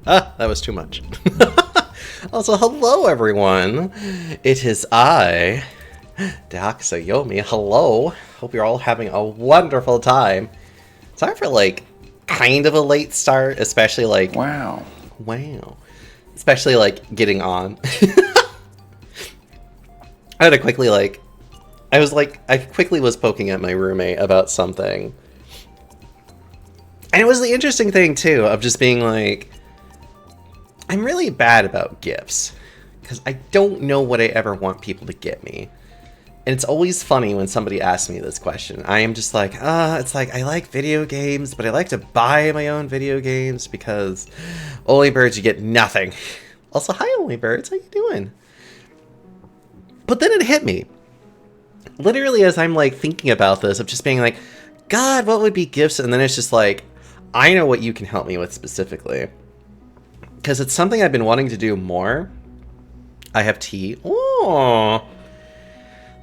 That was too much. Also, hello everyone. It is I, Daxayomi. Hello. Hope you're all having a wonderful time. Sorry for like kind of a late start, especially like Wow. Especially like getting on. I had to quickly I quickly was poking at my roommate about something. And it was the interesting thing too of just being like, I'm really bad about gifts because I don't know what I ever want people to get me. And it's always funny when somebody asks me this question. I am just like, it's like, I like video games, but I like to buy my own video games because Only Birds, you get nothing. Also, hi Only Birds, how you doing? But then it hit me. Literally as I'm like thinking about this, of just being like, God, what would be gifts? And then it's just like, I know what you can help me with specifically. Because it's something I've been wanting to do more. I have tea. Oh,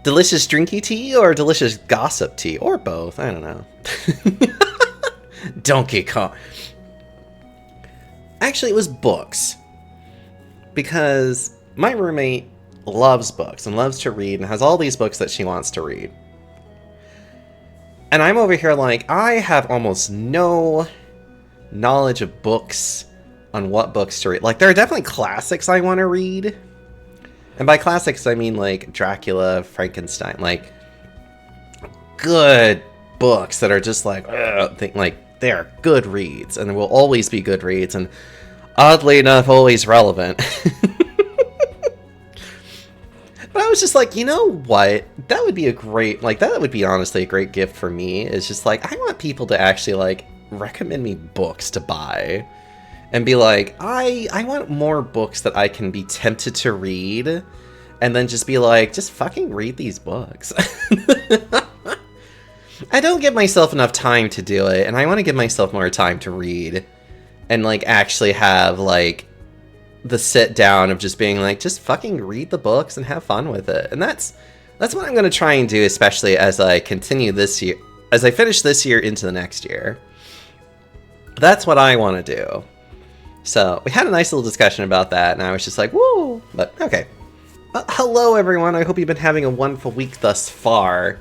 delicious drinky tea or delicious gossip tea? Or both. I don't know. Donkey Kong. Actually, it was books. Because my roommate loves books and loves to read and has all these books that she wants to read. And I'm over here like, I have almost no knowledge of books on what books to read. Like, there are definitely classics I want to read. And by classics, I mean, like, Dracula, Frankenstein. Like, good books that are just like, they are good reads. And will always be good reads. And oddly enough, always relevant. But I was just like, you know what? That would be a great, like, that would be honestly a great gift for me. It's just like, I want people to actually, like, recommend me books to buy. And be like, I want more books that I can be tempted to read. And then just be like, just fucking read these books. I don't give myself enough time to do it. And I want to give myself more time to read. And, like, actually have, like, the sit down of just being like, just fucking read the books and have fun with it. And that's what I'm going to try and do, especially as I continue this year, as I finish this year into the next year. That's what I want to do. So we had a nice little discussion about that, and I was just like, woo! But okay. Hello everyone, I hope you've been having a wonderful week thus far.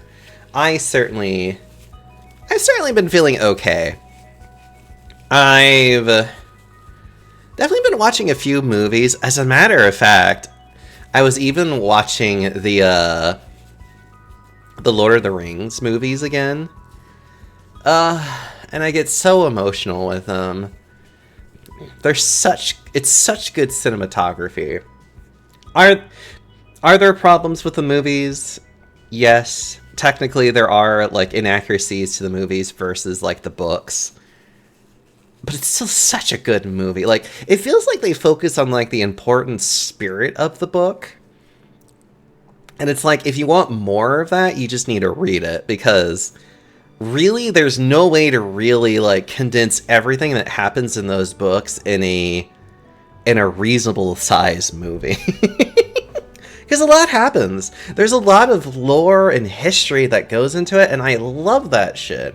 I've certainly been feeling okay. I've definitely been watching a few movies. As a matter of fact, I was even watching the Lord of the Rings movies again. And I get so emotional with them. It's such good cinematography. Are there problems with the movies? Yes. Technically there are like inaccuracies to the movies versus like the books. But it's still such a good movie. Like, it feels like they focus on, like, the important spirit of the book. And it's like, if you want more of that, you just need to read it. Because, really, there's no way to really, like, condense everything that happens in those books in a reasonable size movie. Because a lot happens. There's a lot of lore and history that goes into it, and I love that shit.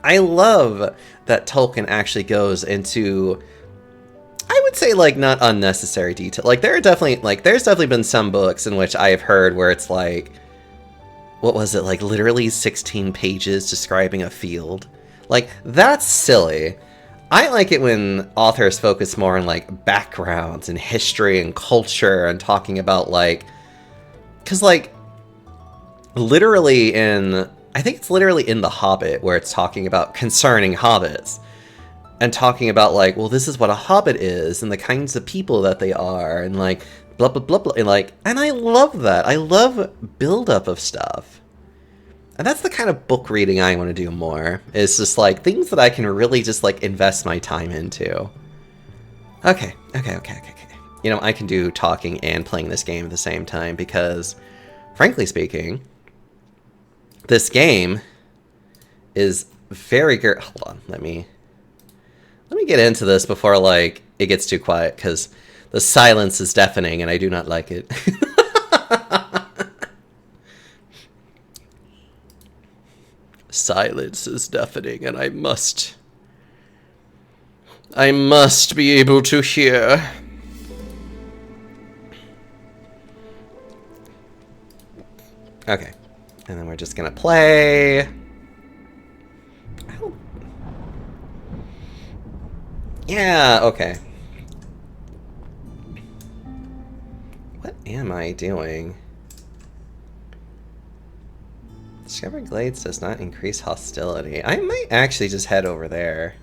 I love that Tolkien actually goes into, I would say, like, not unnecessary detail. Like, there's definitely been some books in which I have heard where it's like, what was it, like, literally 16 pages describing a field? Like, that's silly. I like it when authors focus more on, like, backgrounds and history and culture and talking about, like, because, like, literally I think it's literally in The Hobbit where it's talking about concerning hobbits and talking about like, well, this is what a hobbit is and the kinds of people that they are and like blah blah blah blah and I love that. I love build-up of stuff. And that's the kind of book reading I want to do more. It's just like things that I can really just like invest my time into. Okay. You know, I can do talking and playing this game at the same time because, frankly speaking, this game is very good. Hold on, let me get into this before like it gets too quiet because the silence is deafening and I do not like it. Silence is deafening and I must I must be able to hear. Okay. And then we're just gonna play. Oh. Yeah, okay. What am I doing? Discover Glades does not increase hostility. I might actually just head over there.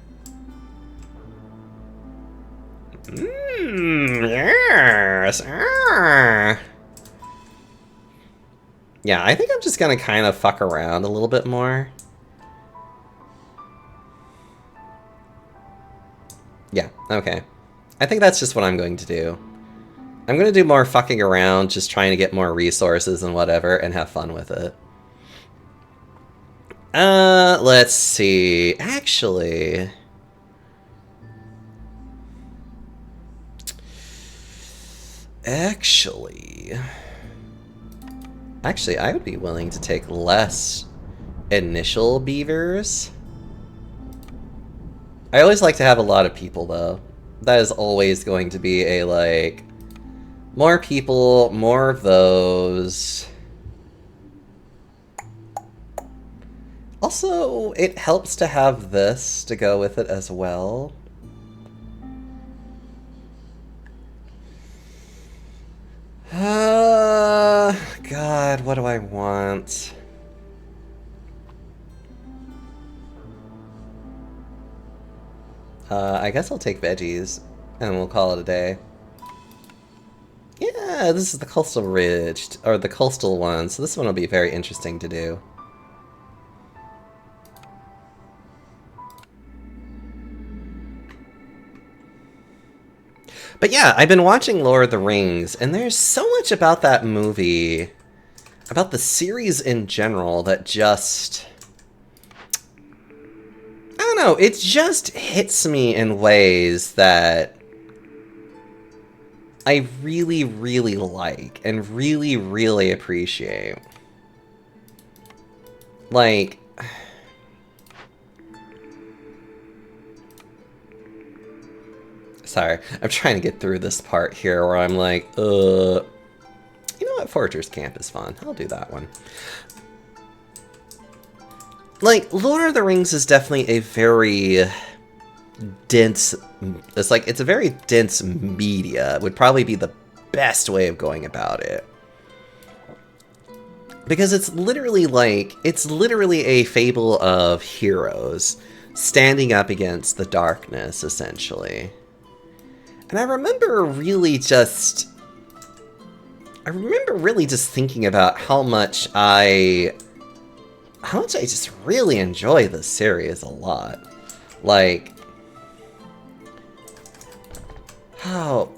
Yes. Yeah, I think I'm just gonna kind of fuck around a little bit more. Yeah, okay. I think that's just what I'm going to do. I'm gonna do more fucking around, just trying to get more resources and whatever, and have fun with it. Let's see. Actually... Actually, I would be willing to take less initial beavers. I always like to have a lot of people, though. That is always going to be a, like... More people, more of those. Also, it helps to have this to go with it as well. God, what do I want? I guess I'll take veggies, and we'll call it a day. Yeah, this is the coastal ridge, or the coastal one, so this one will be very interesting to do. But yeah, I've been watching Lord of the Rings, and there's so much about that movie, about the series in general, that just... I don't know, it just hits me in ways that I really, really like, and really, really appreciate. Like... Sorry, I'm trying to get through this part here where I'm like, you know what, Foragers Camp is fun. I'll do that one. Like, Lord of the Rings is definitely a very dense, it's a very dense media, would probably be the best way of going about it. Because it's literally a fable of heroes standing up against the darkness, essentially. And I remember really just thinking about how much I just really enjoy this series a lot. Like, how,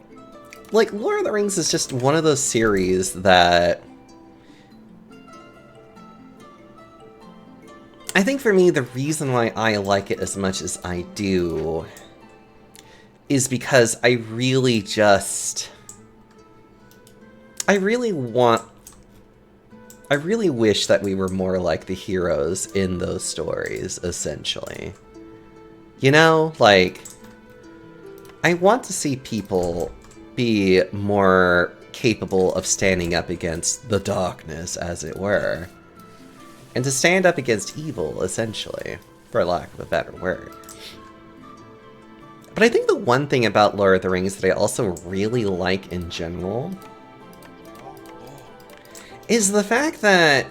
like, Lord of the Rings is just one of those series that I think for me, the reason why I like it as much as I do is because I really wish that we were more like the heroes in those stories, essentially. You know, like, I want to see people be more capable of standing up against the darkness, as it were. And to stand up against evil, essentially, for lack of a better word. But I think the one thing about Lord of the Rings that I also really like in general is the fact that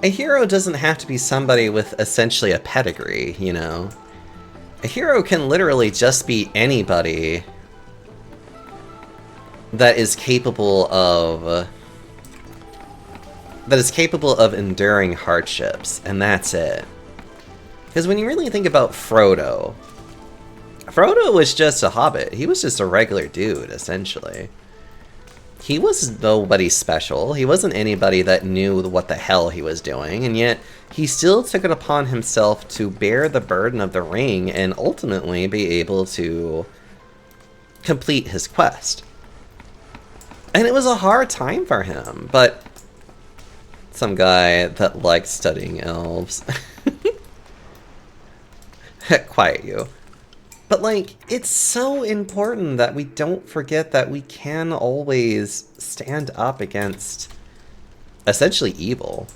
a hero doesn't have to be somebody with essentially a pedigree, you know? A hero can literally just be anybody that is capable of enduring hardships, and that's it. Because when you really think about Frodo was just a hobbit. He was just a regular dude, essentially. He was nobody special. He wasn't anybody that knew what the hell he was doing, and yet he still took it upon himself to bear the burden of the ring and ultimately be able to complete his quest. And it was a hard time for him, but some guy that likes studying elves. Quiet you. But, like, it's so important that we don't forget that we can always stand up against, essentially, evil.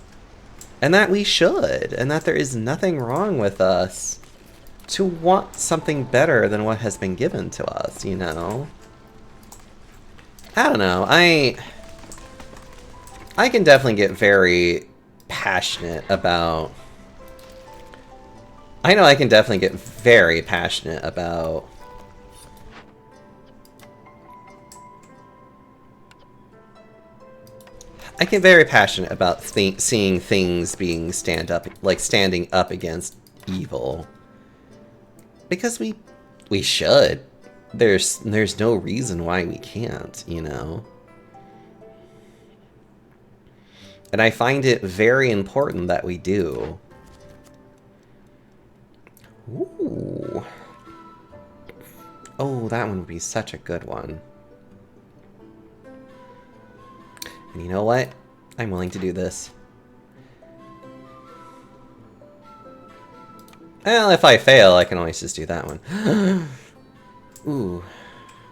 And that we should. And that there is nothing wrong with us to want something better than what has been given to us, you know? I don't know. I can definitely get very passionate about... I know I can definitely get very passionate about... I get very passionate about seeing things being standing up against evil. Because we should. There's no reason why we can't, you know? And I find it very important that we do. Ooh. Oh, that one would be such a good one. And you know what? I'm willing to do this. Well, if I fail, I can always just do that one. Ooh.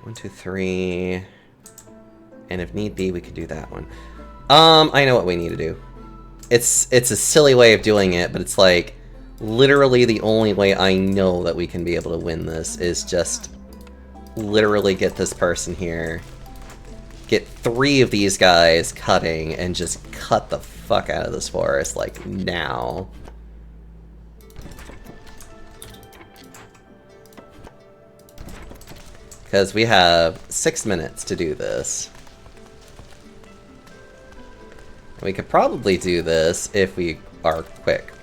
1, 2, 3. And if need be, we could do that one. I know what we need to do. It's a silly way of doing it, but it's like literally the only way I know that we can be able to win this is just literally get this person here, get 3 of these guys cutting, and just cut the fuck out of this forest, like, now. Because we have 6 minutes to do this. We could probably do this if we are quick.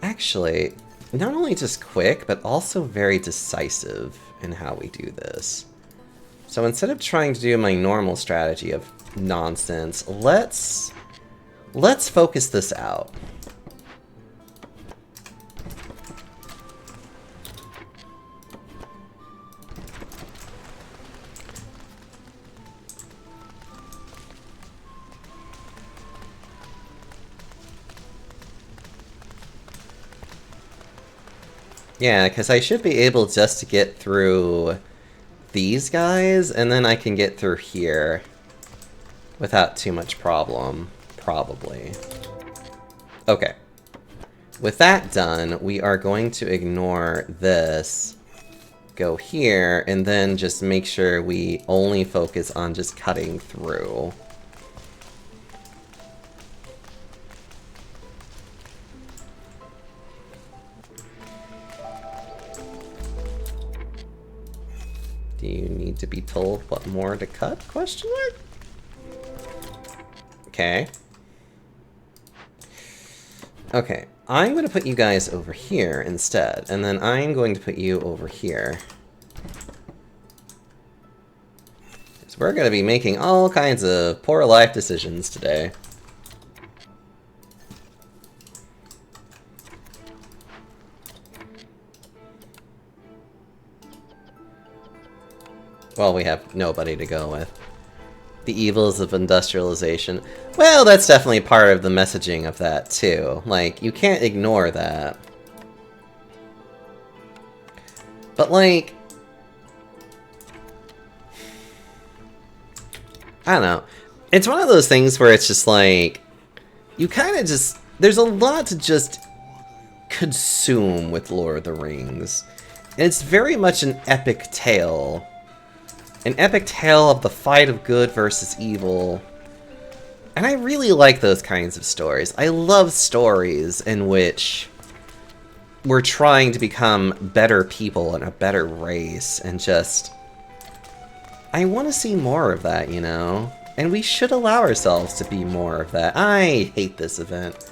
Actually, not only just quick, but also very decisive in how we do this. So instead of trying to do my normal strategy of nonsense, let's focus this out. Yeah, because I should be able just to get through these guys, and then I can get through here without too much problem, probably. Okay. With that done, we are going to ignore this, go here, and then just make sure we only focus on just cutting through. Do you need to be told what more to cut? Question mark? Okay. Okay, I'm going to put you guys over here instead, and then I'm going to put you over here. So we're going to be making all kinds of poor life decisions today. Well, we have nobody to go with. The evils of industrialization. Well, that's definitely part of the messaging of that, too. Like, you can't ignore that. But, like... I don't know. It's one of those things where it's just like... You kind of just... There's a lot to just consume with Lord of the Rings. And it's very much an epic tale. An epic tale of the fight of good versus evil. And I really like those kinds of stories. I love stories in which we're trying to become better people and a better race, and just... I want to see more of that, you know? And we should allow ourselves to be more of that. I hate this event.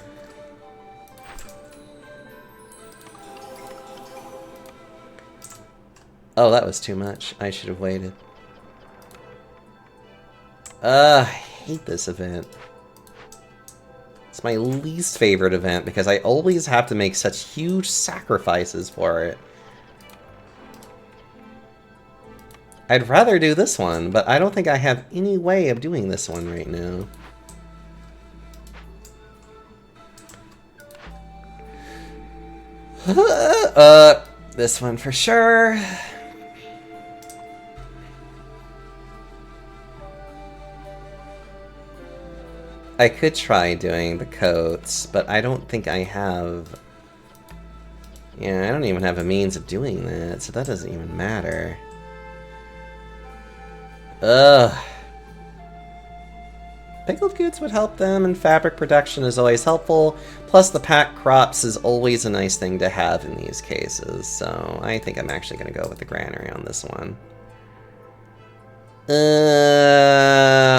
Oh, that was too much. I should have waited. I hate this event. It's my least favorite event because I always have to make such huge sacrifices for it. I'd rather do this one, but I don't think I have any way of doing this one right now. This one for sure. I could try doing the coats, but I don't think I have... Yeah, I don't even have a means of doing that, so that doesn't even matter. Ugh. Pickled goods would help them, and fabric production is always helpful. Plus, the packed crops is always a nice thing to have in these cases, so I think I'm actually going to go with the granary on this one.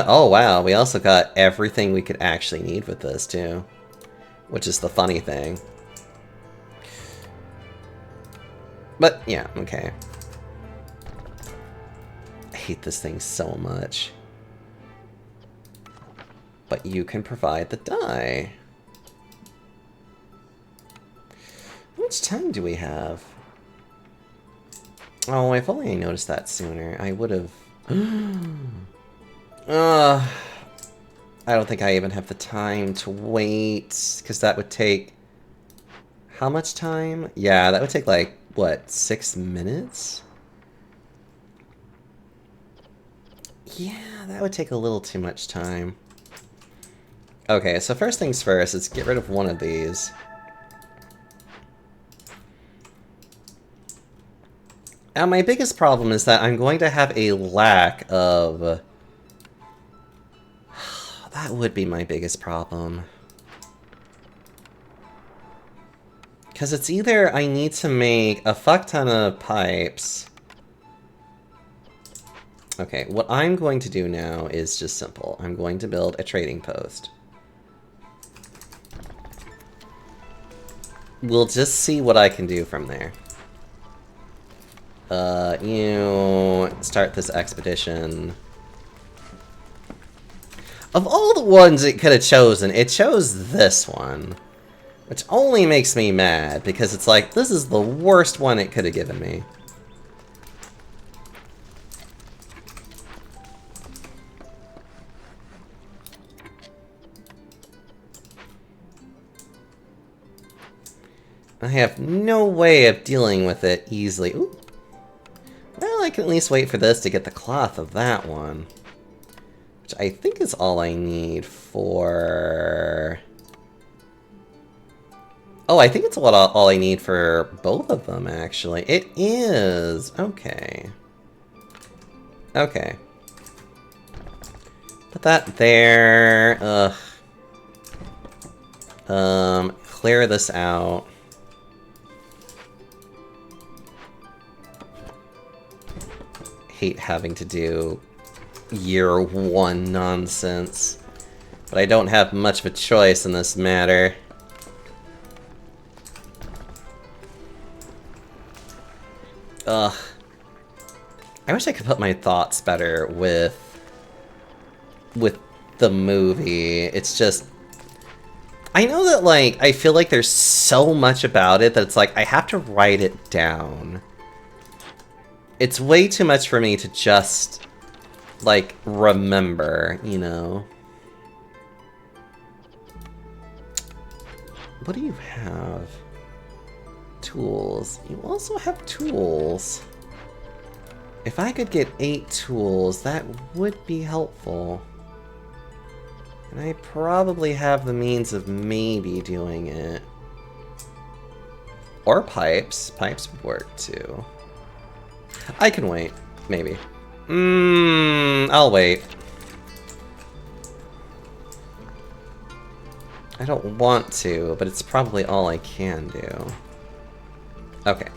Oh wow, we also got everything we could actually need with this too, which is the funny thing. But yeah, okay. I hate this thing so much. But you can provide the dye. How much time do we have? Oh, if only I noticed that sooner, I would have... I don't think I even have the time to wait, because that would take... How much time? Yeah, that would take like, what, 6 minutes? Yeah, that would take a little too much time. Okay, so first things first, let's get rid of one of these. Now, my biggest problem is that I'm going to have a lack of... That would be my biggest problem. Because it's either I need to make a fuck ton of pipes... Okay, what I'm going to do now is just simple. I'm going to build a trading post. We'll just see what I can do from there. You start this expedition. Of all the ones it could have chosen, it chose this one. Which only makes me mad, because it's like, this is the worst one it could have given me. I have no way of dealing with it easily. Ooh. Well, I can at least wait for this to get the cloth of that one. Which I think is all I need for... Oh, I think it's all I need for both of them, actually. It is! Okay. Okay. Put that there. Ugh. Clear this out. Hate having to do year one nonsense. But I don't have much of a choice in this matter. Ugh. I wish I could put my thoughts better with the movie. It's just... I know that, like, I feel like there's so much about it that it's like, I have to write it down. It's way too much for me to just, like, remember, you know? What do you have? Tools. You also have tools. If I could get 8 tools, that would be helpful. And I probably have the means of maybe doing it. Or pipes. Pipes would work too. I can wait. Maybe. I'll wait. I don't want to, but it's probably all I can do. Okay.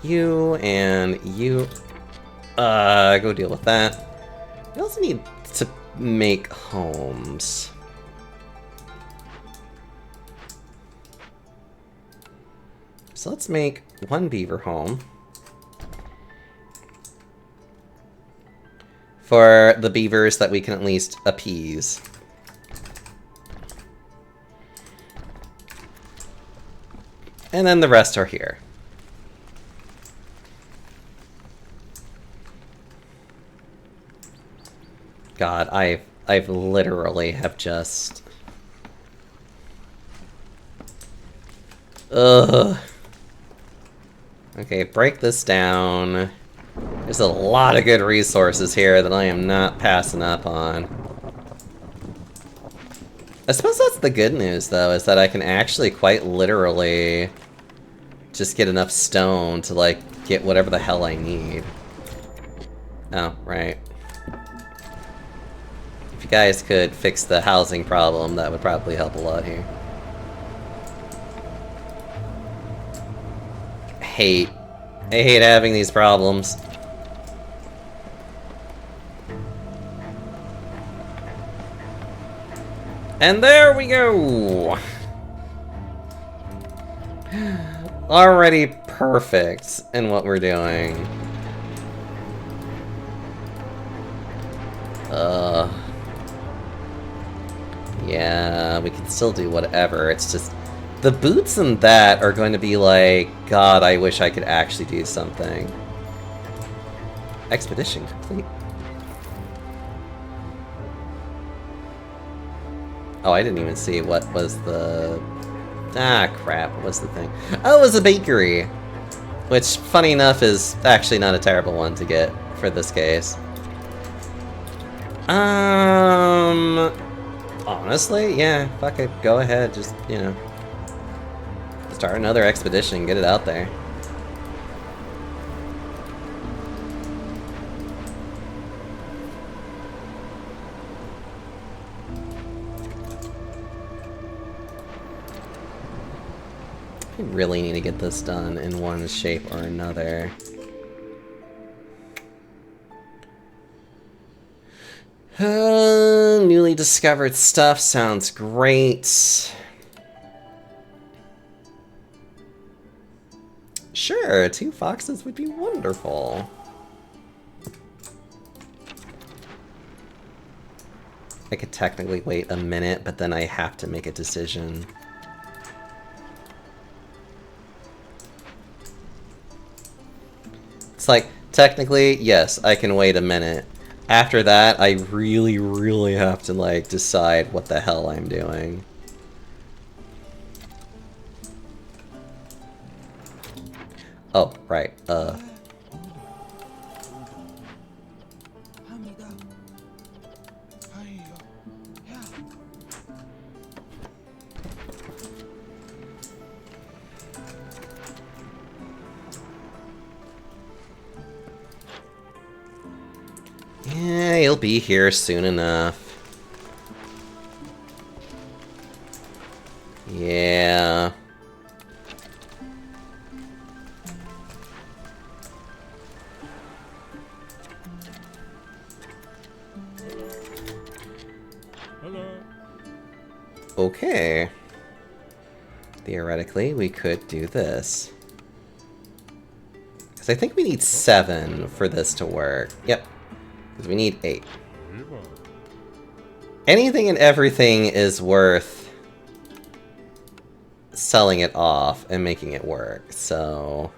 You and you... go deal with that. We also need to make homes. So let's make one beaver home. For the beavers that we can at least appease. And then the rest are here. God, I've literally have just... Ugh. Okay, break this down. There's a lot of good resources here that I am not passing up on. I suppose that's the good news, though, is that I can actually quite literally just get enough stone to, like, get whatever the hell I need. Oh, right. If you guys could fix the housing problem, that would probably help a lot here. I hate having these problems. And there we go! Already perfect in what we're doing. Yeah, we can still do whatever, it's just... The boots and that are going to be like, God, I wish I could actually do something. Expedition complete. Oh, I didn't even see what was the... Ah, crap, what was the thing? Oh, it was a bakery! Which, funny enough, is actually not a terrible one to get for this case. Honestly, yeah, fuck it, go ahead, just, you know. Start another expedition, get it out there. I really need to get this done in one shape or another. Newly discovered stuff sounds great. Sure, 2 foxes would be wonderful. I could technically wait a minute, but then I have to make a decision. It's like, technically, yes, I can wait a minute. After that, I really, really have to, like, decide what the hell I'm doing. Oh, right, yeah, he'll be here soon enough. Yeah. Hello. Okay. Theoretically, we could do this. Because I think we need 7 for this to work. Yep. Because we need 8. Anything and everything is worth selling it off and making it work, so...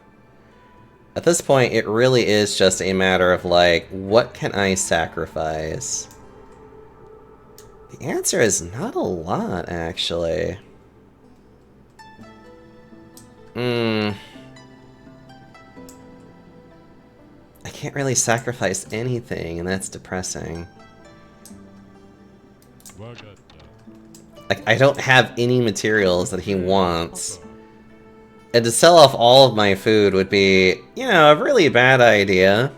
At this point, it really is just a matter of, like, what can I sacrifice? The answer is not a lot, actually. I can't really sacrifice anything, and that's depressing. Like, I don't have any materials that he wants. And to sell off all of my food would be, you know, a really bad idea.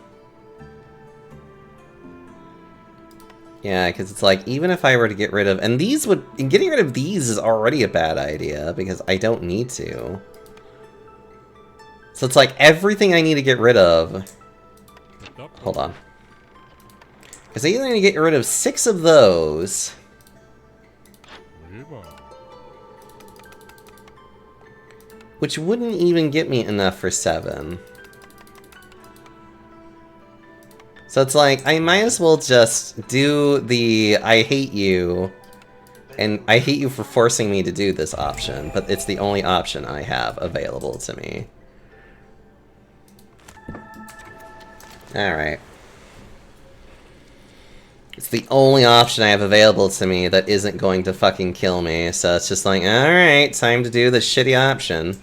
Yeah, because it's like, even if I were to get rid of... And these would... And getting rid of these is already a bad idea, because I don't need to. So it's like, everything I need to get rid of... Hold on. Because I either need to get rid of 6 of those... Which wouldn't even get me enough for 7. So it's like, I might as well just do the I hate you, and I hate you for forcing me to do this option, but it's the only option I have available to me. Alright. It's the only option I have available to me that isn't going to fucking kill me, so it's just like, alright, time to do the shitty option.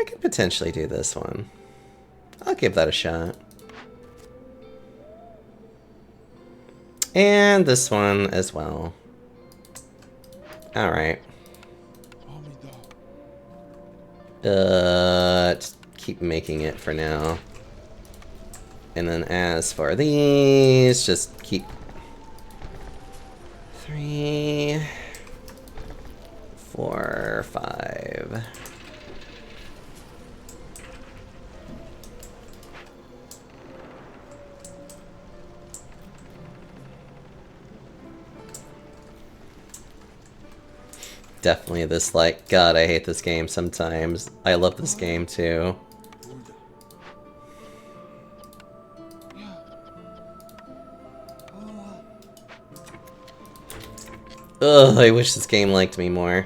I could potentially do this one. I'll give that a shot. And this one as well. Alright. Just keep making it for now. And then as for these, just keep 3, 4, 5. Definitely this, like, God, I hate this game sometimes. I love this game too. Ugh, I wish this game liked me more.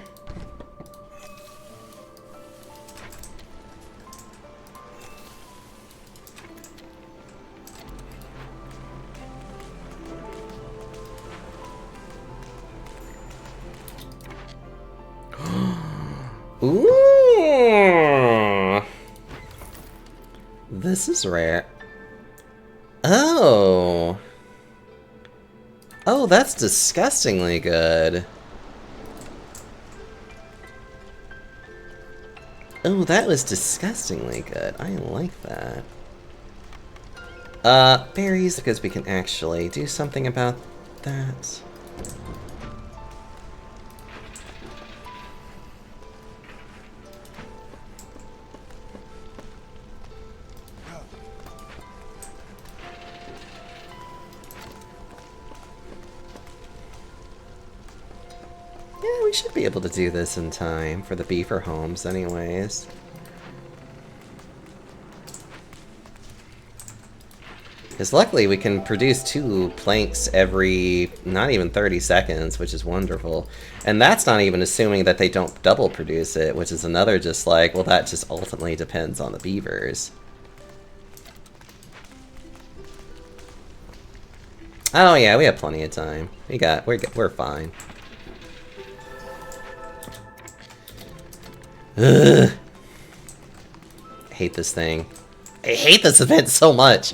Ooh. This is rare. Oh. Oh, that's disgustingly good. Oh, that was disgustingly good. I like that. Berries, because we can actually do something about that. Yeah, we should be able to do this in time for the beaver homes anyways. Because luckily we can produce 2 planks every, not even 30 seconds, which is wonderful. And that's not even assuming that they don't double produce it, which is another just like, well, that just ultimately depends on the beavers. Oh yeah, we have plenty of time. We're fine. Ugh. I hate this thing. I hate this event so much.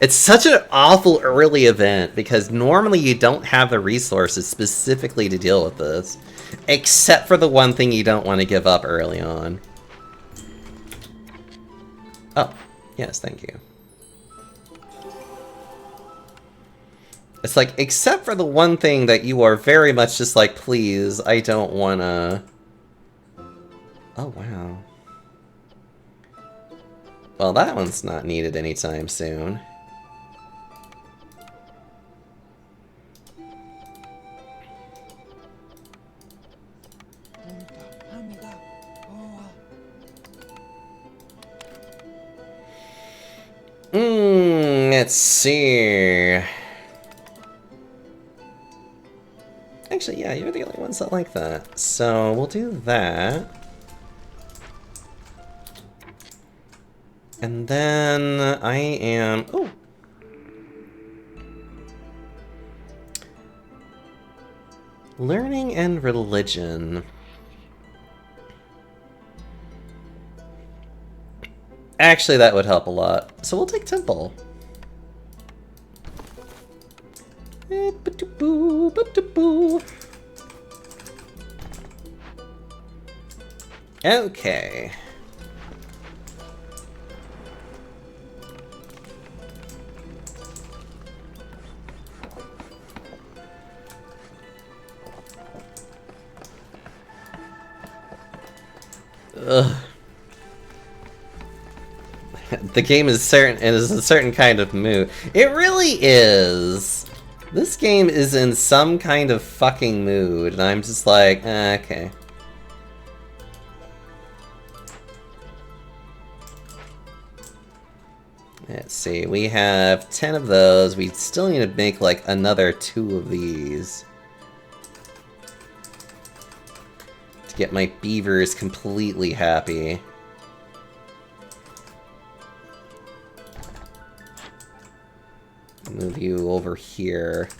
It's such an awful early event because normally you don't have the resources specifically to deal with this. Except for the one thing you don't want to give up early on. Oh, yes, thank you. It's like, except for the one thing that you are very much just like, please, I don't wanna... Oh, wow. Well, that one's not needed anytime soon. Let's see. Actually, yeah, you're the only ones that like that. So we'll do that. And then I am... Oh! Learning and religion. Actually, that would help a lot. So we'll take temple. Okay. Ugh. The game is a certain kind of mood. It really is. This game is in some kind of fucking mood, and I'm just like, okay. Let's see, we have 10 of those. We still need to make like another 2 of these. To get my beavers completely happy. Move you over here.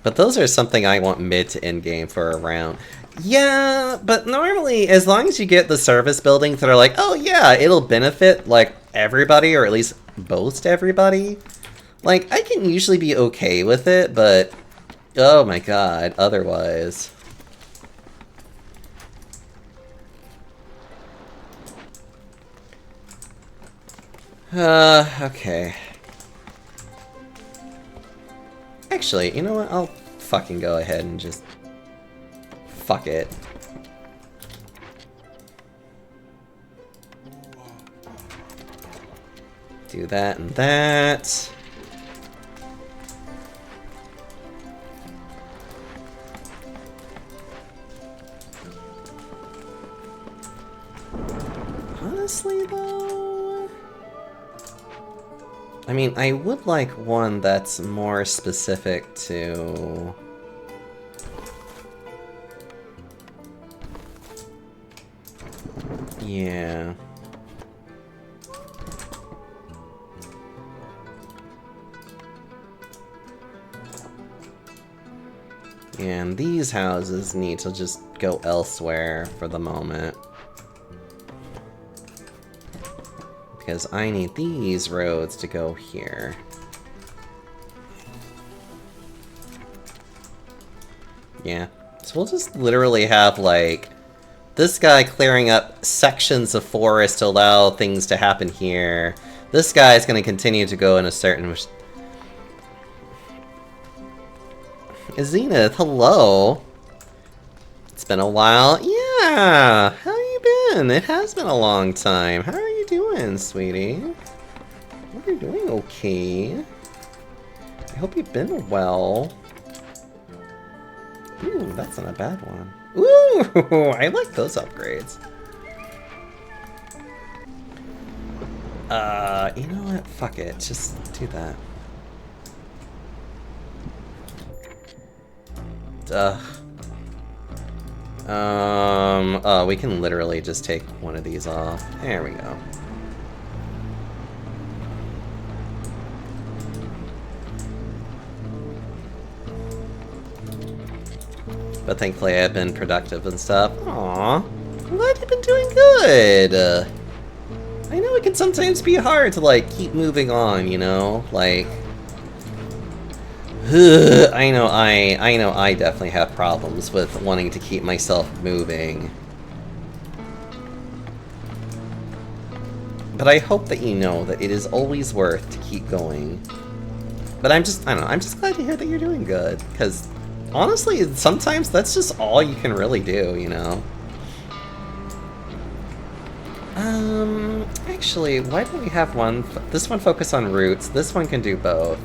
But those are something I want mid to end game for a round. Yeah, but normally, as long as you get the service buildings that are like, oh yeah, it'll benefit, like, everybody, or at least most everybody, like, I can usually be okay with it, but, oh my god, otherwise. Okay. Actually, you know what? I'll fucking go ahead and just... fuck it. Do that and that. Honestly, though... I mean, I would like one that's more specific to... Yeah. And these houses need to just go elsewhere for the moment. Because I need these roads to go here. Yeah. So we'll just literally have, like, this guy clearing up sections of forest to allow things to happen here. This guy is going to continue to go in a certain... Zenith, hello. It's been a while. Yeah, how you been? It has been a long time. How are you doing, sweetie? Hope you're doing okay. I hope you've been well. Ooh, that's not a bad one. Ooh, I like those upgrades. You know what? Fuck it. Just do that. Oh, we can literally just take one of these off. There we go. But thankfully I've been productive and stuff. Aww. I'm glad you've been doing good. I know it can sometimes be hard to, like, keep moving on, you know? Like... I know I definitely have problems with wanting to keep myself moving. But I hope that you know that it is always worth to keep going. But I don't know, I'm just glad to hear that you're doing good. Because, honestly, sometimes that's just all you can really do, you know? Actually, why don't we have one... This one focus on roots, this one can do both.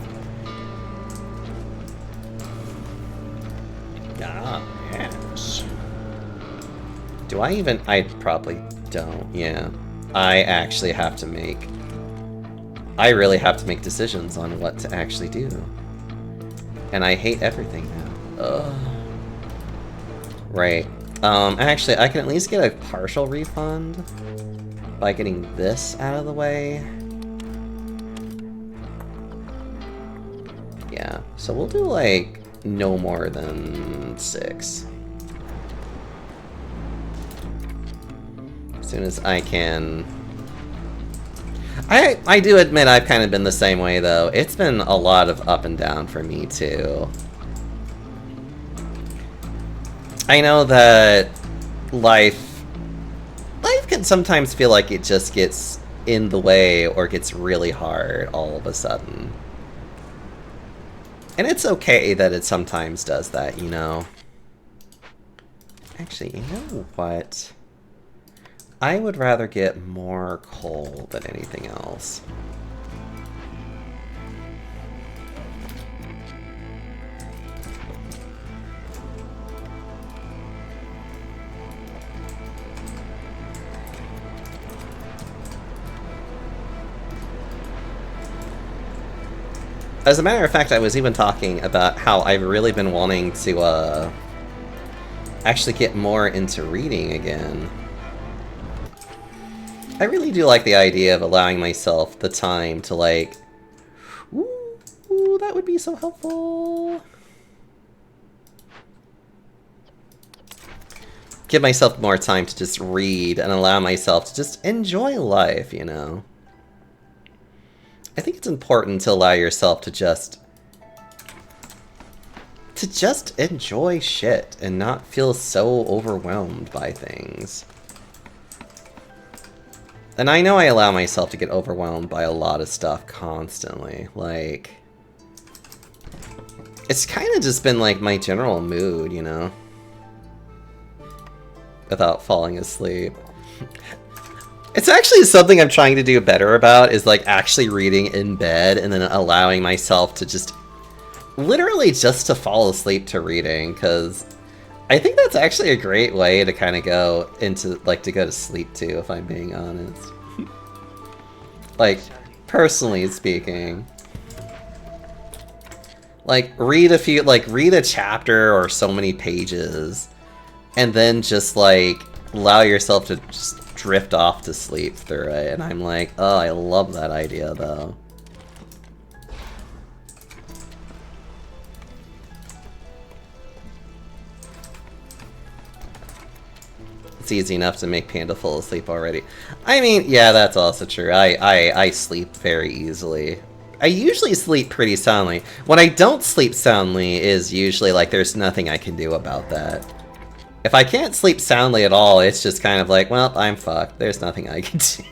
Yes. Do I even... I probably don't, yeah. I actually have to make... I really have to make decisions on what to actually do. And I hate everything now. Ugh. Right. Actually, I can at least get a partial refund by getting this out of the way. Yeah, so we'll do, like, no more than 6. As soon as I can... I do admit I've kind of been the same way, though. It's been a lot of up and down for me, too. I know that life can sometimes feel like it just gets in the way or gets really hard all of a sudden. And it's okay that it sometimes does that, you know? Actually, you know what? I would rather get more coal than anything else. As a matter of fact, I was even talking about how I've really been wanting to, actually get more into reading again. I really do like the idea of allowing myself the time to, like... Ooh, that would be so helpful! give myself more time to just read and allow myself to just enjoy life, you know? I think it's important to allow yourself to just enjoy shit and not feel so overwhelmed by things. And I know I allow myself to get overwhelmed by a lot of stuff constantly. Like, it's kind of just been like my general mood, you know? Without falling asleep. It's actually something I'm trying to do better about, is like actually reading in bed and then allowing myself to just literally just to fall asleep to reading, because I think that's actually a great way to kind of go into, like, to go to sleep too, if I'm being honest. Like, personally speaking. Like, read a chapter or so many pages, and then just, like, allow yourself to just drift off to sleep through it, and I'm like, oh, I love that idea, though. It's easy enough to make Panda fall asleep already. I mean, yeah, that's also true. I sleep very easily. I usually sleep pretty soundly. When I don't sleep soundly is usually like there's nothing I can do about that. If I can't sleep soundly at all, it's just kind of like, well, I'm fucked. There's nothing I can do.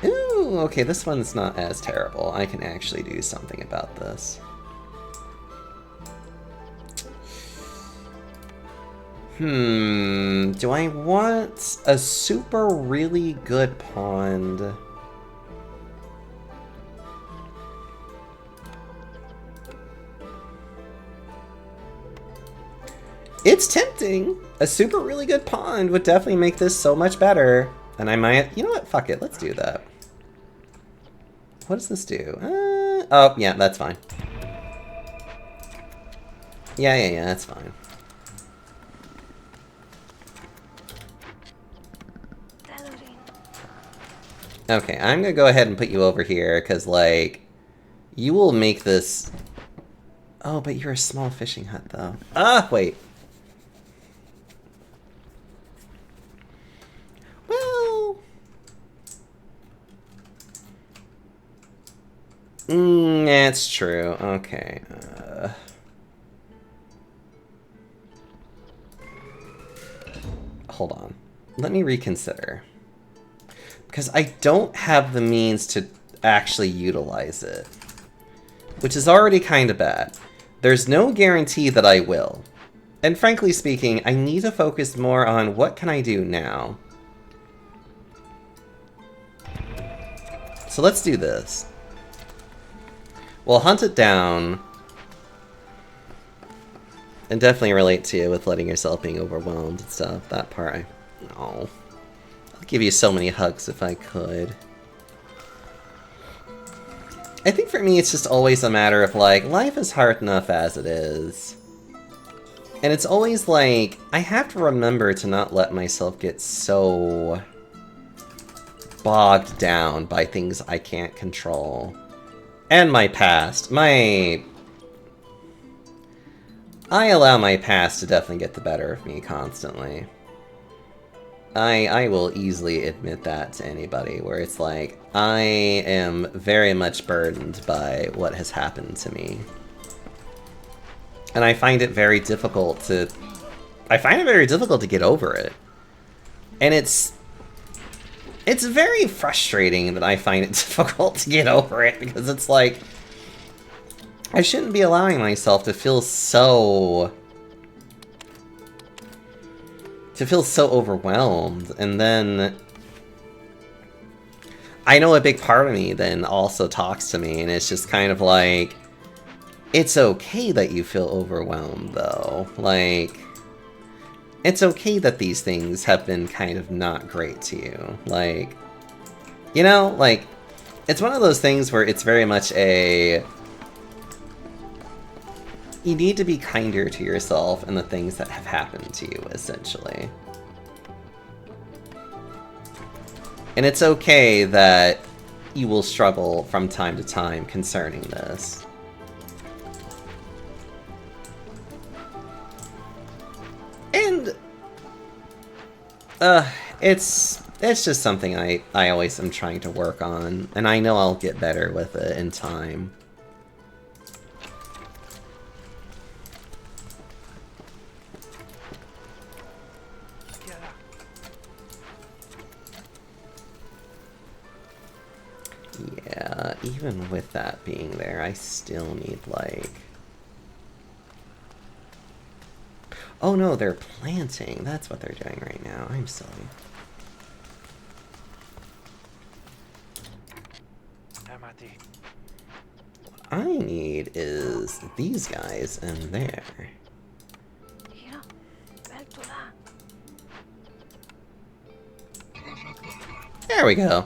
Ooh, okay, this one's not as terrible. I can actually do something about this. Do I want a super really good pond? It's tempting. A super really good pond would definitely make this so much better. And I might, you know what, fuck it, let's do that. What does this do? Oh, yeah, that's fine. Yeah, that's fine. Okay, I'm gonna go ahead and put you over here, because, like, you will make this... Oh, but you're a small fishing hut, though. Ah, wait. Well... that's true. Okay. Hold on. Let me reconsider. Because I don't have the means to actually utilize it. Which is already kind of bad. There's no guarantee that I will. And frankly speaking, I need to focus more on what can I do now. So let's do this. We'll hunt it down. And definitely relate to you with letting yourself being overwhelmed and stuff. That part, no. I'd give you so many hugs if I could. I think for me it's just always a matter of like, life is hard enough as it is. And it's always like, I have to remember to not let myself get so bogged down by things I can't control. And my past. I allow my past to definitely get the better of me constantly. I will easily admit that to anybody, where it's like, I am very much burdened by what has happened to me. And I find it very difficult to... get over it. And it's very frustrating that I find it difficult to get over it, because it's like, I shouldn't be allowing myself to feel so overwhelmed. And then I know a big part of me then also talks to me, and it's just kind of like, it's okay that you feel overwhelmed though. Like, it's okay that these things have been kind of not great to you. Like, you know, like, it's one of those things where it's very much a... You need to be kinder to yourself and the things that have happened to you, essentially. And it's okay that you will struggle from time to time concerning this. It's just something I always am trying to work on, and I know I'll get better with it in time. Yeah, even with that being there, I still need, like... Oh no, they're planting. That's what they're doing right now. I'm silly. What I need is these guys in there. There we go.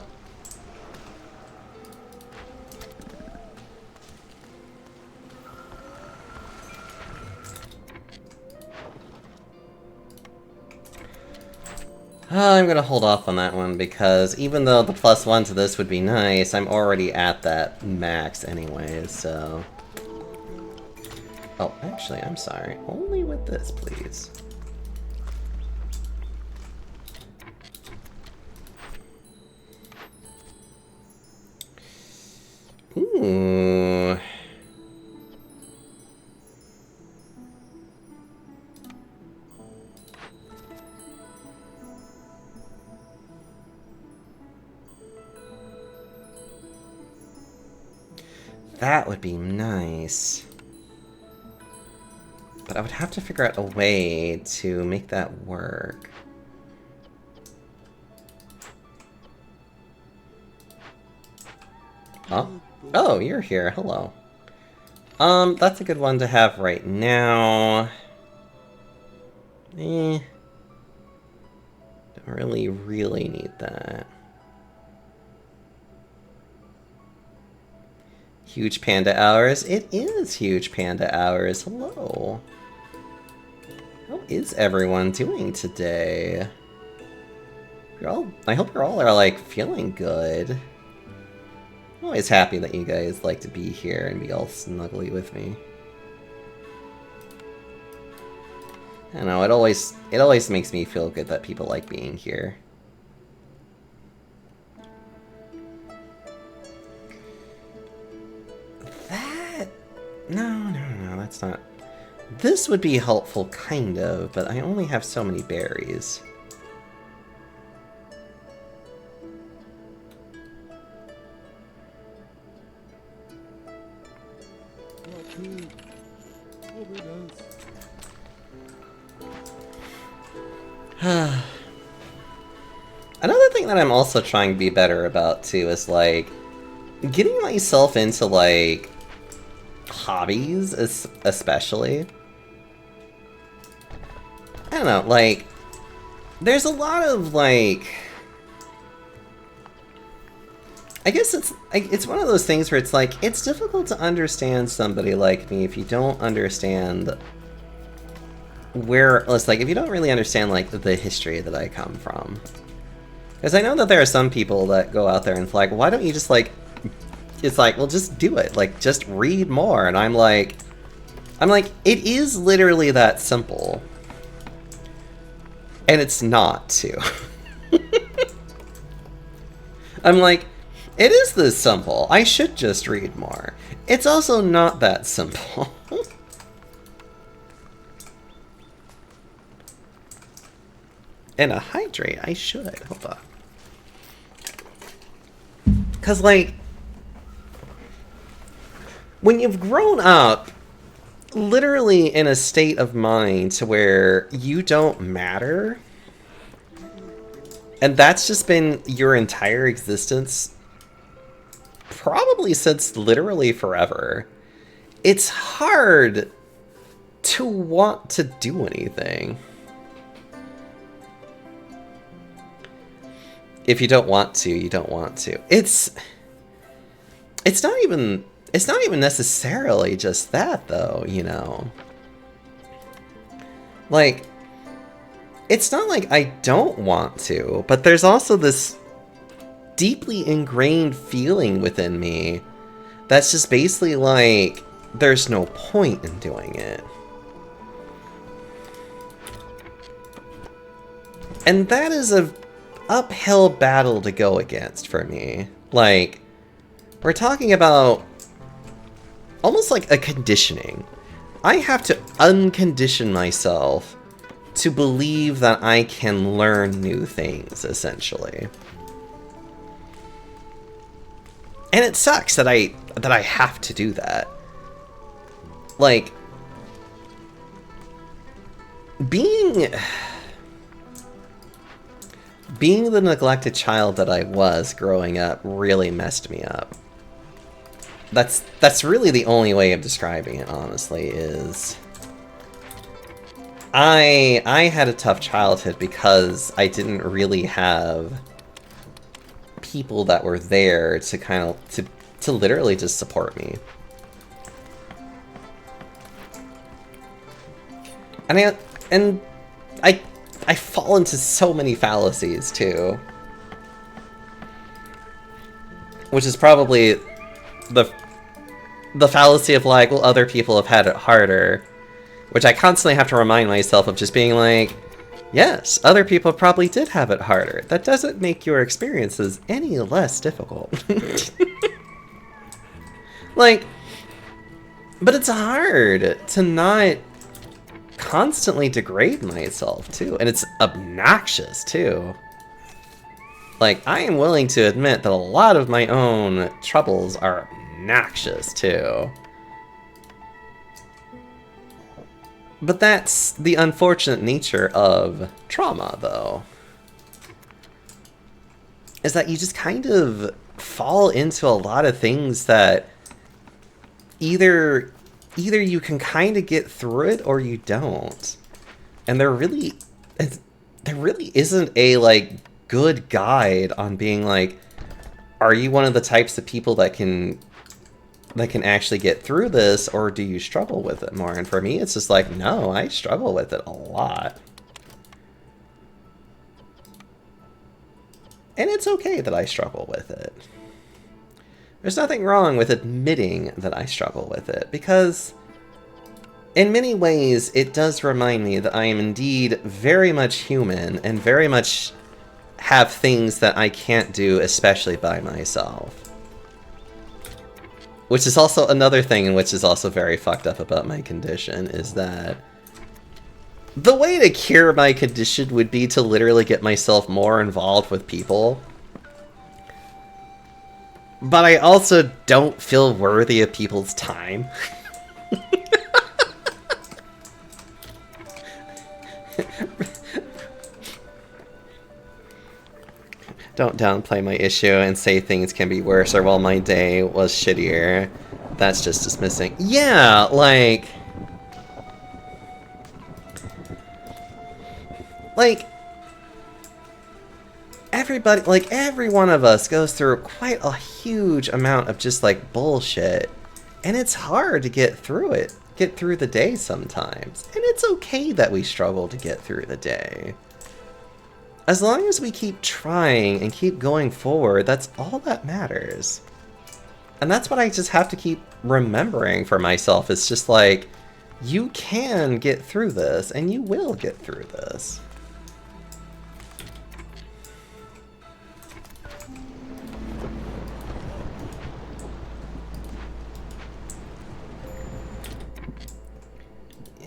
I'm gonna hold off on that one, because even though the +1 to this would be nice, I'm already at that max anyway, so... Oh, actually, I'm sorry. Only with this, please. Ooh... That would be nice. But I would have to figure out a way to make that work. Huh? Oh, you're here. Hello. That's a good one to have right now. Don't really need that. Huge Panda Hours. It is Huge Panda Hours. Hello. How is everyone doing today? I hope you all are, like, feeling good. I'm always happy that you guys like to be here and be all snuggly with me. I don't know, it always makes me feel good that people like being here. No, that's not... This would be helpful, kind of, but I only have so many berries. Another thing that I'm also trying to be better about, too, is, like, getting myself into, like, hobbies, especially. I don't know, like, there's a lot of, like... I guess it's one of those things where it's like, it's difficult to understand somebody like me if you don't understand where... It's like, if you don't really understand, like, the history that I come from. Because I know that there are some people that go out there and it's like, why don't you just, like... It's like, well, just do it. Like, just read more. And I'm like, it is literally that simple. And it's not, too. I'm like, it is this simple. I should just read more. It's also not that simple. And a hydrate, I should. Hold on. Because, like, when you've grown up literally in a state of mind to where you don't matter, and that's just been your entire existence, probably since literally forever, it's hard to want to do anything. If you don't want to, you don't want to. It's not even necessarily just that, though, you know? Like, it's not like I don't want to, but there's also this deeply ingrained feeling within me that's just basically like, there's no point in doing it. And that is a uphill battle to go against for me. Like, we're talking about almost like a conditioning. I have to uncondition myself to believe that I can learn new things, essentially. And it sucks that I have to do that. Like, being the neglected child that I was growing up really messed me up. That's really the only way of describing it, honestly, is I had a tough childhood because I didn't really have people that were there to kind of to literally just support me. And I fall into so many fallacies too. Which is probably the fallacy of like, well, other people have had it harder. Which I constantly have to remind myself of, just being like, yes, other people probably did have it harder. That doesn't make your experiences any less difficult. Like, but it's hard to not constantly degrade myself too, and it's obnoxious too. Like, I am willing to admit that a lot of my own troubles are obnoxious too. But that's the unfortunate nature of trauma, though. Is that you just kind of fall into a lot of things that either you can kind of get through it or you don't. And there really isn't a, like, good guide on being like, are you one of the types of people that can actually get through this, or do you struggle with it more? And for me, it's just like, no, I struggle with it a lot. And it's okay that I struggle with it. There's nothing wrong with admitting that I struggle with it, because in many ways, it does remind me that I am indeed very much human and very much have things that I can't do, especially by myself. Which is also another thing, and which is also very fucked up about my condition, is that the way to cure my condition would be to literally get myself more involved with people. But I also don't feel worthy of people's time. Don't downplay my issue and say things can be worse, or, well, my day was shittier. That's just dismissing. Yeah, like... everybody, like, every one of us goes through quite a huge amount of just, like, bullshit. And it's hard to get through it. Get through the day sometimes. And it's okay that we struggle to get through the day. As long as we keep trying and keep going forward, that's all that matters. And that's what I just have to keep remembering for myself. It's just like, you can get through this, and you will get through this.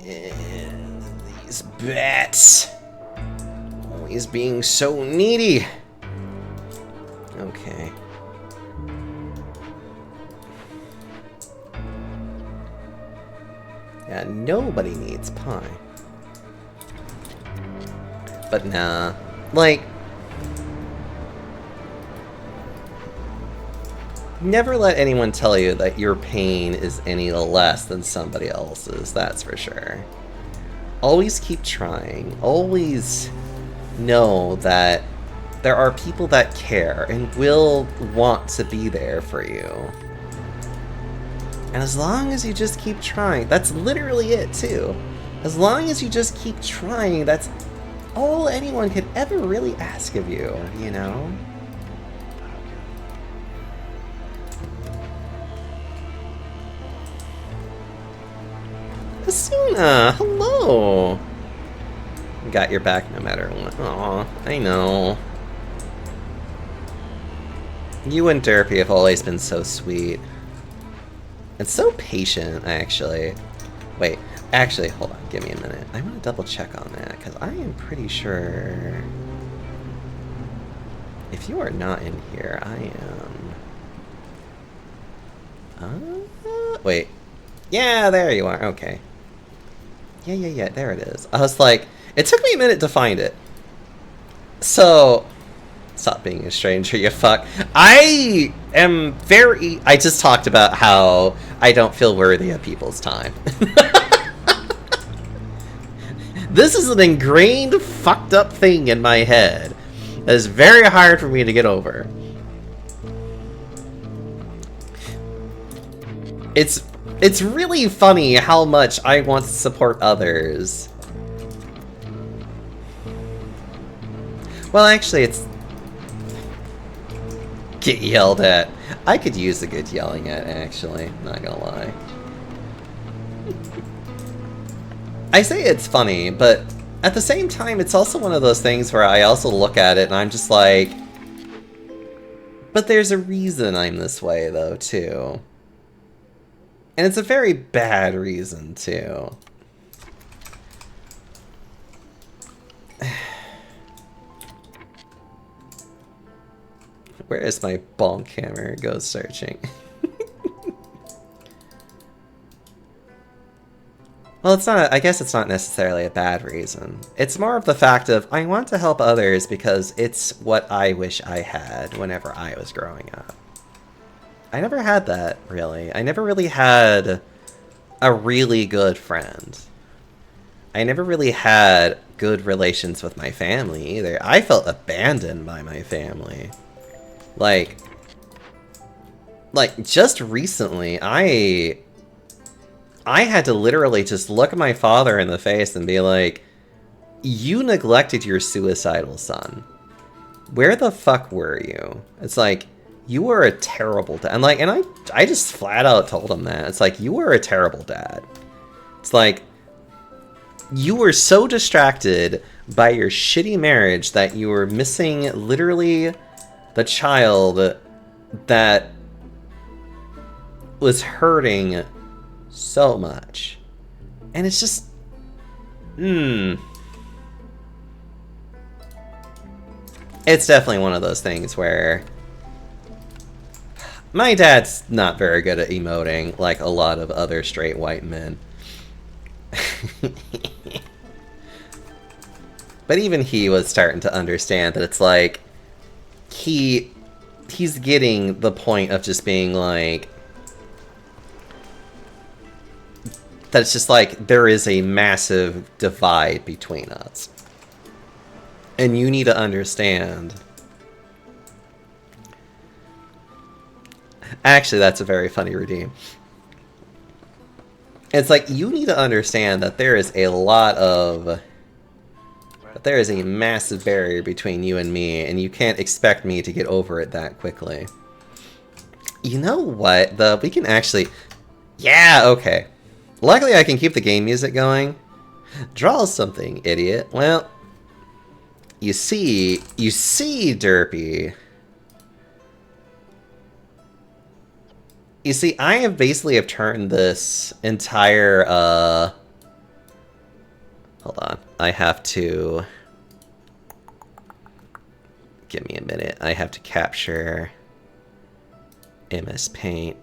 And these bats. Always being so needy. Okay. Yeah, nobody needs pie. But nah. Like, never let anyone tell you that your pain is any less than somebody else's, that's for sure. Always keep trying. Always know that there are people that care and will want to be there for you. And as long as you just keep trying, that's literally it too. As long as you just keep trying, that's all anyone could ever really ask of you, you know? Asuna, hello! got your back no matter what. Aw, I know. You and Derpy have always been so sweet. And so patient, actually. Wait, actually, hold on, give me a minute. I want to double check on that, because I am pretty sure... If you are not in here, I am... wait. Yeah, there you are, okay. Yeah, there it is. I was like, it took me a minute to find it. So... Stop being a stranger, you fuck. I just talked about how I don't feel worthy of people's time. This is an ingrained, fucked up thing in my head that is very hard for me to get over. It's really funny how much I want to support others. Well, actually, it's... Get yelled at. I could use a good yelling at, actually. Not gonna lie. I say it's funny, but at the same time, it's also one of those things where I also look at it and I'm just like... But there's a reason I'm this way, though, too. And it's a very bad reason, too. Where is my bonk hammer? Go searching. Well, it's not. I guess it's not necessarily a bad reason. It's more of the fact of I want to help others because it's what I wish I had whenever I was growing up. I never had that, really. I never really had a really good friend. I never really had good relations with my family either. I felt abandoned by my family. Like, just recently, I had to literally just look at my father in the face and be like, you neglected your suicidal son. Where the fuck were you? It's like, you were a terrible dad. And I just flat out told him that. It's like, you were a terrible dad. It's like, you were so distracted by your shitty marriage that you were missing literally the child that was hurting so much. And it's just... It's definitely one of those things where... My dad's not very good at emoting like a lot of other straight white men. But even he was starting to understand that it's like... He's getting the point of just being like... That it's just like, there is a massive divide between us. And you need to understand. Actually, that's a very funny redeem. It's like, you need to understand that there is a lot of... But there is a massive barrier between you and me, and you can't expect me to get over it that quickly. You know what, though? We can actually... Yeah, okay. Luckily, I can keep the game music going. Draw something, idiot. Well, you see, Derpy. You see, I have basically turned this entire, Hold on. I have to... Give me a minute. I have to capture MS Paint.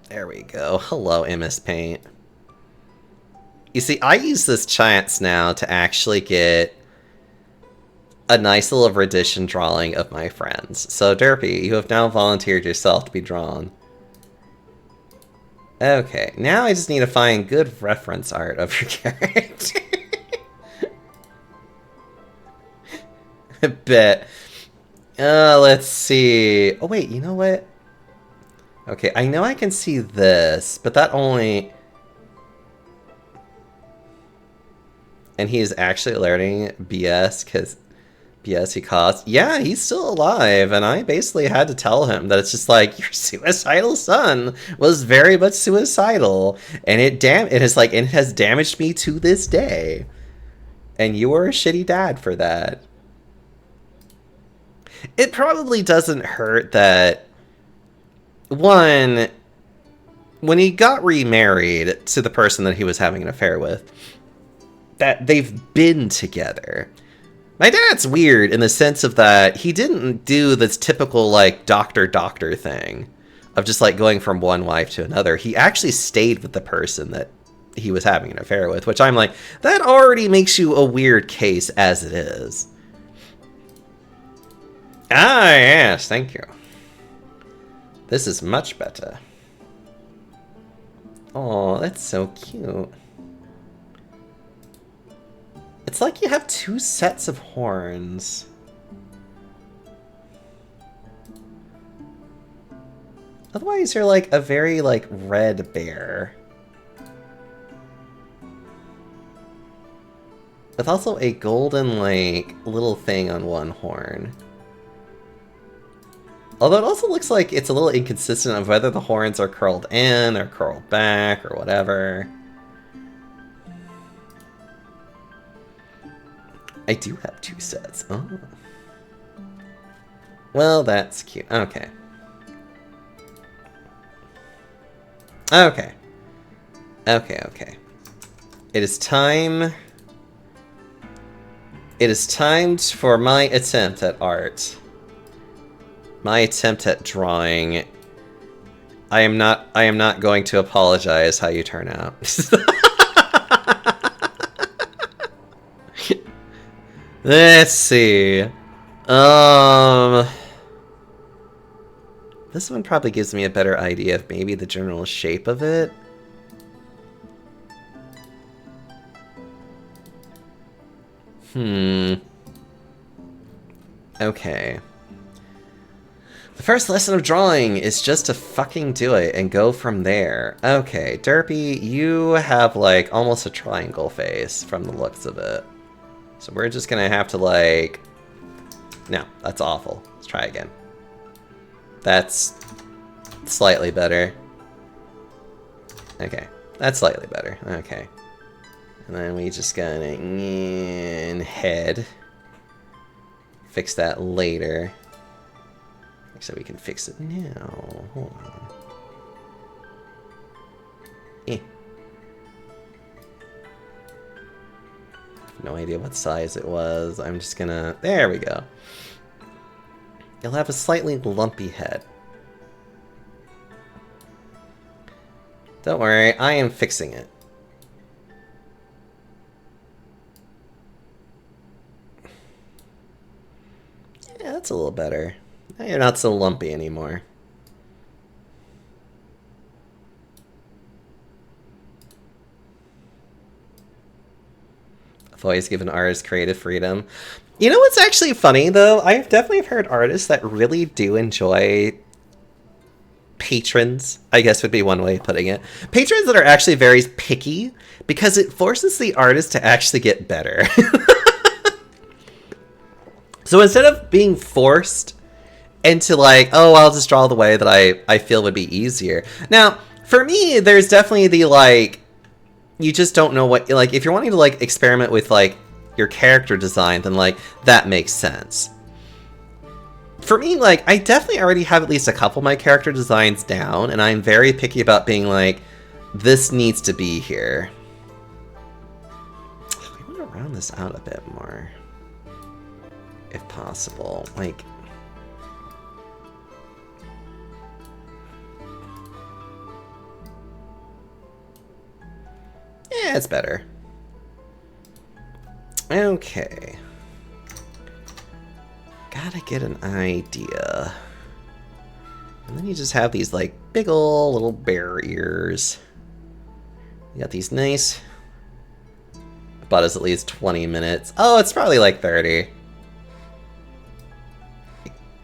There we go. Hello, MS Paint. You see, I use this chance now to actually get a nice little rendition drawing of my friends. So, Derpy, you have now volunteered yourself to be drawn. Okay, now I just need to find good reference art of your character. I bet. Let's see. Oh, wait, you know what? Okay, I know I can see this, but that only... And he is actually learning BS, because BS he caused. Yeah, he's still alive, and I basically had to tell him that it's just like, your suicidal son was very much suicidal, and it has damaged me to this day. And you were a shitty dad for that. It probably doesn't hurt that, one, when he got remarried to the person that he was having an affair with, that they've been together. My dad's weird in the sense of that he didn't do this typical, like, doctor thing of just, like, going from one wife to another. He actually stayed with the person that he was having an affair with, which I'm like, that already makes you a weird case as it is. Ah, yes, thank you. This is much better. Oh, that's so cute. It's like you have two sets of horns. Otherwise, you're like a very, like, red bear. With also a golden, like, little thing on one horn. Although it also looks like it's a little inconsistent of whether the horns are curled in or curled back or whatever. I do have two sets. Oh. Well, that's cute. Okay. Okay. Okay. It is time... It is time for my attempt at art. My attempt at drawing. I am not going to apologize how you turn out. Let's see. This one probably gives me a better idea of maybe the general shape of it. Okay. The first lesson of drawing is just to fucking do it and go from there. Okay, Derpy, you have, like, almost a triangle face from the looks of it. So we're just gonna have to, like... No, that's awful. Let's try again. That's slightly better. Okay, that's slightly better. Okay. And then we just gotta... head. Fix that later. So we can fix it now. Hold on. No idea what size it was. I'm just gonna... There we go. You'll have a slightly lumpy head. Don't worry, I am fixing it. Yeah, that's a little better. Now you're not so lumpy anymore. I've always given artists creative freedom. You know what's actually funny, though? I've definitely heard artists that really do enjoy patrons, I guess would be one way of putting it. Patrons that are actually very picky, because it forces the artist to actually get better. So instead of being forced into, like, oh, I'll just draw the way that I feel would be easier. Now, for me, there's definitely the, like, you just don't know what, like, if you're wanting to, like, experiment with, like, your character design, then, like, that makes sense. For me, like, I definitely already have at least a couple of my character designs down, and I'm very picky about being like, this needs to be here. I want to round this out a bit more, if possible. Like, yeah, it's better. Okay. Gotta get an idea. And then you just have these, like, big ol' little bear ears. You got these nice... About us at least 20 minutes. Oh, it's probably like 30.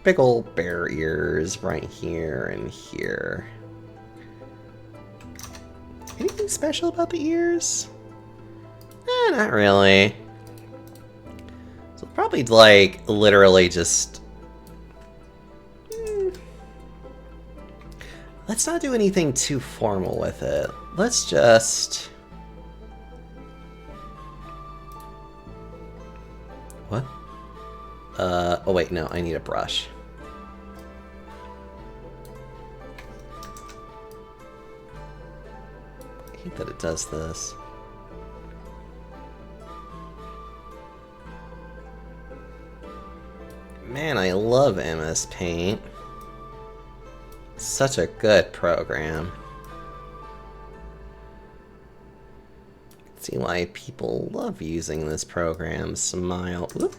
Big ol' bear ears right here and here. Anything special about the ears? Not really. So probably, like, literally just... Let's not do anything too formal with it. Let's just... Oh wait, no, I need a brush. I hate that it does this. Man, I love MS Paint. Such a good program. See why people love using this program. Smile. Whoop.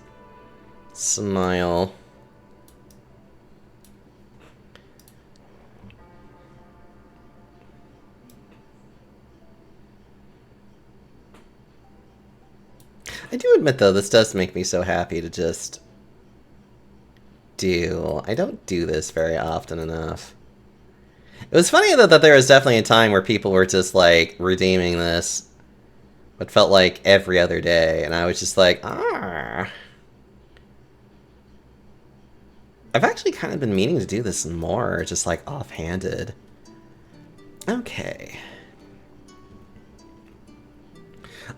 Smile. I do admit, though, this does make me so happy to just do. I don't do this very often enough. It was funny, though, that there was definitely a time where people were just, like, redeeming this. It felt like every other day, and I was just like, ah. I've actually kind of been meaning to do this more, just, like, offhanded. Okay.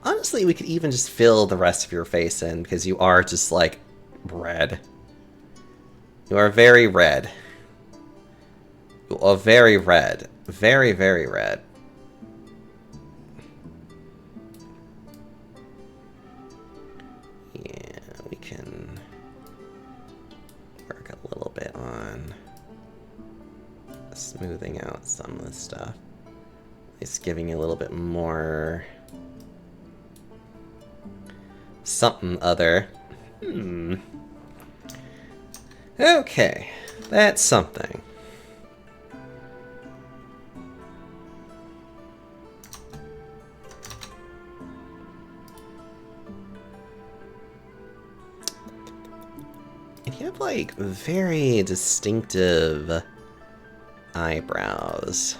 Honestly, we could even just fill the rest of your face in, because you are just, like, red. You are very red. You are very red. Very, very red. Yeah, we can work a little bit on smoothing out some of this stuff. It's giving you a little bit more something other. Okay, that's something. And you have, like, very distinctive eyebrows.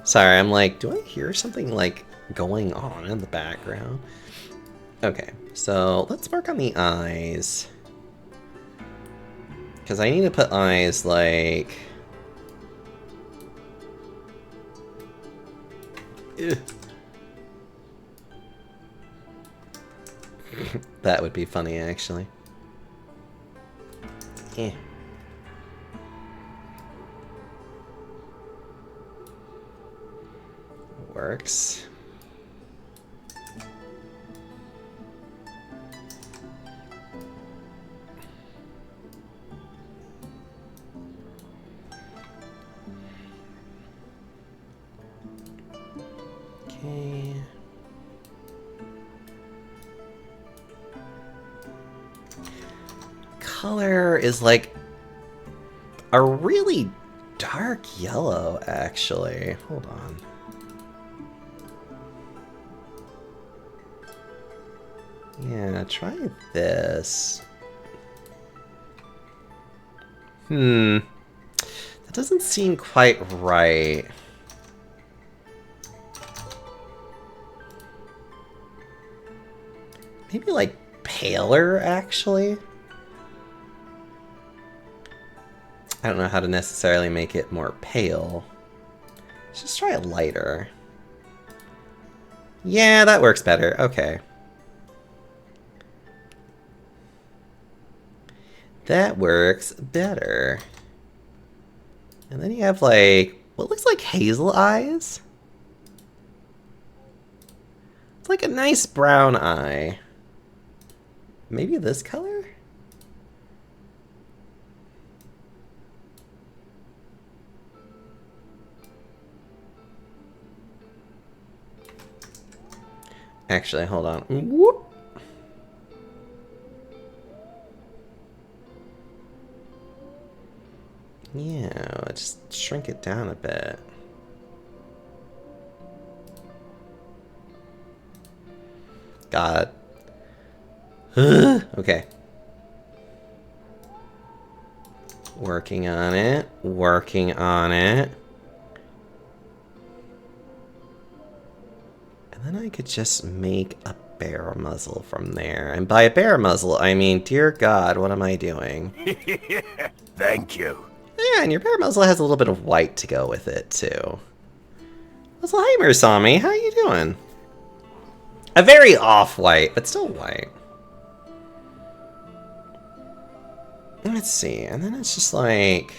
Sorry, I'm like, do I hear something, like, going on in the background? Okay, so let's work on the eyes. Because I need to put eyes, like... That would be funny, actually. Yeah. Works. Okay. Color is like a really dark yellow, actually. Hold on. Yeah, try this. That doesn't seem quite right. Maybe like paler, actually? I don't know how to necessarily make it more pale. Let's just try it lighter. Yeah, that works better. Okay. That works better. And then you have, like, what looks like hazel eyes? It's like a nice brown eye. Maybe this color? Actually, hold on. Whoop. Yeah, let's just shrink it down a bit. Got it. Okay. Working on it. Working on it. And then I could just make a bear muzzle from there. And by a bear muzzle, I mean, dear God, what am I doing? Thank you. Yeah, and your bear muzzle has a little bit of white to go with it, too. Alzheimer's saw me. How you doing? A very off-white, but still white. Let's see, and then it's just like...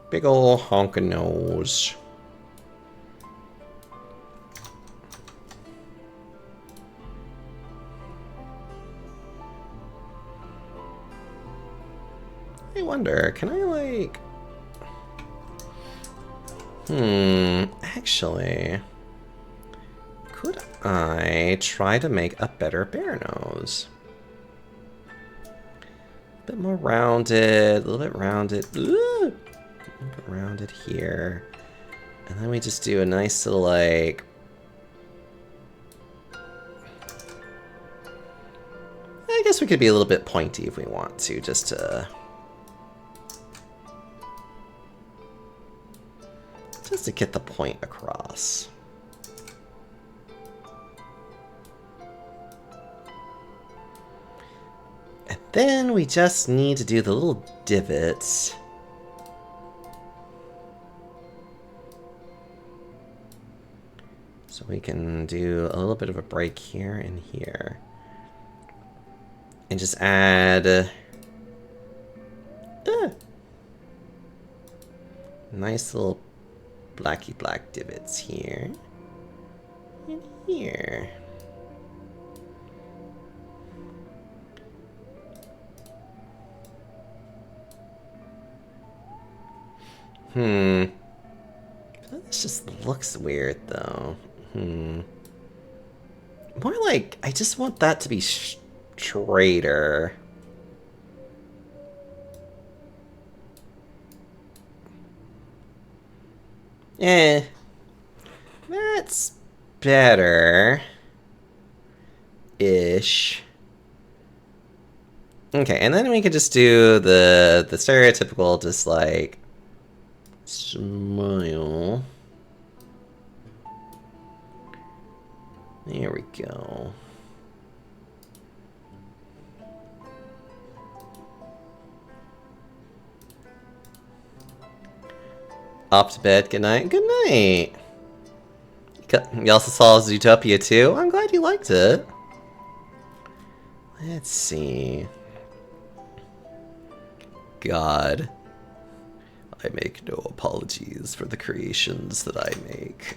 big ol' honkin' nose. I wonder, can I like... actually... could I try to make a better bear nose? A bit more rounded, a little bit rounded. Ooh! A little bit rounded here. And then we just do a nice little like... I guess we could be a little bit pointy if we want to, just to get the point across. And then we just need to do the little divots. So we can do a little bit of a break here and here. And just add nice little blacky black divots here and here. This just looks weird though. More like, I just want that to be straighter. That's better-ish. Okay, and then we could just do the stereotypical, just like, smile. There we go. Off to bed. Good night. Good night. You also saw Zootopia too? I'm glad you liked it. Let's see. God. I make no apologies for the creations that I make.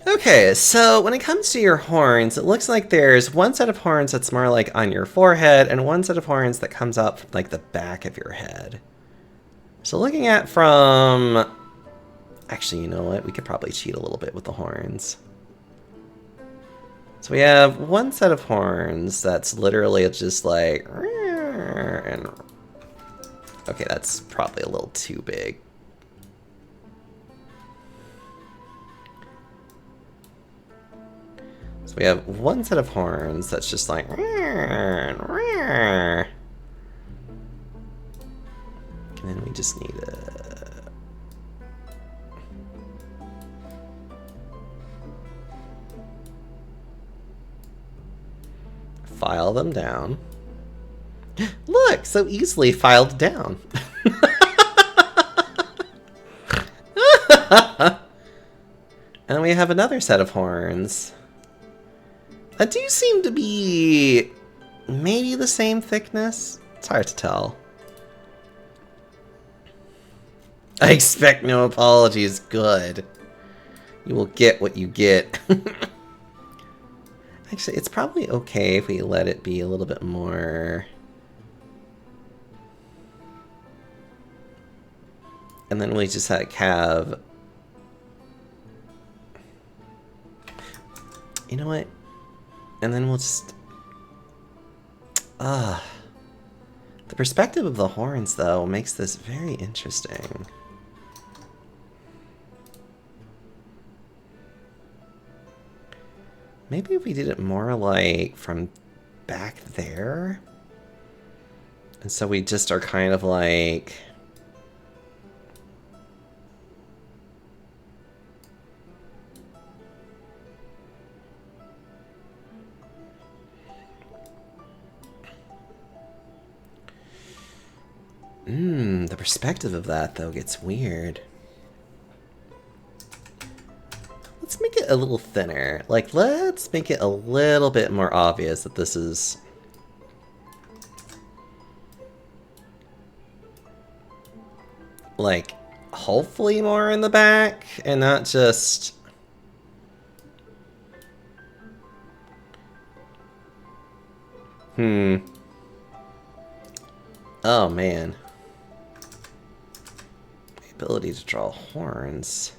Okay, so when it comes to your horns, it looks like there's one set of horns that's more like on your forehead and one set of horns that comes up from like the back of your head. So looking at from... Actually, you know what? We could probably cheat a little bit with the horns. So we have one set of horns that's literally just like... and okay, that's probably a little too big. So we have one set of horns that's just like... And then we just need a... file them down. Look, so easily filed down. And we have another set of horns that do seem to be maybe the same thickness. It's hard to tell. I expect no apologies. Good. You will get what you get. Actually, it's probably okay if we let it be a little bit more... And then we just have... You know what? And then we'll just... The perspective of the horns, though, makes this very interesting. Maybe if we did it more like from back there. And so we just are kind of like... The perspective of that, though, gets weird. Let's make it a little thinner. Like, let's make it a little bit more obvious that this is... like, hopefully more in the back, and not just... Oh, man. The ability to draw horns.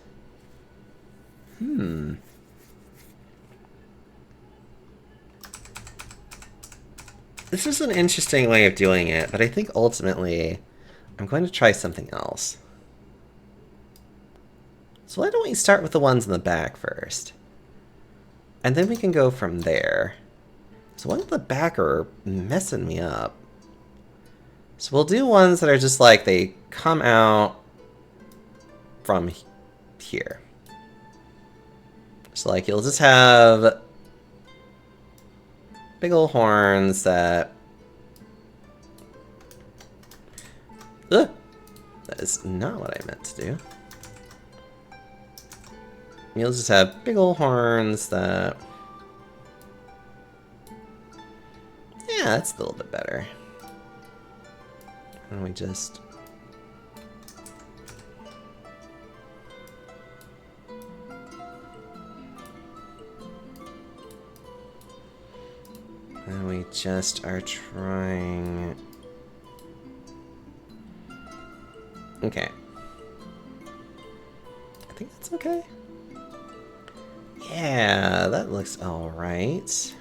This is an interesting way of doing it, but I think ultimately I'm going to try something else. So why don't we start with the ones in the back first? And then we can go from there. So ones in the back are messing me up. So we'll do ones that are just like they come out from here. So like you'll just have big old horns that... Ugh! That is not what I meant to do. You'll just have big old horns that... Yeah, that's a little bit better. And we just... And we just are trying... Okay. I think that's okay. Yeah, that looks alright.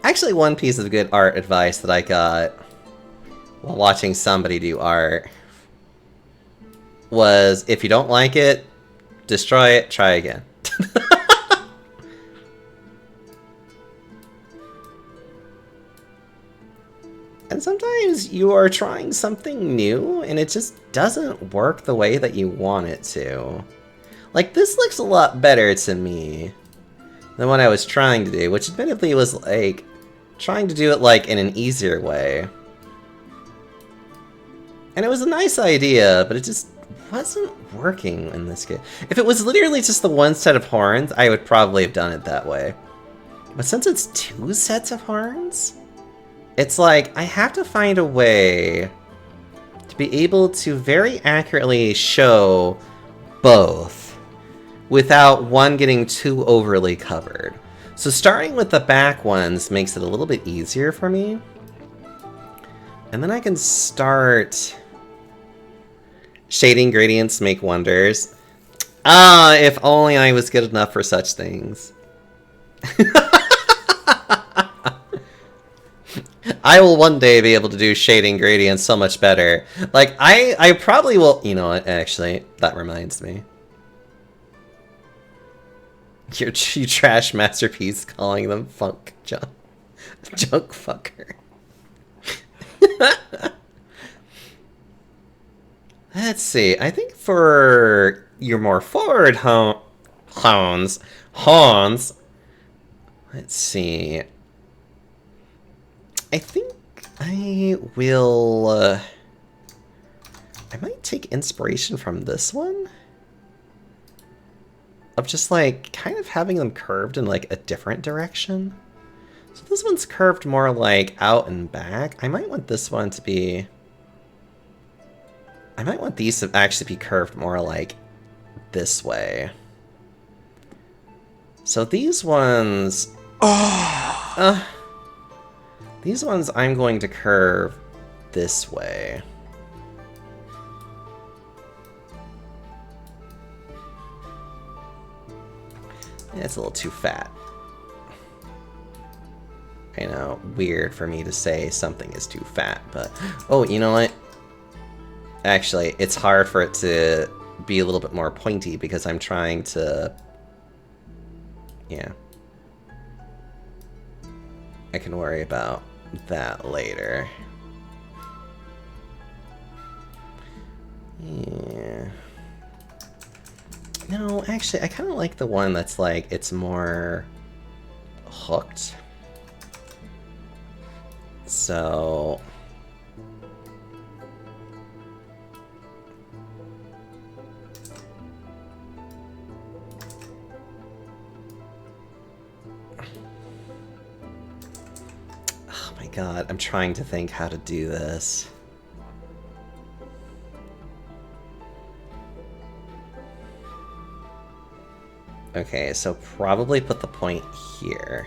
Actually, one piece of good art advice that I got while watching somebody do art was, if you don't like it, destroy it, try again. And sometimes you are trying something new and it just doesn't work the way that you want it to. Like, this looks a lot better to me than what I was trying to do, which admittedly was like trying to do it like in an easier way. And it was a nice idea, but it just wasn't working in this game. If it was literally just the one set of horns, I would probably have done it that way. But since it's two sets of horns, it's like I have to find a way to be able to very accurately show both without one getting too overly covered. So starting with the back ones makes it a little bit easier for me. And then I can start... Shading gradients make wonders. Ah, if only I was good enough for such things. I will one day be able to do shading gradients so much better. Like, I probably will... You know what, actually, that reminds me. You trash masterpiece calling them funk junk fucker. Let's see. I think for your more forward horns, let's see. I think I will. I might take inspiration from this one. Of just like kind of having them curved in like a different direction. So this one's curved more like out and back. I might want this one to be... I might want these to actually be curved more like this way. So these ones... these ones I'm going to curve this way. It's a little too fat. I know, weird for me to say something is too fat, but... Oh, you know what? Actually, it's hard for it to be a little bit more pointy because I'm trying to... Yeah. I can worry about that later. Yeah. Actually, I kind of like the one that's like, it's more hooked. So... Oh my god, I'm trying to think how to do this. Okay, so probably put the point here.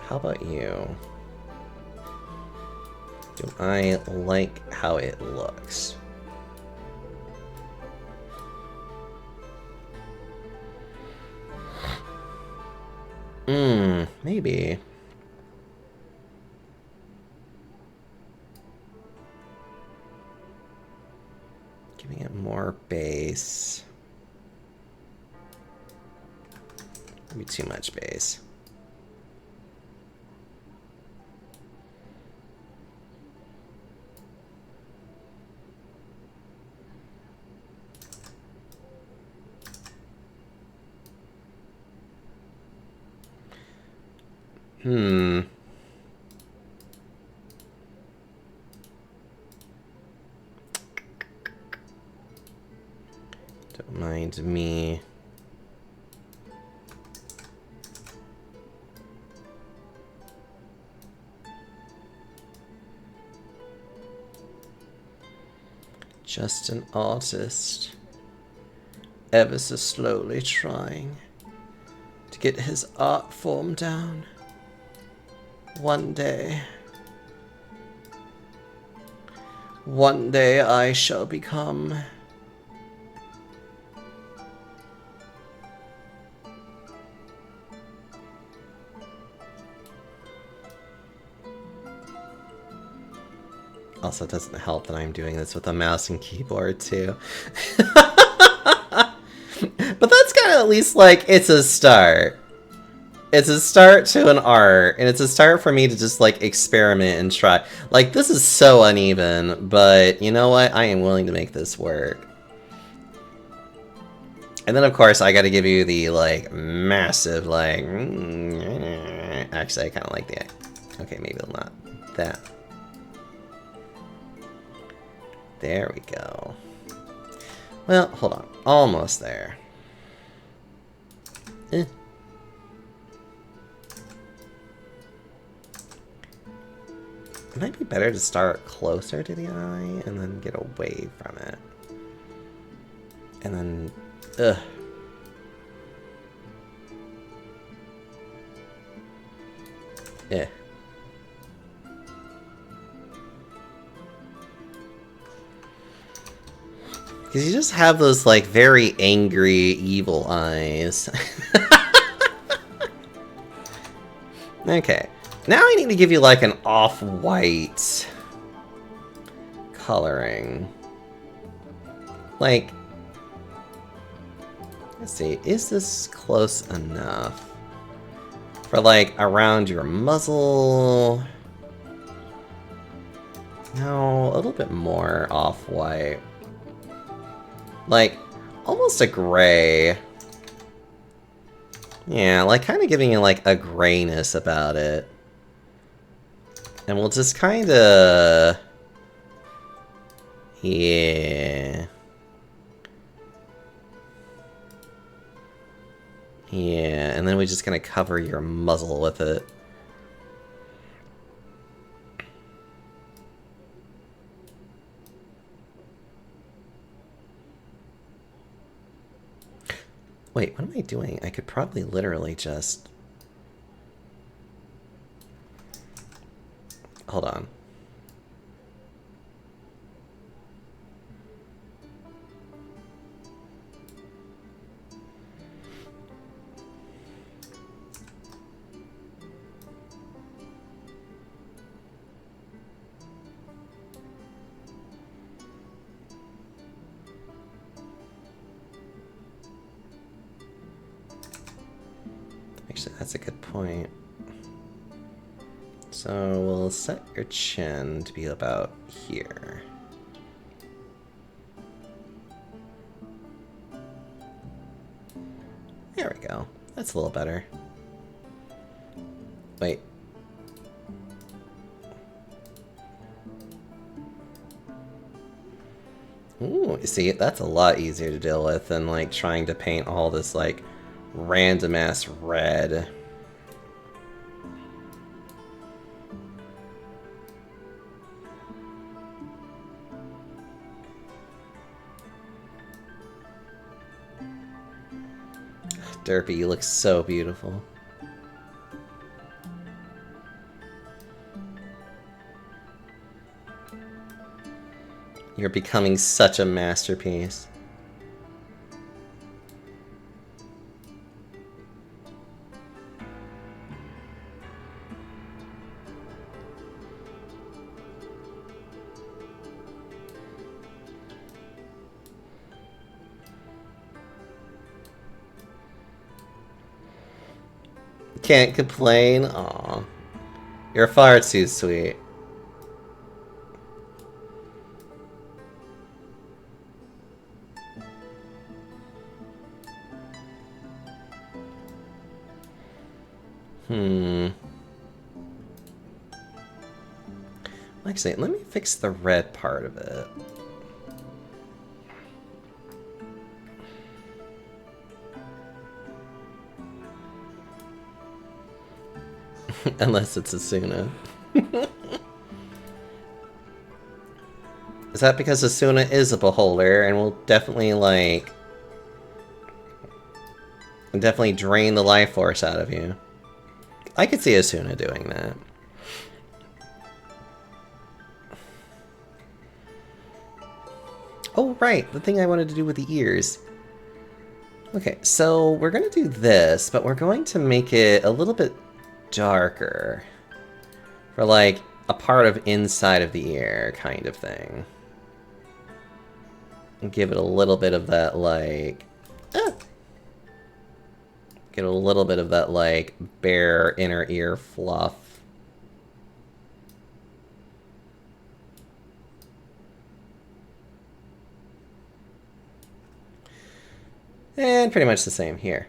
How about you? Do I like how it looks? Maybe. Giving it more base. Maybe too much base. Don't mind me. Just an artist, ever so slowly trying to get his art form down. One day I shall become... Also, it doesn't help that I'm doing this with a mouse and keyboard, too. But that's kind of at least, like, it's a start. It's a start to an art, and it's a start for me to just, like, experiment and try. Like, this is so uneven, but you know what? I am willing to make this work. And then, of course, I gotta give you the, like, massive, like... Actually, I kind of like the... Okay, maybe not that. There we go. Well, hold on. Almost there. It might be better to start closer to the eye and then get away from it. And then... Ugh. Yeah. Because you just have those, like, very angry, evil eyes. Okay. Now I need to give you, like, an off-white coloring. Like... Let's see, is this close enough? For, like, around your muzzle... No, a little bit more off-white. Like, almost a gray. Yeah, like, kind of giving you, like, a grayness about it. And we'll just kind of... Yeah. Yeah, and then we're just gonna cover your muzzle with it. Wait, what am I doing? I could probably literally just... Hold on. Actually, that's That's a good point. So we'll set your chin to be about here. There we go. That's a little better. Wait. Ooh, see, that's a lot easier to deal with than, like, trying to paint all this, like, random-ass red. Derpy, you look so beautiful. You're becoming such a masterpiece. Can't complain. Aw. You're far too sweet. Actually, let me fix the red part of it. Unless it's Asuna. Is that because Asuna is a beholder and will definitely, like... definitely drain the life force out of you? I could see Asuna doing that. Oh, right, the thing I wanted to do with the ears. Okay, so we're going to do this, but we're going to make it a little bit darker. For, like, a part of inside of the ear kind of thing. And give it a little bit of that, like... Get a little bit of that, like, bare inner ear fluff. And pretty much the same here.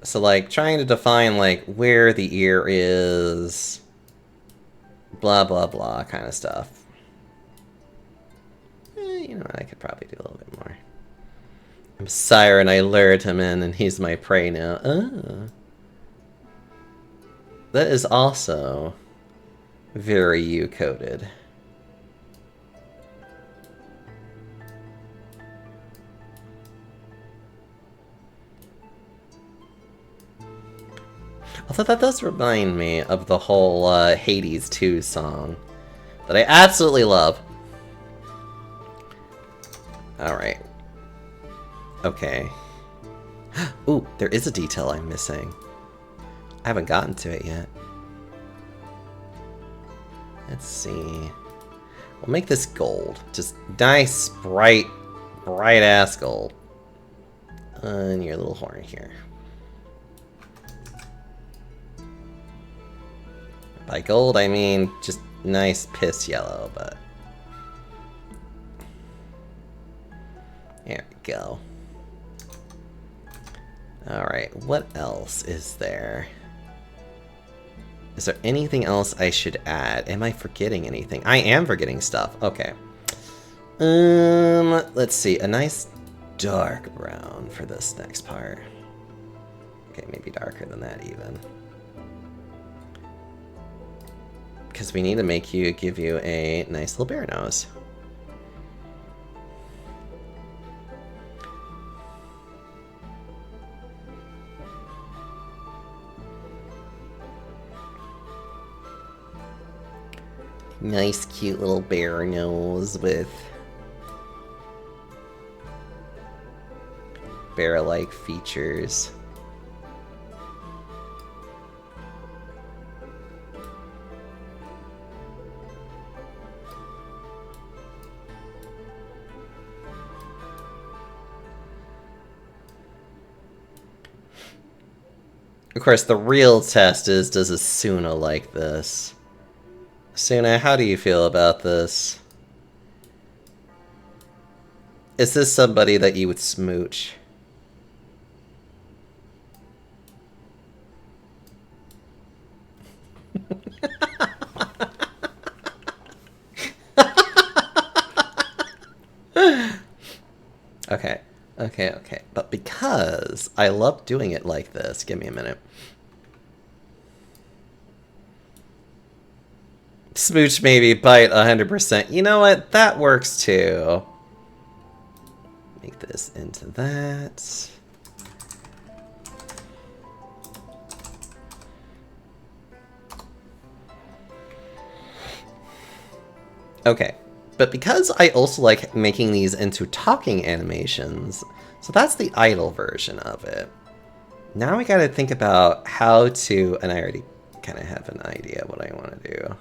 So, like, trying to define, like, where the ear is... blah, blah, blah kind of stuff. You know what, I could probably do a little bit more. I'm Siren, I lured him in, and he's my prey now. Oh. That is also very you-coded. Although that does remind me of the whole Hades 2 song that I absolutely love. Alright. Okay. Ooh, there is a detail I'm missing. I haven't gotten to it yet. Let's see. We'll make this gold. Just nice, bright ass gold. And your little horn here. By gold, I mean just nice piss yellow, but... There we go. Alright, what else is there? Is there anything else I should add? Am I forgetting anything? I am forgetting stuff. Okay. Let's see. A nice dark brown for this next part. Okay, maybe darker than that even. Because we need to give you a nice little bear nose. Nice, cute little bear nose with bear-like features. Of course, the real test is, does Asuna like this? Asuna, how do you feel about this? Is this somebody that you would smooch? Okay, okay. But because I love doing it like this, give me a minute. Smooch maybe, bite 100%. You know what? That works too. Make this into that. Okay, but because I also like making these into talking animations, so that's the idle version of it. Now we gotta think about how to, and I already kind of have an idea what I want to do.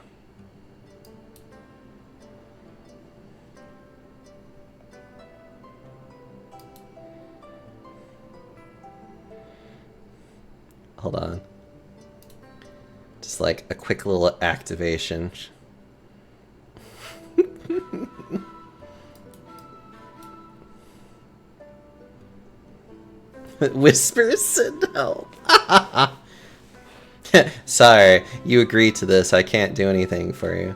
Hold on. Just like a quick little activation. Whispers send help. Sorry, you agreed to this. I can't do anything for you.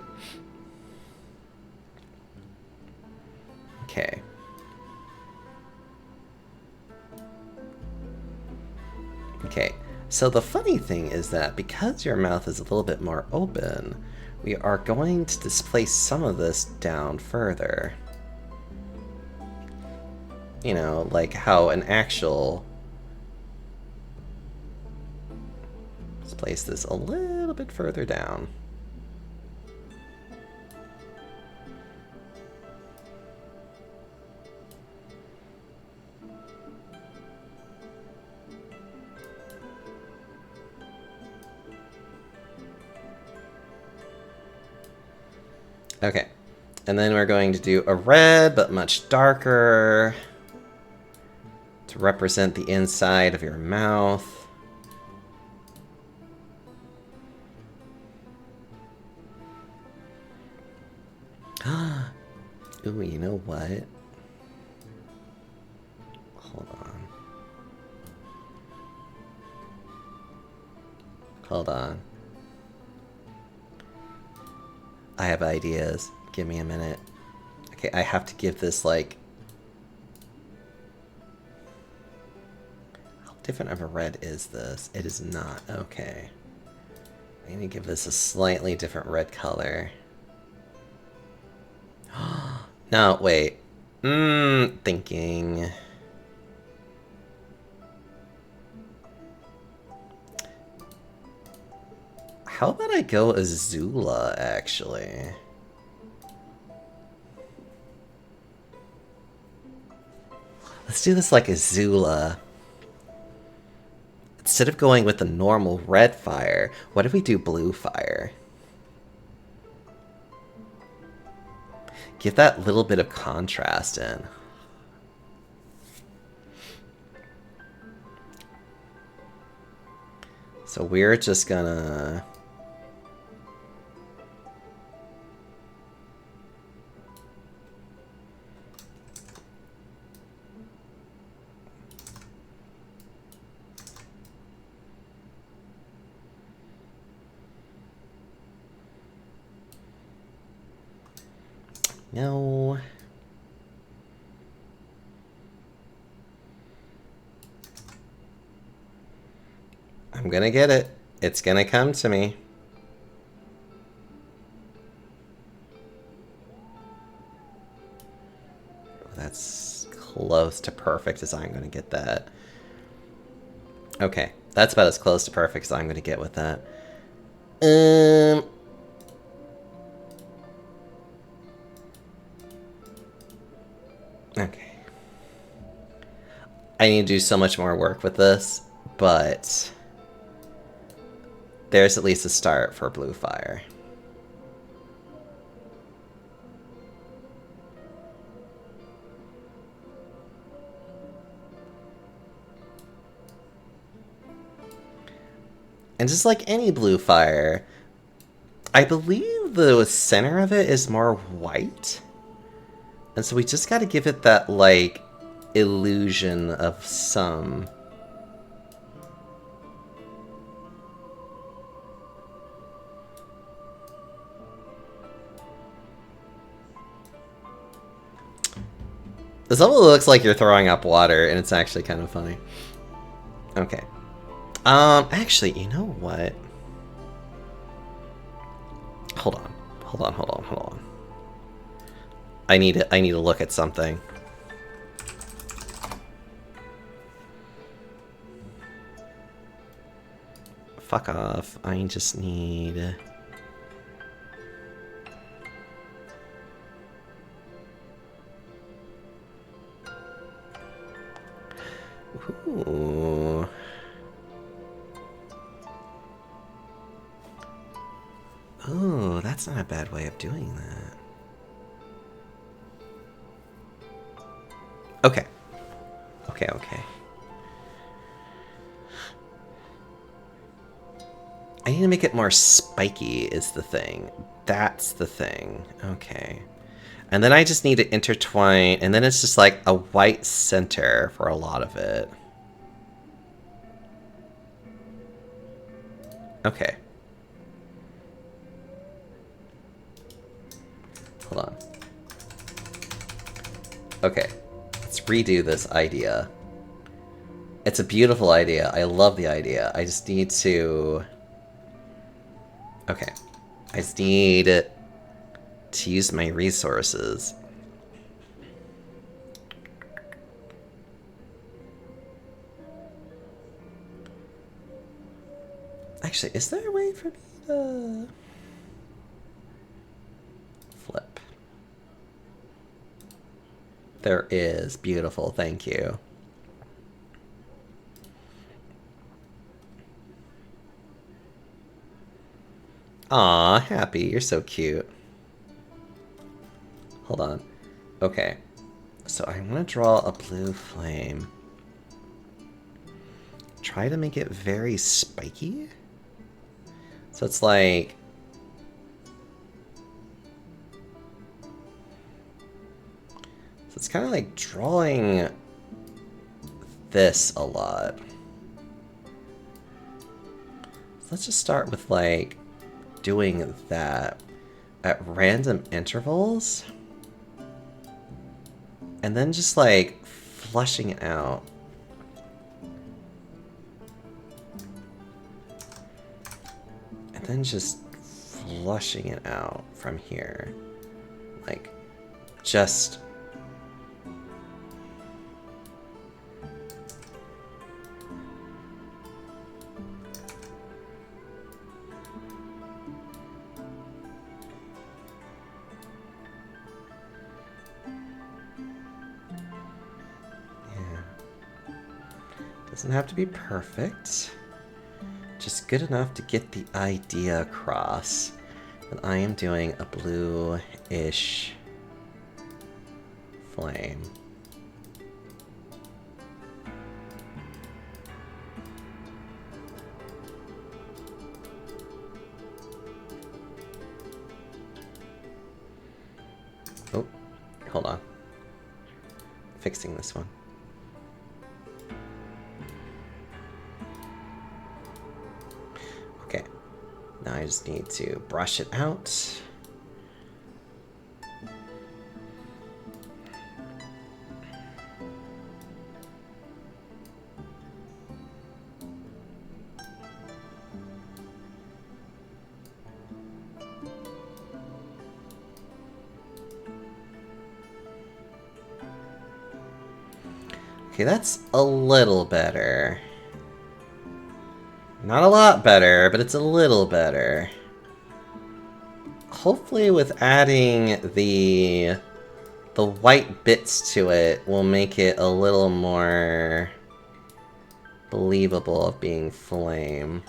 Okay. Okay, so the funny thing is that because your mouth is a little bit more open, we are going to displace some of this down further. You know, like how an actual... Let's place this a little bit further down. Okay, and then we're going to do a red, but much darker, to represent the inside of your mouth. Ooh, you know what? Hold on. Hold on. I have ideas. Give me a minute. Okay, I have to give this, like... How different of a red is this? It is not. Okay. I need to give this a slightly different red color. No, wait. Thinking... How about I go Azula, actually? Let's do this like Azula. Instead of going with the normal red fire, what if we do blue fire? Give that little bit of contrast in. So we're just gonna... No. I'm gonna get it. It's gonna come to me. That's close to perfect as I'm gonna get that. Okay, that's about as close to perfect as I'm gonna get with that. Okay. I need to do so much more work with this, but there's at least a start for blue fire. And just like any blue fire, I believe the center of it is more white. And so we just got to give it that, like, illusion of some. This level looks like you're throwing up water, and it's actually kind of funny. Okay. Actually, you know what? Hold on. I need to look at something. Fuck off. I just need... Ooh. Oh, that's not a bad way of doing that. Okay. Okay. I need to make it more spiky is the thing. That's the thing. Okay. And then I just need to intertwine, and then it's just like a white center for a lot of it. Okay. Hold on. Okay. Let's redo this idea. It's a beautiful idea. I love the idea. I just need to... Okay. I just need to use my resources. Actually, is there a way for me to... flip? There is. Beautiful. Thank you. Aw, Happy. You're so cute. Hold on. Okay. So I want to draw a blue flame. Try to make it very spiky. So it's like... So it's kind of like drawing this a lot. So let's just start with like doing that at random intervals. And then just like flushing it out. And then just flushing it out from here. Like, just... Doesn't have to be perfect. Just good enough to get the idea across that I am doing a blue-ish flame. Oh, hold on. Fixing this one. Okay, now I just need to brush it out. Okay, that's a little better. Not a lot better, but it's a little better. Hopefully with adding the white bits to it will make it a little more believable of being flame.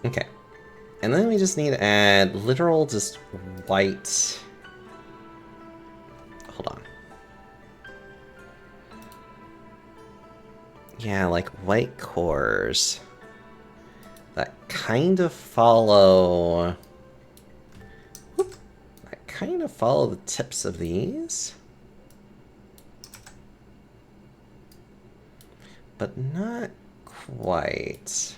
Okay. And then we just need to add literal just white. Hold on. Yeah, like white cores that kind of follow... That kind of follow the tips of these. But not quite.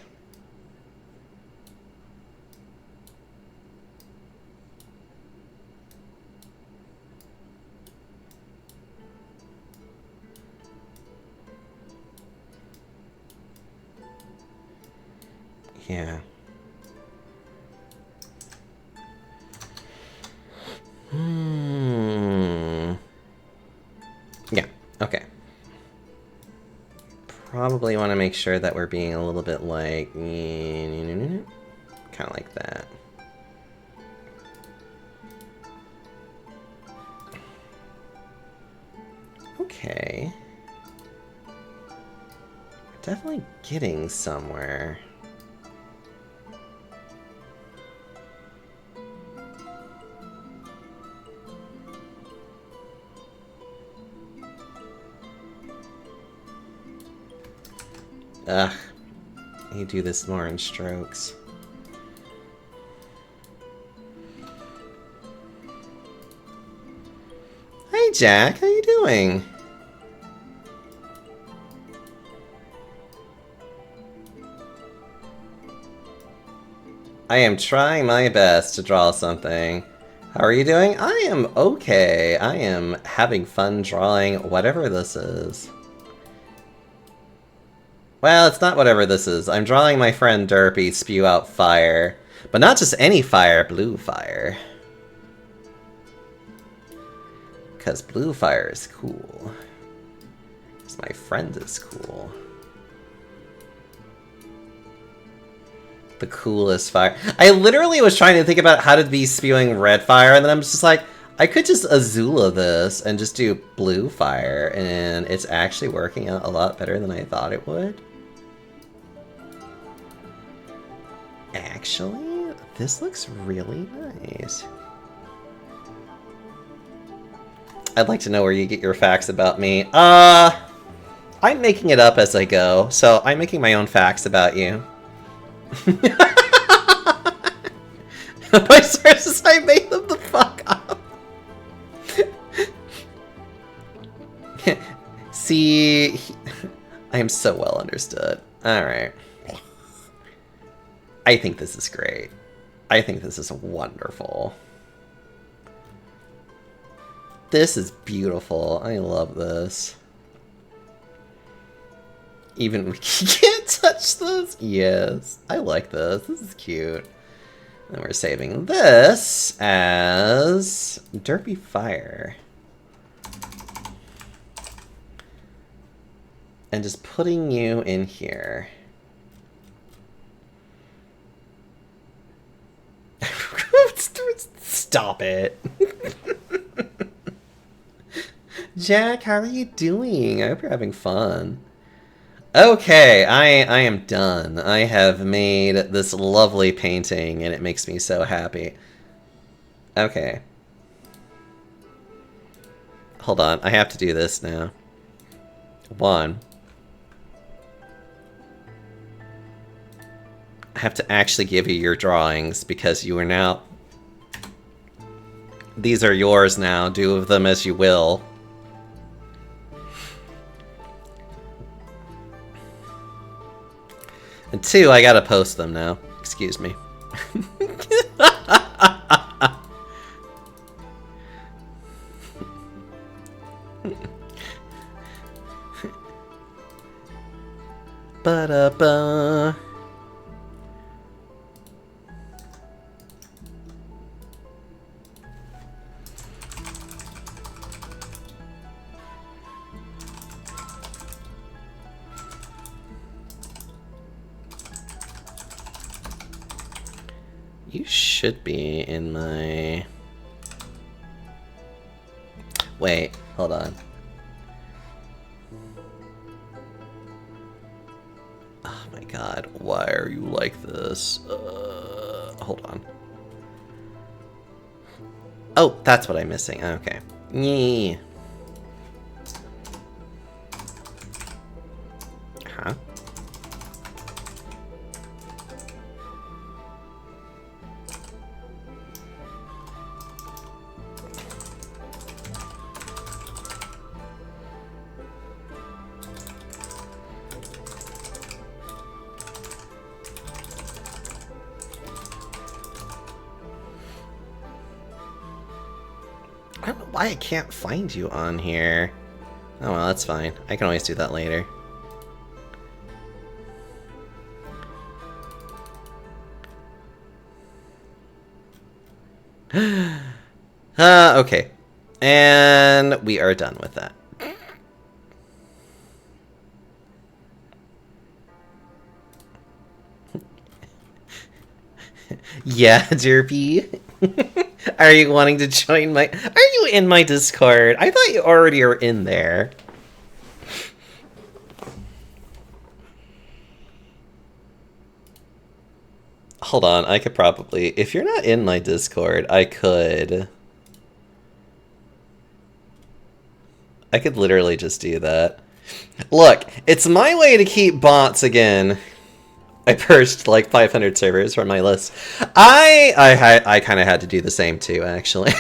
Yeah. Yeah, okay. Probably want to make sure that we're being a little bit like... kind of like that. Okay. Definitely getting somewhere. Ugh. You do this more in strokes. Hey Jack, how you doing? I am trying my best to draw something. How are you doing? I am okay. I am having fun drawing whatever this is. Well, it's not whatever this is. I'm drawing my friend Derpy spew out fire. But not just any fire, blue fire. Because blue fire is cool. Because my friend is cool. The coolest fire. I literally was trying to think about how to be spewing red fire, and then I'm just like, I could just Azula this and just do blue fire, and it's actually working out a lot better than I thought it would. Actually, this looks really nice. I'd like to know where you get your facts about me. I'm making it up as I go, so I'm making my own facts about you. My sources, I made them the fuck up. See, I am so well understood. Alright. I think this is great. I think this is wonderful. This is beautiful. I love this. Even we can't touch this? Yes. I like this. This is cute. And we're saving this as Derpy Fire. And just putting you in here. Stop it. Jack, how are you doing? I hope you're having fun. Okay, I am done. I have made this lovely painting, and it makes me so happy. Okay. Hold on, I have to do this now. 1. I have to actually give you your drawings, because you are now... These are yours now. Do with them as you will. And 2, I gotta post them now. Excuse me. Ba-da-ba. You should be in my... Wait, hold on. Oh my god, why are you like this? Hold on. Oh, that's what I'm missing. Okay. Yee. I don't know why I can't find you on here. Oh well, that's fine. I can always do that later. Okay. And we are done with that. Yeah, Derpy. Are you wanting to join my... Are you in my Discord? I thought you already are in there. Hold on, I could probably... If you're not in my Discord, I could literally just do that. Look, it's my way to keep bots again. I purged like 500 servers from my list. I kind of had to do the same too, actually.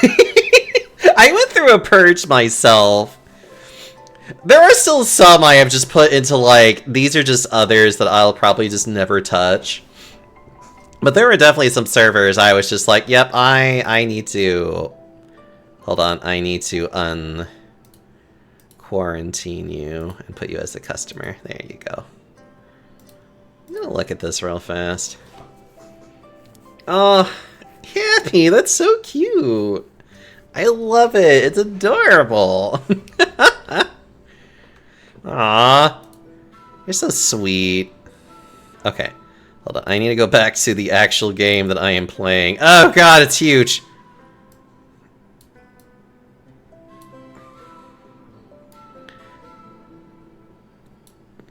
I went through a purge myself. There are still some I have just put into like, these are just others that I'll probably just never touch. But there were definitely some servers I was just like, yep, I need to... Hold on, I need to quarantine you and put you as a customer. There you go. I'm gonna look at this real fast. Oh, Happy, that's so cute. I love it. It's adorable. Aw, you're so sweet. Okay, hold on. I need to go back to the actual game that I am playing. Oh god, it's huge.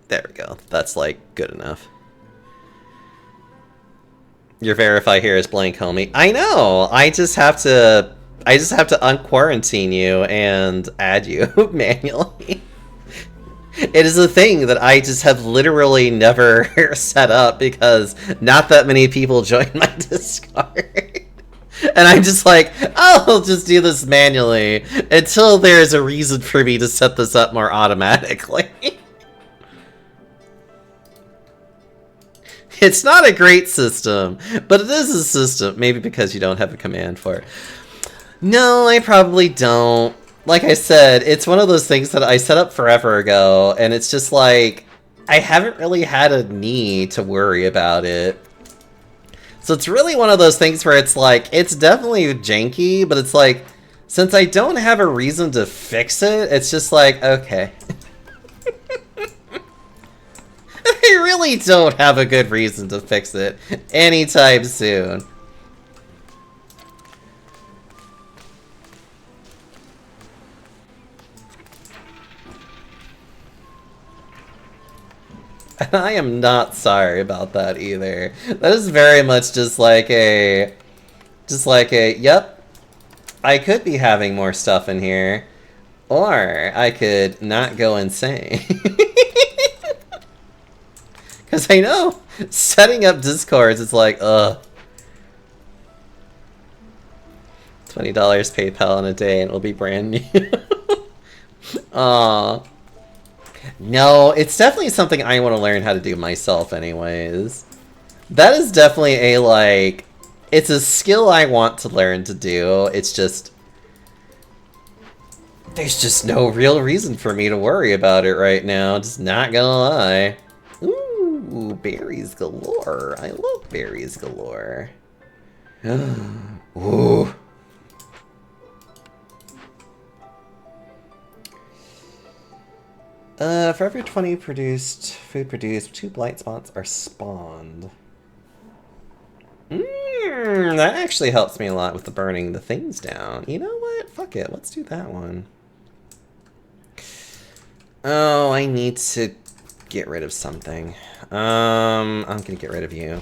There we go. That's like good enough. Your verify here is blank, homie. I know. I just have to unquarantine you and add you manually. It is a thing that I just have literally never set up because not that many people join my Discord. And I'm just like, oh, I'll just do this manually until there's a reason for me to set this up more automatically. It's not a great system, but it is a system. Maybe because you don't have a command for it. No, I probably don't. Like I said, it's one of those things that I set up forever ago, and it's just like, I haven't really had a need to worry about it. So it's really one of those things where it's like, it's definitely janky, but it's like, since I don't have a reason to fix it, it's just like, okay. I really don't have a good reason to fix it anytime soon. And I am not sorry about that either. That is very much just like a, yep, I could be having more stuff in here, or I could not go insane. Because I know, setting up Discords is like, ugh. $20 PayPal in a day and it'll be brand new. Aww. No, it's definitely something I want to learn how to do myself anyways. That is definitely a, like, it's a skill I want to learn to do. It's just, there's just no real reason for me to worry about it right now. Just not gonna lie. Ooh, berries galore. I love berries galore. Ooh. For every 20 food produced, 2 blight spots are spawned. That actually helps me a lot with the burning the things down. You know what? Fuck it. Let's do that one. Oh, I need to get rid of something. I'm gonna get rid of you.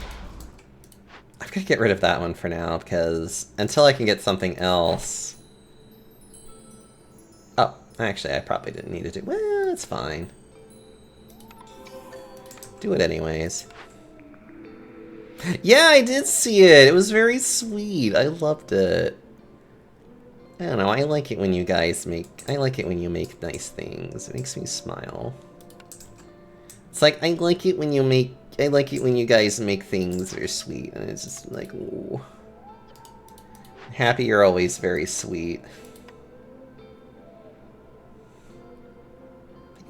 I'm gonna get rid of that one for now, because until I can get something else... Oh, actually, I probably didn't need to do... Well, it's fine. Do it anyways. Yeah, I did see it! It was very sweet. I loved it. I don't know, I like it when you guys make... I like it when you make nice things. It makes me smile. It's like, I like it when you make... I like it when you guys make things that are sweet, and it's just like, ooh. Happy, you're always very sweet.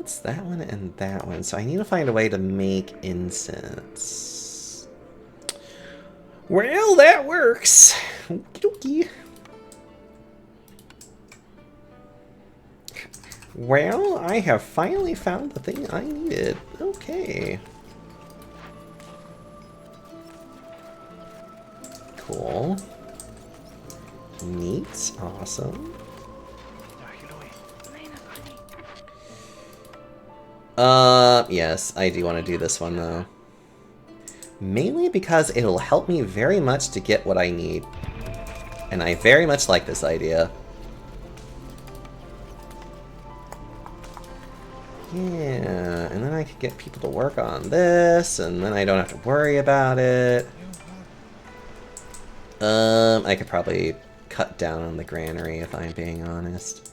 It's that one and that one. So I need to find a way to make incense. Well, that works. Okie dokie. Well, I have finally found the thing I needed. Okay. Cool. Neat. Awesome. Yes, I do want to do this one, though. Mainly because it'll help me very much to get what I need. And I very much like this idea. Yeah, and then I could get people to work on this, and then I don't have to worry about it. I could probably cut down on the granary if I'm being honest.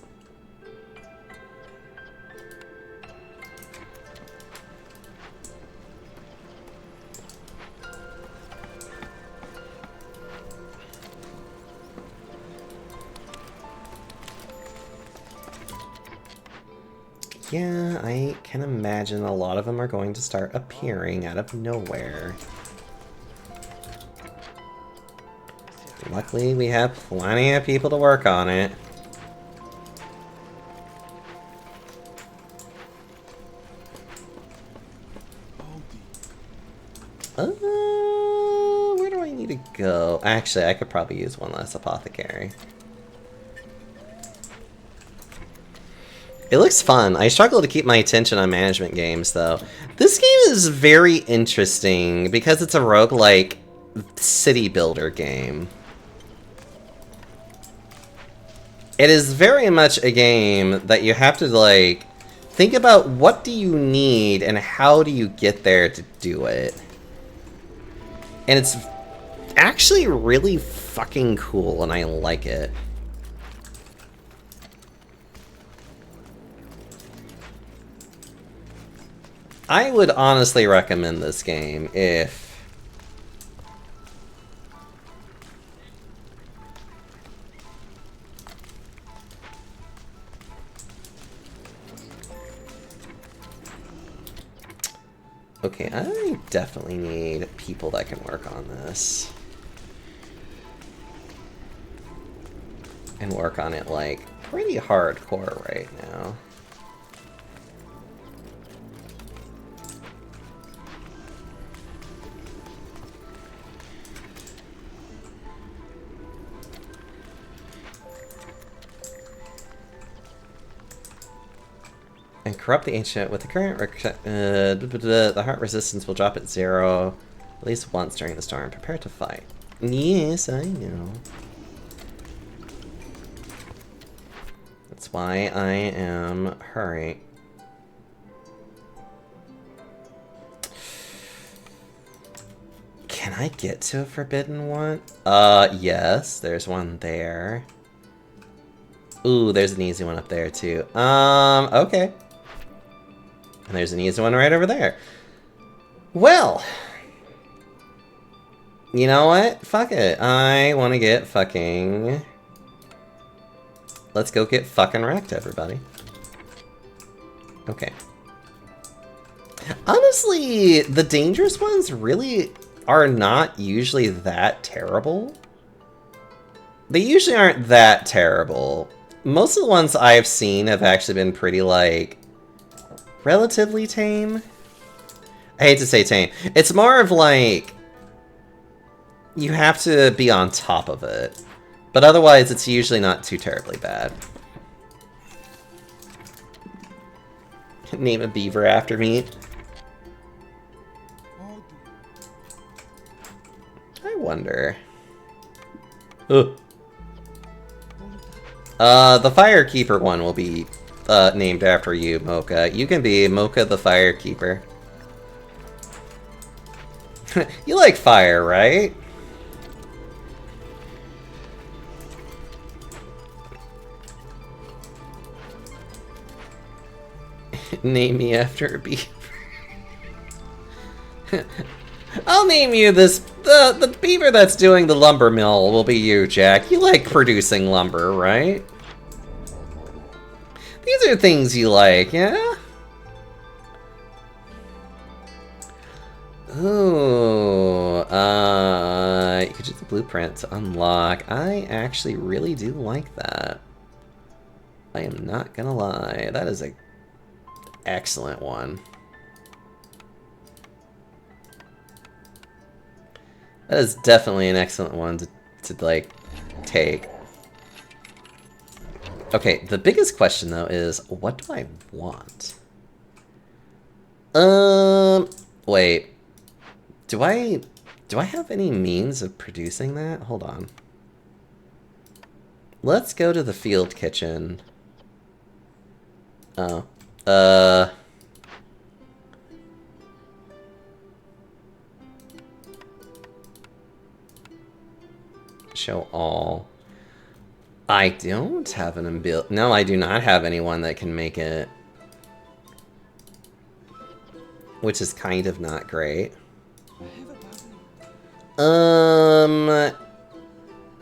Yeah, I can imagine a lot of them are going to start appearing out of nowhere. Luckily, we have plenty of people to work on it. Where do I need to go? Actually, I could probably use one less apothecary. It looks fun. I struggle to keep my attention on management games, though. This game is very interesting because it's a roguelike city builder game. It is very much a game that you have to, like, think about what do you need and how do you get there to do it. And it's actually really fucking cool, and I like it. I would honestly recommend this game if... Okay, I definitely need people that can work on this. And work on it, like, pretty hardcore right now. And corrupt the ancient with the current the heart resistance will drop at 0 at least once during the storm. Prepare to fight. Yes, I know. That's why I am hurrying. Can I get to a forbidden one? Yes, there's one there. Ooh, there's an easy one up there too. Okay. And there's an easy one right over there. Well, you know what? Fuck it. I want to get fucking... Let's go get fucking wrecked, everybody. Okay. Honestly, the dangerous ones really are not usually that terrible. They usually aren't that terrible. Most of the ones I've seen have actually been pretty, like, relatively tame. I hate to say tame. It's more of like, you have to be on top of it. But otherwise, it's usually not too terribly bad. Name a beaver after me. I wonder. Ugh. The Firekeeper one will be named after you, Mocha. You can be Mocha the Firekeeper. You like fire, right? Name me after a beaver. I'll name you this. The beaver that's doing the lumber mill will be you, Jack. You like producing lumber, right? These are things you like, yeah? Ooh, you could use the blueprint to unlock. I actually really do like that. I am not gonna lie. That is a excellent one. That is definitely an excellent one to like, take. Okay, the biggest question, though, is what do I want? Wait. Do I have any means of producing that? Hold on. Let's go to the field kitchen. Oh. Show all. I don't have an inbuilt... No, I do not have anyone that can make it. Which is kind of not great.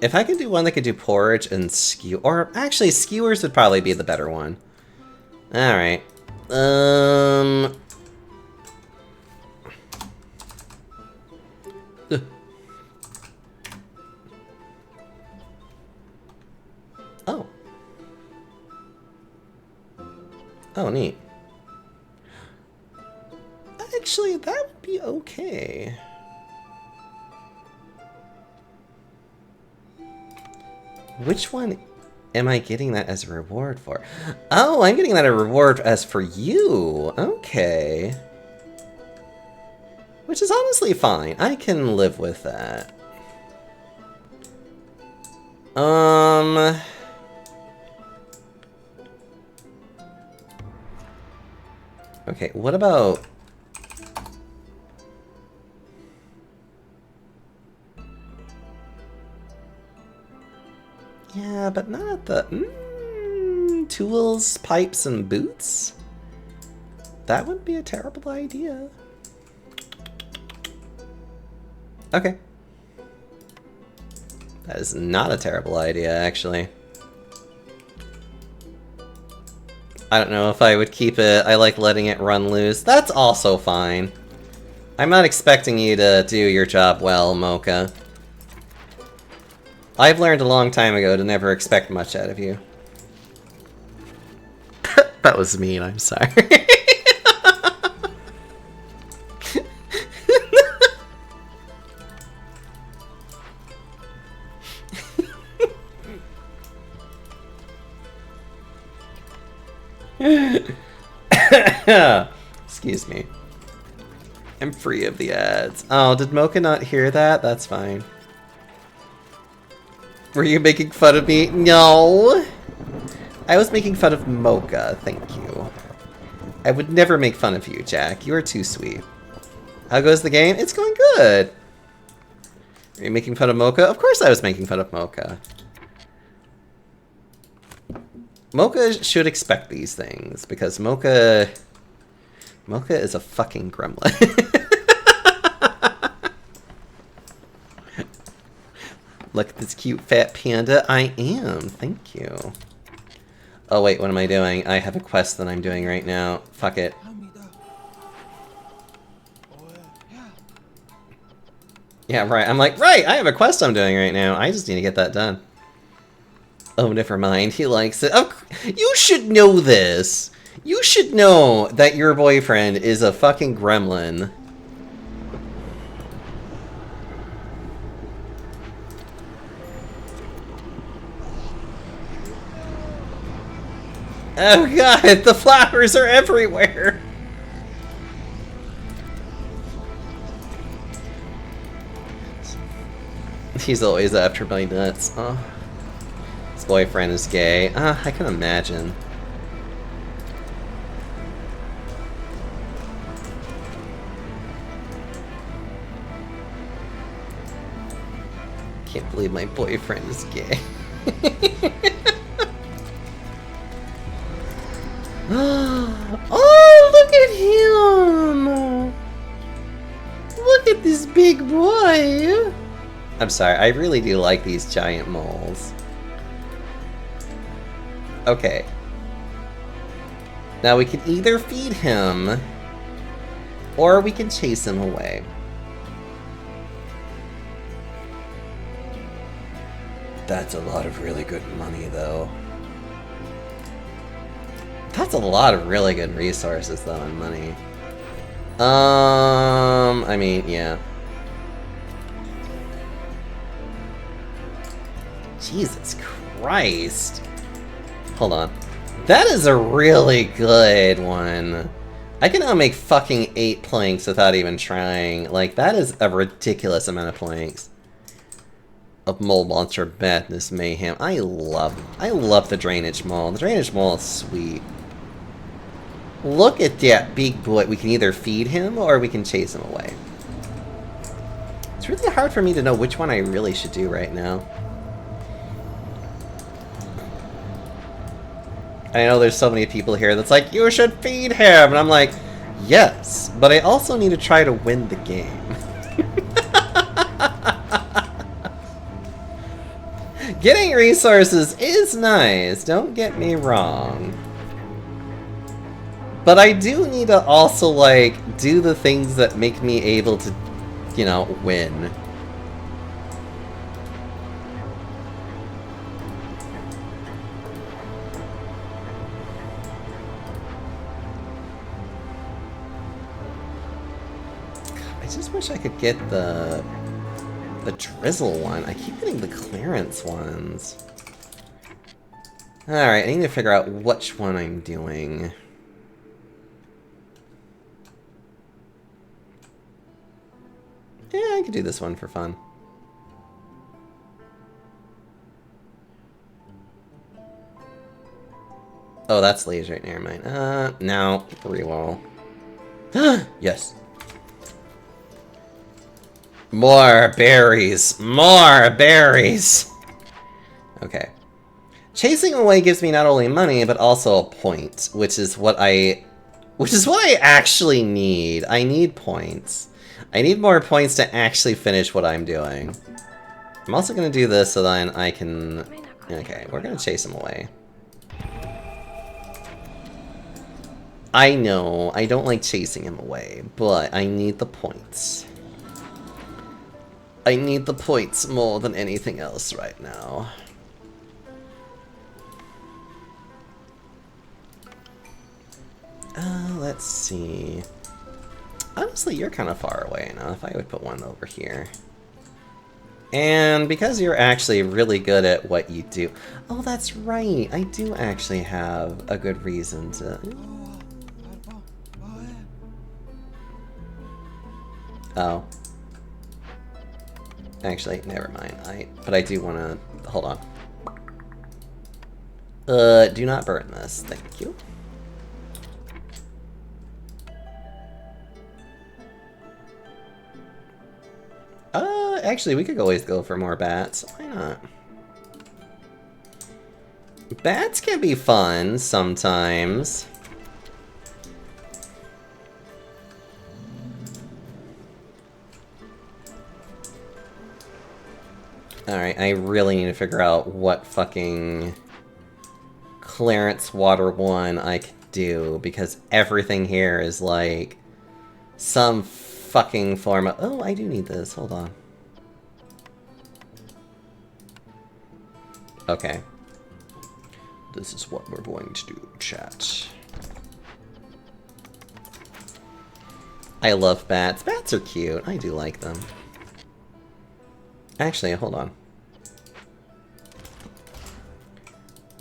If I could do one that could do porridge and skew... Or, actually, skewers would probably be the better one. Alright. Ugh. Oh. Oh, neat. Actually, that would be okay. Which one am I getting that as a reward for? Oh, I'm getting that a reward as for you. Okay. Which is honestly fine. I can live with that. Okay, what about... Yeah, but not the... tools, pipes, and boots? That wouldn't be a terrible idea. Okay. That is not a terrible idea, actually. I don't know if I would keep it. I like letting it run loose. That's also fine. I'm not expecting you to do your job well, Mocha. I've learned a long time ago to never expect much out of you. That was mean, I'm sorry. Excuse me. I'm free of the ads. Oh, did Mocha not hear that? That's fine. Were you making fun of me? No! I was making fun of Mocha, thank you. I would never make fun of you, Jack. You are too sweet. How goes the game? It's going good! Are you making fun of Mocha? Of course I was making fun of Mocha. Mocha should expect these things, because Mocha is a fucking gremlin. Look at this cute fat panda. I am. Thank you. Oh wait, what am I doing? I have a quest that I'm doing right now. Fuck it. Yeah, right. I'm like, right, I have a quest I'm doing right now. I just need to get that done. Oh, never mind. He likes it. Oh, you should know this. You should know that your boyfriend is a fucking gremlin. Oh god, the flowers are everywhere! He's always after my nuts. Oh. His boyfriend is gay. I can imagine. Can't believe my boyfriend is gay. Oh, look at him! Look at this big boy! I'm sorry, I really do like these giant moles. Okay. Now we can either feed him, or we can chase him away. That's a lot of really good money, though. That's a lot of really good resources, though, and money. I mean, yeah. Jesus Christ. Hold on. That is a really good one. I can now make fucking 8 planks without even trying. Like, that is a ridiculous amount of planks. Of Mold Monster Madness Mayhem. I love the Drainage Mole. The Drainage Mole is sweet. Look at that big boy. We can either feed him or we can chase him away. It's really hard for me to know which one I really should do right now. I know there's so many people here that's like, you should feed him! And I'm like, yes, but I also need to try to win the game. Getting resources is nice, don't get me wrong. But I do need to also, like, do the things that make me able to, you know, win. I just wish I could get the drizzle one. I keep getting the clearance ones. Alright, I need to figure out which one I'm doing. Yeah, I could do this one for fun. Oh, that's laser. Never mind. No. Reroll. Yes. More berries! More berries! Okay. Chasing away gives me not only money, but also a point, which is what I actually need. I need points. I need more points to actually finish what I'm doing. I'm also gonna do this so then I can... Okay, we're gonna chase him away. I know, I don't like chasing him away, but I need the points. I need the points more than anything else right now. Let's see. Honestly, you're kind of far away enough. I would put one over here. And because you're actually really good at what you do... Oh, that's right. I do actually have a good reason to... Oh. Actually, never mind. But I do want to... Hold on. Do not burn this. Thank you. Actually, we could always go for more bats. Why not? Bats can be fun sometimes. Alright, I really need to figure out what fucking clearance water one I can do, because everything here is like some fucking form of... Oh, I do need this. Hold on. Okay. This is what we're going to do, chat. I love bats. Bats are cute. I do like them. Actually, hold on.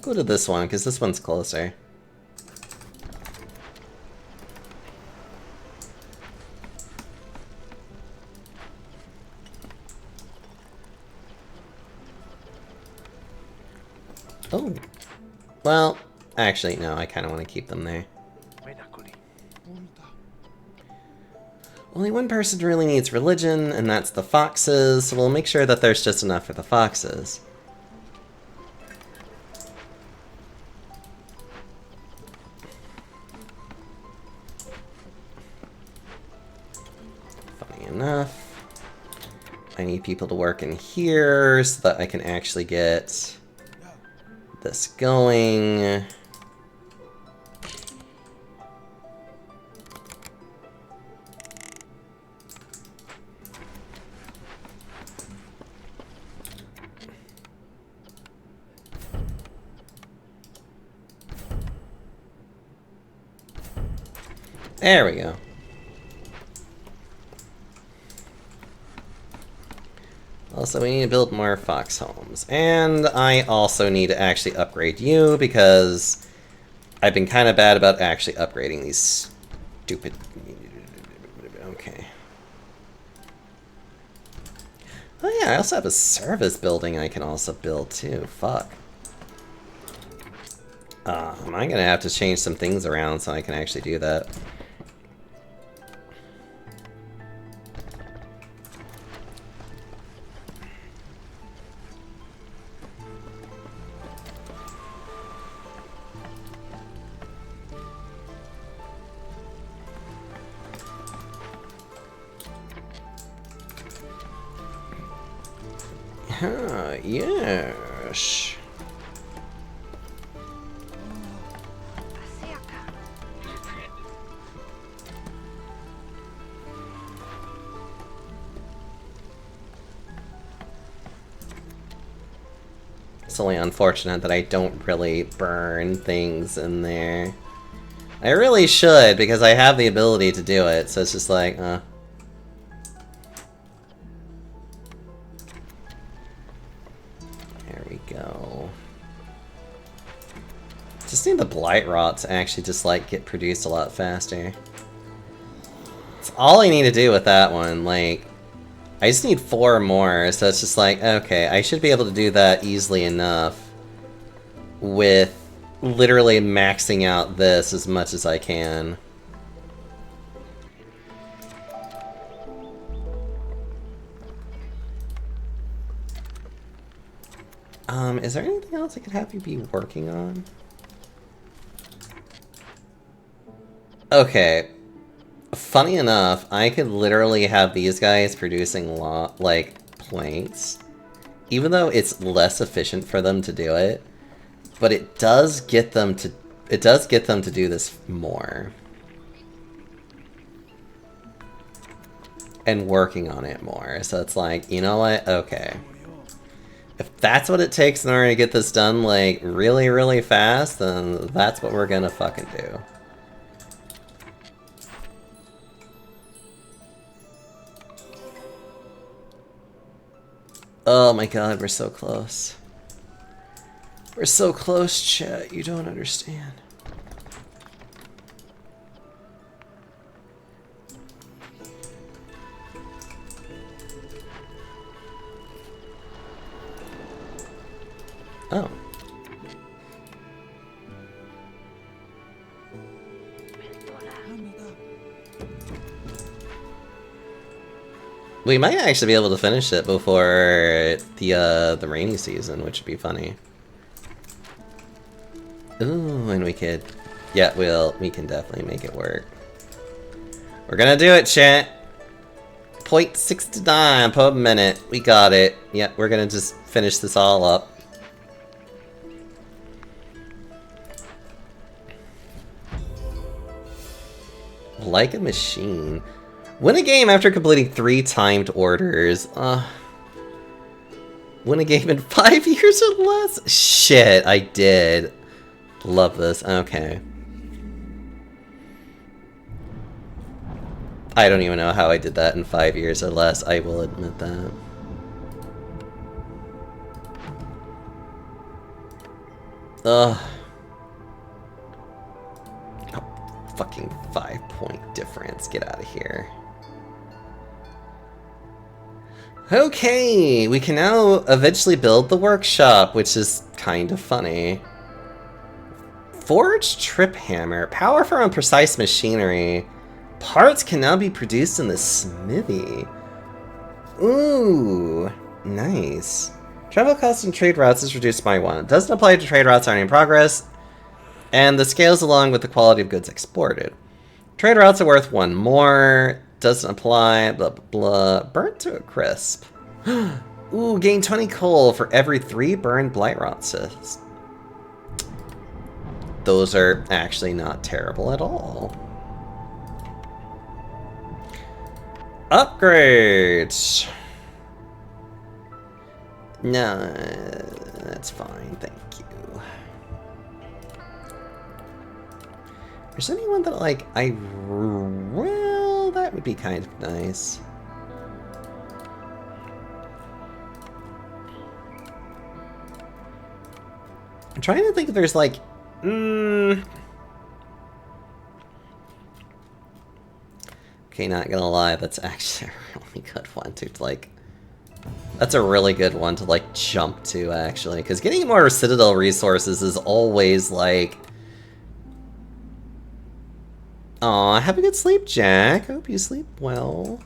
Go to this one, because this one's closer. Oh. Well, actually, no, I kind of want to keep them there. Only one person really needs religion, and that's the foxes, so we'll make sure that there's just enough for the foxes. Funny enough, I need people to work in here so that I can actually get this going. There we go. Also, we need to build more fox homes. And I also need to actually upgrade you, because I've been kind of bad about actually upgrading these stupid... Okay. Oh yeah, I also have a service building I can also build too. Fuck. I'm gonna have to change some things around so I can actually do that. Yes. It's only unfortunate that I don't really burn things in there. I really should, because I have the ability to do it, so it's just like, There we go. Just need the blight rot to actually just, like, get produced a lot faster. That's all I need to do with that one, like... I just need 4 more, so it's just like, okay, I should be able to do that easily enough with literally maxing out this as much as I can. Is there anything else I could have you be working on? Okay. Funny enough, I could literally have these guys producing like planks, even though it's less efficient for them to do it, but it does get them to do this more and working on it more. So it's like, you know what? Okay. If that's what it takes in order to get this done like really, really fast, then that's what we're gonna fucking do. Oh my god, we're so close. We're so close, chat. You don't understand. Oh. We might actually be able to finish it before the rainy season, which would be funny. Ooh, and we could... Yeah, we can definitely make it work. We're gonna do it, chat! 0.69 per minute. We got it. Yeah, we're gonna just finish this all up. Like a machine. Win a game after completing 3 timed orders. Win a game in 5 years or less? Shit, I did. Love this. Okay. I don't even know how I did that in 5 years or less. I will admit that. Ugh. Oh, fucking 5-point difference. Get out of here. Okay, we can now eventually build the workshop, which is kind of funny. Forged trip hammer, powerful and precise machinery. Parts can now be produced in the smithy. Ooh, nice. Travel costs and trade routes is reduced by 1. It doesn't apply to trade routes already in progress, and the scales along with the quality of goods exported. Trade routes are worth 1 more. Doesn't apply, blah, blah, blah. Burnt to a crisp. Ooh, gain 20 coal for every 3 burned blight rot cysts. Those are actually not terrible at all. Upgrades! No, that's fine, thank you. There's anyone that, like, well, that would be kind of nice. I'm trying to think if there's, like, okay, not gonna lie, that's actually a really good one to, like, that's a really good one to, like, jump to, actually, because getting more Citadel resources is always, like, aw, have a good sleep, Jack. I hope you sleep well.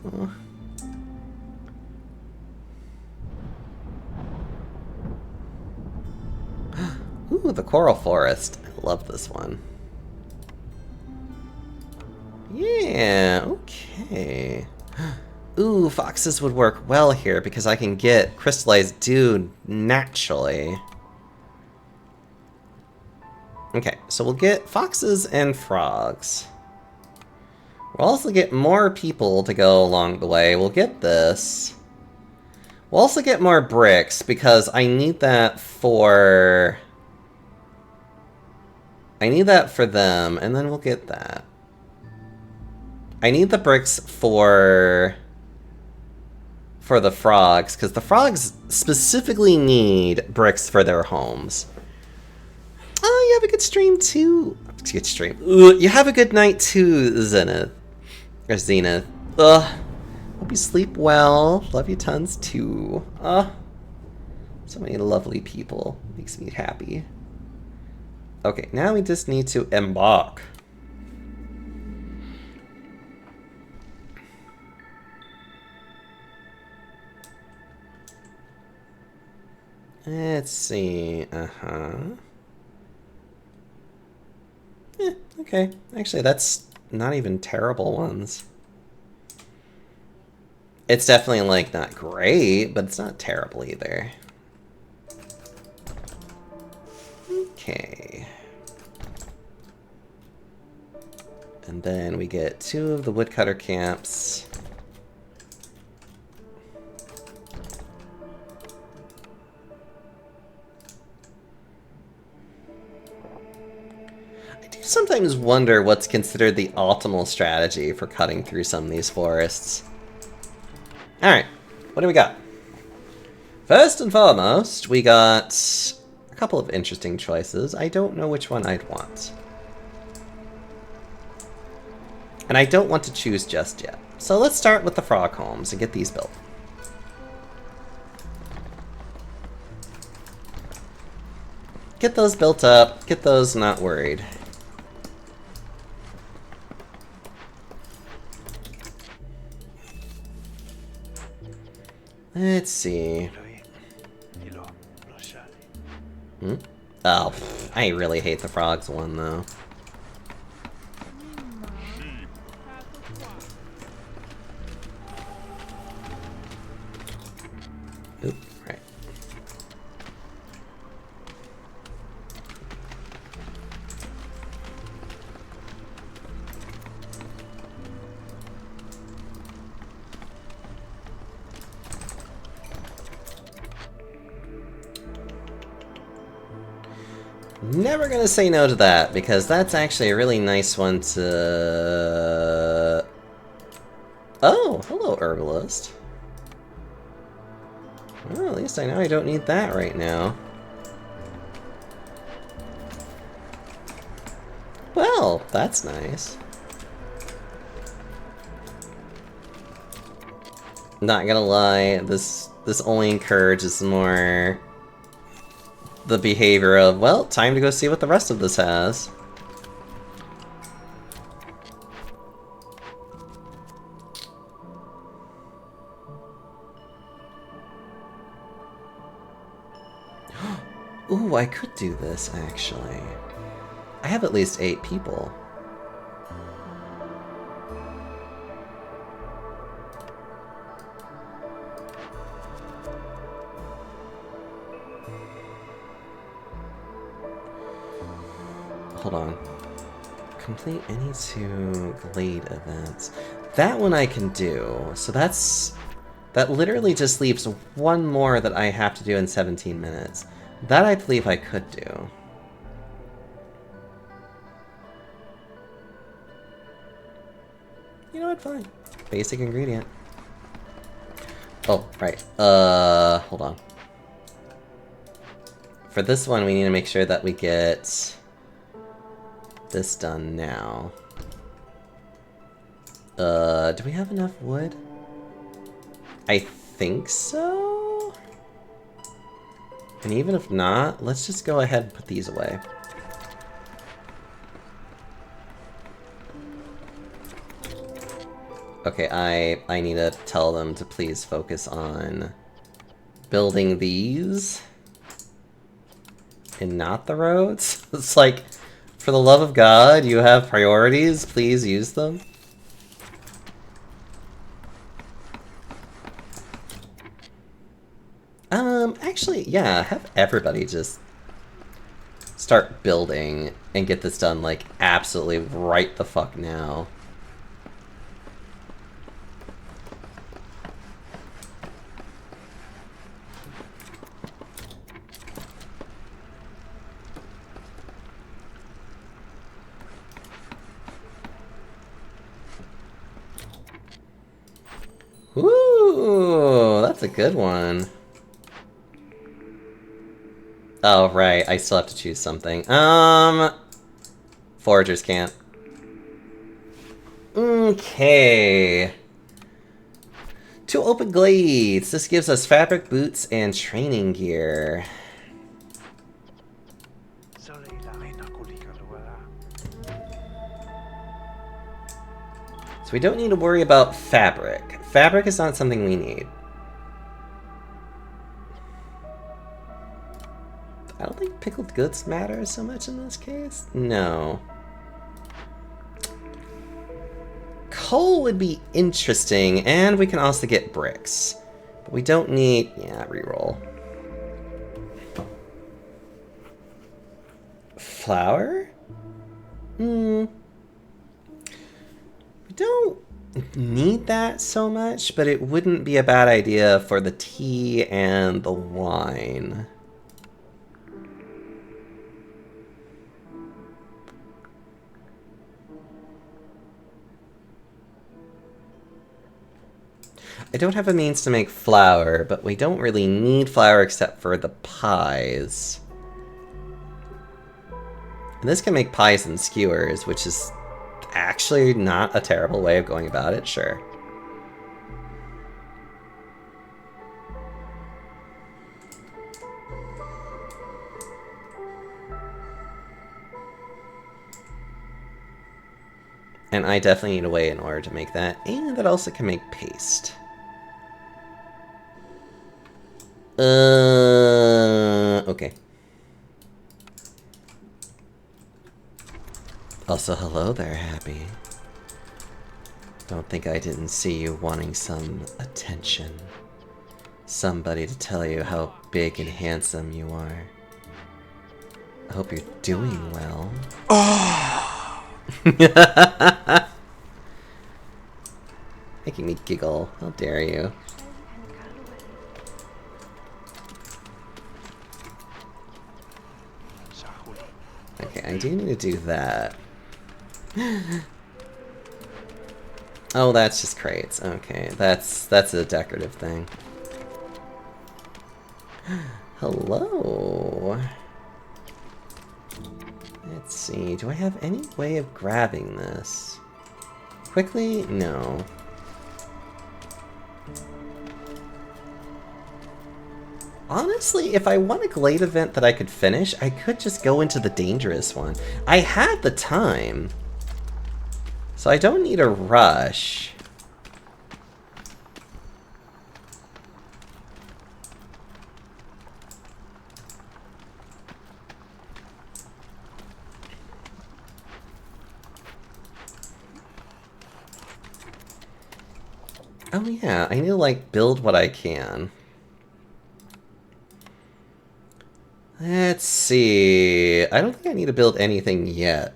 Ooh, the Coral Forest. I love this one. Yeah, okay. Ooh, foxes would work well here because I can get crystallized dew naturally. Okay, so we'll get foxes and frogs. We'll also get more people to go along the way. We'll get this. We'll also get more bricks because I need that for... I need that for them, and then we'll get that. I need the bricks for the frogs, because the frogs specifically need bricks for their homes. Oh, you have a good stream too. Good stream. Ugh, you have a good night too, Zenith. Or Zenith. Ugh. Hope you sleep well. Love you tons too. So many lovely people. Makes me happy. Okay, now we just need to embark. Let's see. Okay. Actually, that's not even terrible ones. It's definitely, like, not great, but it's not terrible either. Okay. And then we get 2 of the woodcutter camps. I do sometimes wonder what's considered the optimal strategy for cutting through some of these forests. Alright, what do we got? First and foremost, we got a couple of interesting choices. I don't know which one I'd want. And I don't want to choose just yet. So let's start with the frog homes and get these built. Get those built up, get those not worried. Let's see. Oh, I really hate the frogs one though. Oop, right. Never gonna say no to that, because that's actually a really nice one to... Oh, hello, herbalist. Well, at least I know I don't need that right now. Well, that's nice. Not gonna lie, this only encourages more the behavior of, well, time to go see what the rest of this has. Ooh, I could do this, actually. I have at least 8 people. Hold on. Complete any 2 Glade events. That one I can do. So that literally just leaves 1 more that I have to do in 17 minutes. That I believe I could do. wood, fine. Basic ingredient. Oh, right. Hold on. For this one, we need to make sure that we get this done now. Do we have enough wood? I think so? And even if not, let's just go ahead and put these away. Okay, I need to tell them to please focus on building these and not the roads. It's like, for the love of God, you have priorities, please use them. Actually, yeah, have everybody just start building and get this done, like, absolutely right the fuck now. Ooh, that's a good one. Oh, right, I still have to choose something. Foragers can't. Okay. 2 open glades. This gives us fabric, boots, and training gear. So we don't need to worry about fabric. Fabric is not something we need. I don't think pickled goods matter so much in this case. No. Coal would be interesting, and we can also get bricks. But we don't need... yeah, reroll. Flour? We don't need that so much, but it wouldn't be a bad idea for the tea and the wine. I don't have a means to make flour, but we don't really need flour except for the pies. And this can make pies and skewers, which is actually not a terrible way of going about it, sure. And I definitely need a way in order to make that, and that also can make paste. Okay. Also, hello there, Happy. Don't think I didn't see you wanting some attention. Somebody to tell you how big and handsome you are. I hope you're doing well. Oh! Making me giggle. How dare you? Okay, I do need to do that. Oh, that's just crates. Okay, that's a decorative thing. Hello. Let's see. Do I have any way of grabbing this? Quickly? No. Honestly, if I want a Glade event that I could finish, I could just go into the dangerous one. I had the time. So I don't need a rush. Oh yeah, I need to like build what I can. Let's see. I don't think I need to build anything yet.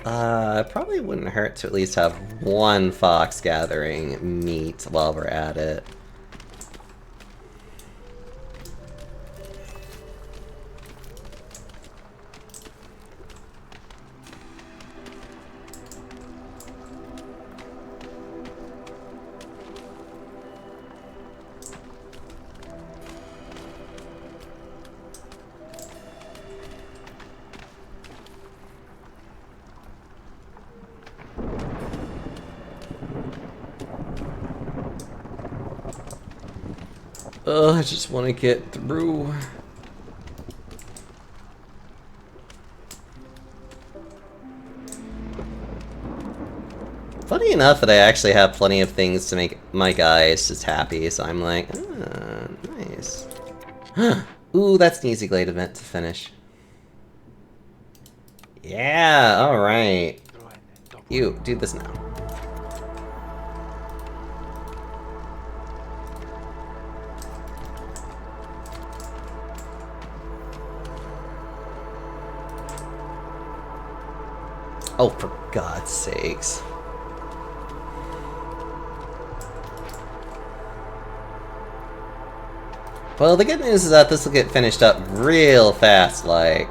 It probably wouldn't hurt to at least have one fox gathering meat while we're at it. I just want to get through. Funny enough that I actually have plenty of things to make my guys just happy, so I'm like, nice. Ooh, that's an easy Glade event to finish. Yeah, alright. You, do this now. Oh, for God's sakes. Well, the good news is that this will get finished up real fast, like.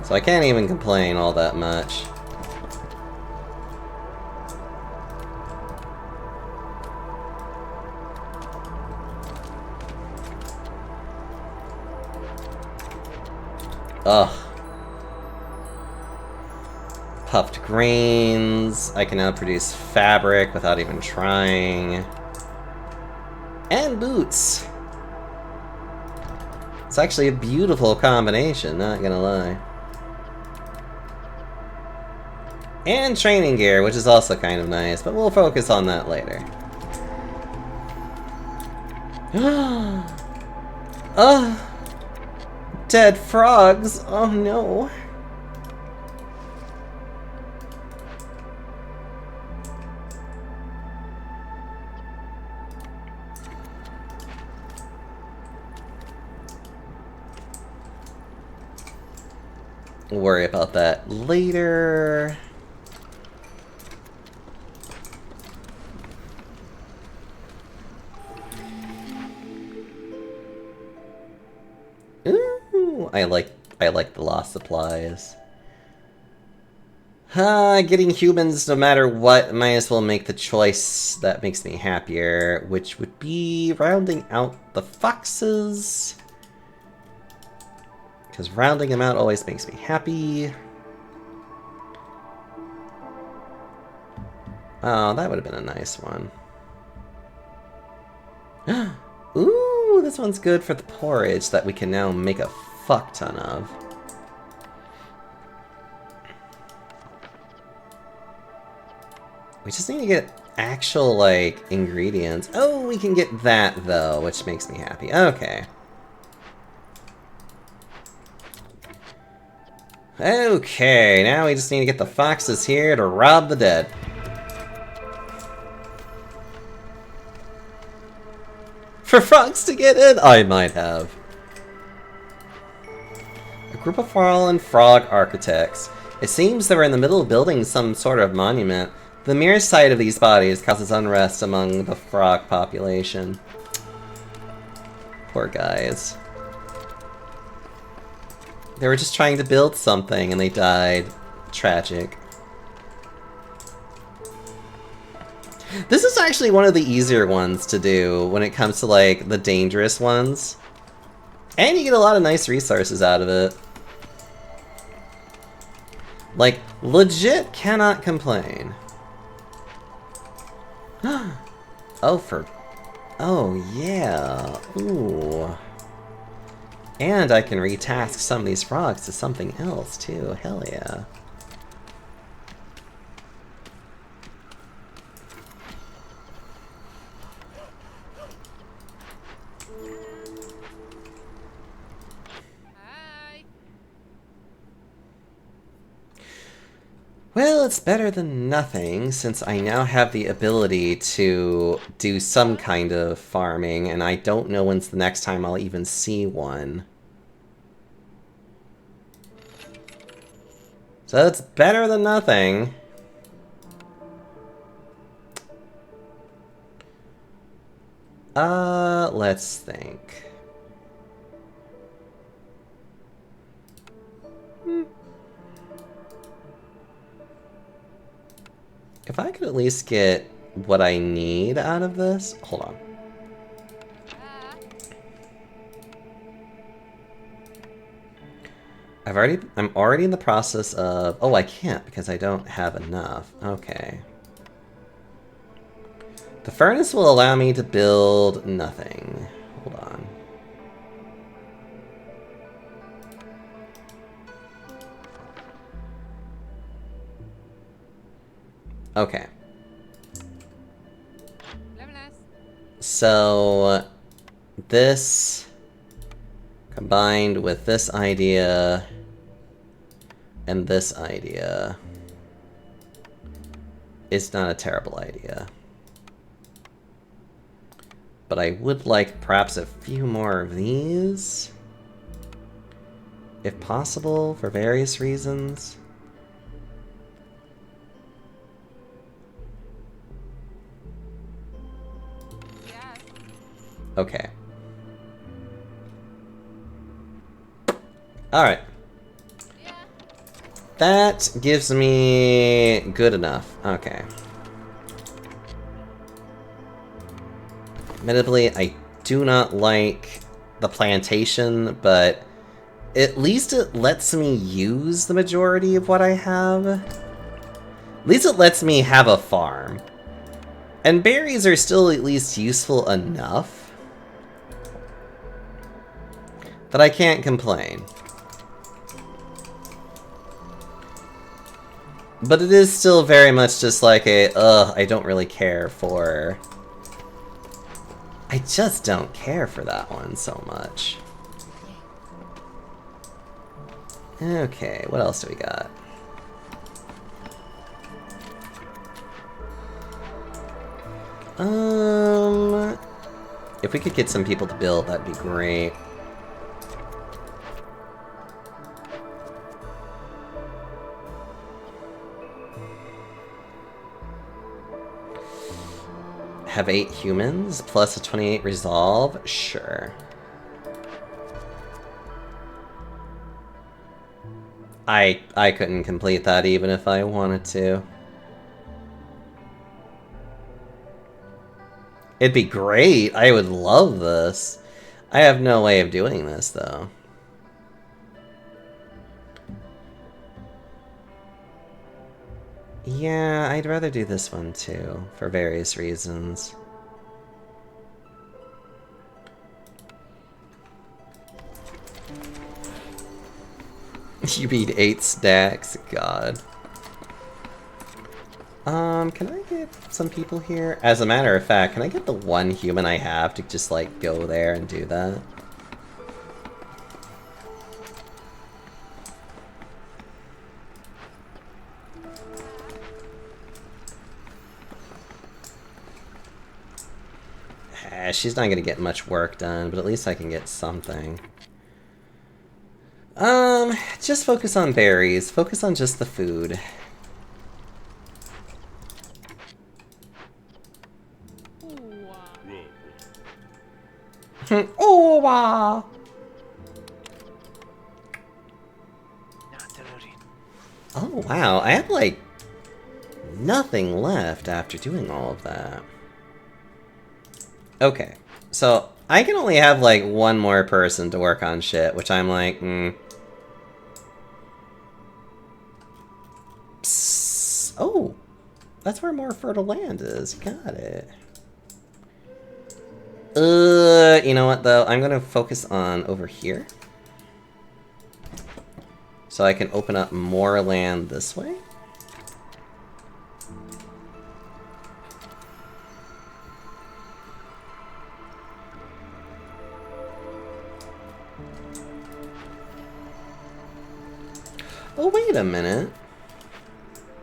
So I can't even complain all that much. Ugh. Puffed grains. I can now produce fabric without even trying. And boots. It's actually a beautiful combination, not gonna lie. And training gear, which is also kind of nice, but we'll focus on that later. Dead frogs. Oh no. We'll worry about that later. Ooh, I like the lost supplies. Getting humans no matter what, might as well make the choice that makes me happier, which would be rounding out the foxes. Because rounding them out always makes me happy. Oh, that would have been a nice one. Ooh, this one's good for the porridge that we can now make a fuck ton of. We just need to get actual, like, ingredients. Oh, we can get that, though, which makes me happy. Okay. Okay, now we just need to get the foxes here to rob the dead. For frogs to get in? I might have. A group of fallen frog architects. It seems they were in the middle of building some sort of monument. The mere sight of these bodies causes unrest among the frog population. Poor guys. They were just trying to build something and they died. Tragic. This is actually one of the easier ones to do when it comes to, like, the dangerous ones. And you get a lot of nice resources out of it. Like, legit cannot complain. Oh, yeah. Ooh. And I can retask some of these frogs to something else, too. Hell yeah. Well, it's better than nothing, since I now have the ability to do some kind of farming, and I don't know when's the next time I'll even see one. So it's better than nothing. Let's think. If I could at least get what I need out of this, hold on. I'm already in the process of, oh, I can't because I don't have enough. Okay. The furnace will allow me to build nothing. Hold on. Okay. So this combined with this idea and this idea is not a terrible idea. But I would like perhaps a few more of these, if possible, for various reasons. Okay. Alright. That gives me good enough. Okay. Admittedly, I do not like the plantation, but at least it lets me use the majority of what I have. At least it lets me have a farm. And berries are still at least useful enough that I can't complain. But it is still very much just like a, I don't really care for... I just don't care for that one so much. Okay, what else do we got? If we could get some people to build, that'd be great. Have 8 humans plus a 28 resolve? Sure. I couldn't complete that even if I wanted to. It'd be great. I would love this. I have no way of doing this though. Yeah, I'd rather do this one too, for various reasons. You need 8 stacks? God. Can I get some people here? As a matter of fact, can I get the one human I have to just, like, go there and do that? She's not gonna get much work done, but at least I can get something. Just focus on berries. Focus on just the food. Oh, wow. Oh, wow. I have, like, nothing left after doing all of that. Okay. So, I can only have, like, one more person to work on shit, which I'm like, Psst. Oh! That's where more fertile land is. Got it. You know what, though? I'm gonna focus on over here. So I can open up more land this way. Oh, wait a minute.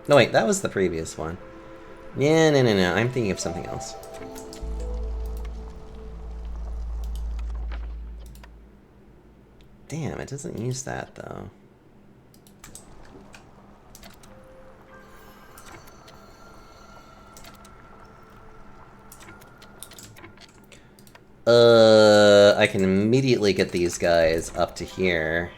No, wait, that was the previous one. Yeah, no. I'm thinking of something else. Damn, it doesn't use that, though. I can immediately get these guys up to here.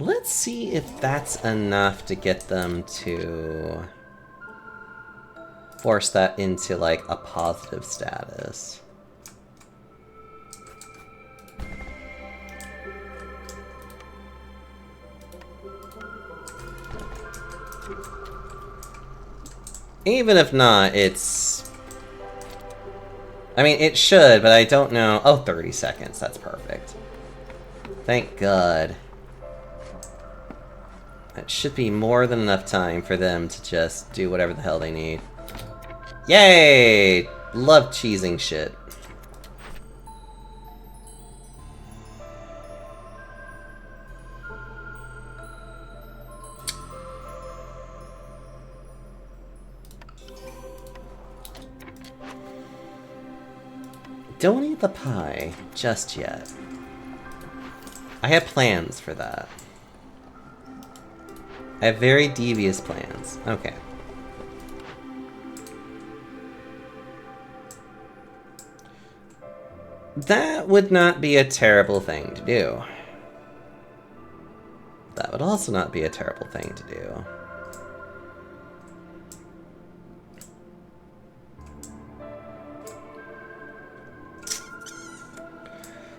Let's see if that's enough to get them to force that into, like, a positive status. Even if not, it's... I mean, it should, but I don't know... Oh, 30 seconds. That's perfect. Thank God. That should be more than enough time for them to just do whatever the hell they need. Yay! Love cheesing shit. Don't eat the pie just yet. I have plans for that. I have very devious plans. Okay. That would not be a terrible thing to do. That would also not be a terrible thing to do.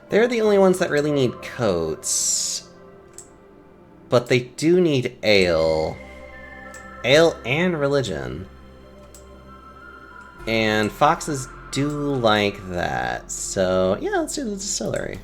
They're the only ones that really need coats. But they do need ale. Ale and religion. And foxes do like that. So, yeah, let's do the distillery.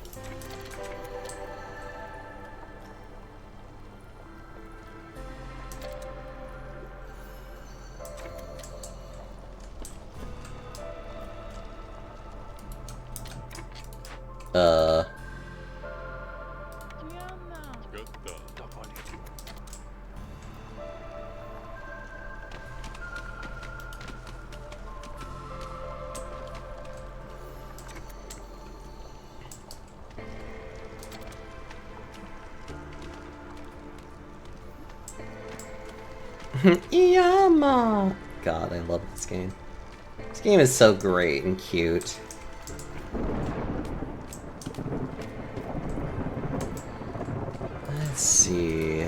Yama! God, I love this game. This game is so great and cute. Let's see...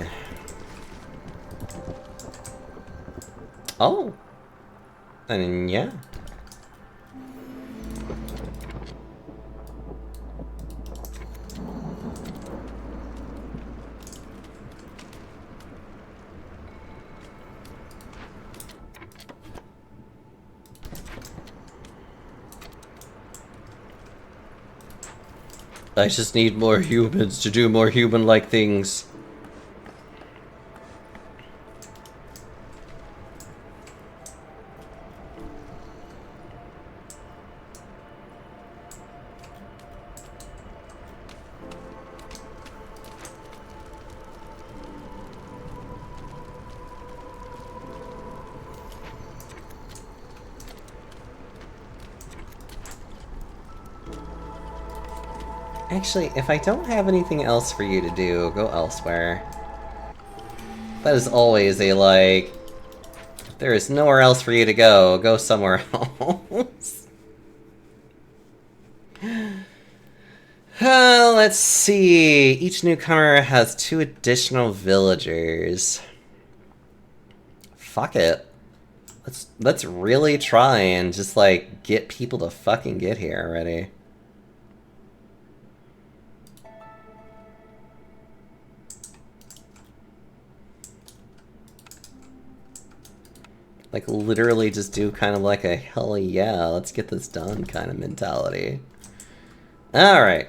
Oh! I mean, yeah. I just need more humans to do more human-like things. Actually, if I don't have anything else for you to do, go elsewhere. That is always a, like... If there is nowhere else for you to go somewhere else. Let's see. Each newcomer has 2 additional villagers. Fuck it. Let's really try and just, like, get people to fucking get here already. Like, literally just do kind of like a hell yeah, let's get this done kind of mentality. Alright.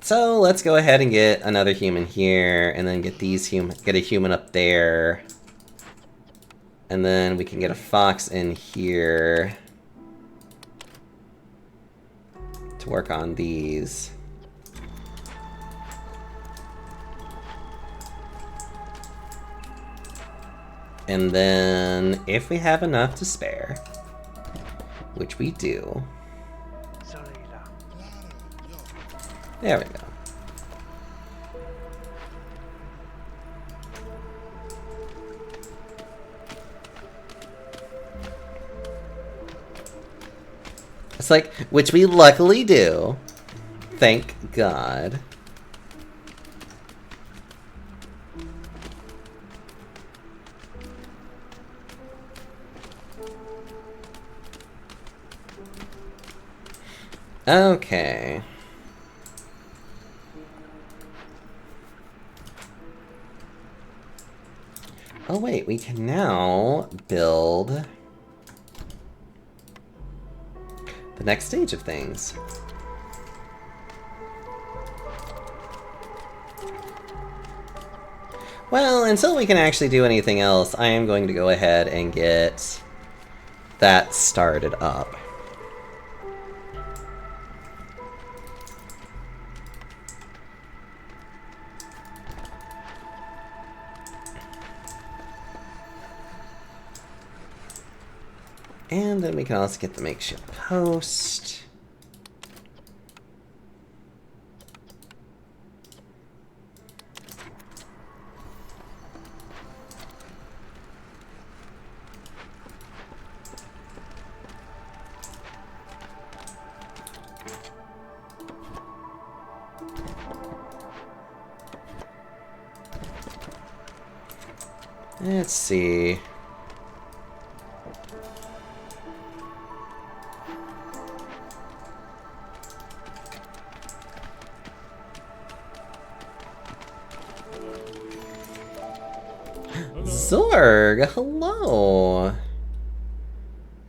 So, let's go ahead and get another human here, and then get get a human up there. And then we can get a fox in here to work on these. And then, if we have enough to spare, which we do, There we go. It's like, which we luckily do. Thank God. Okay. Oh wait, we can now build the next stage of things. Well, until we can actually do anything else, I am going to go ahead and get that started up. And then we can also get the makeshift post. Let's see. Zorg, hello.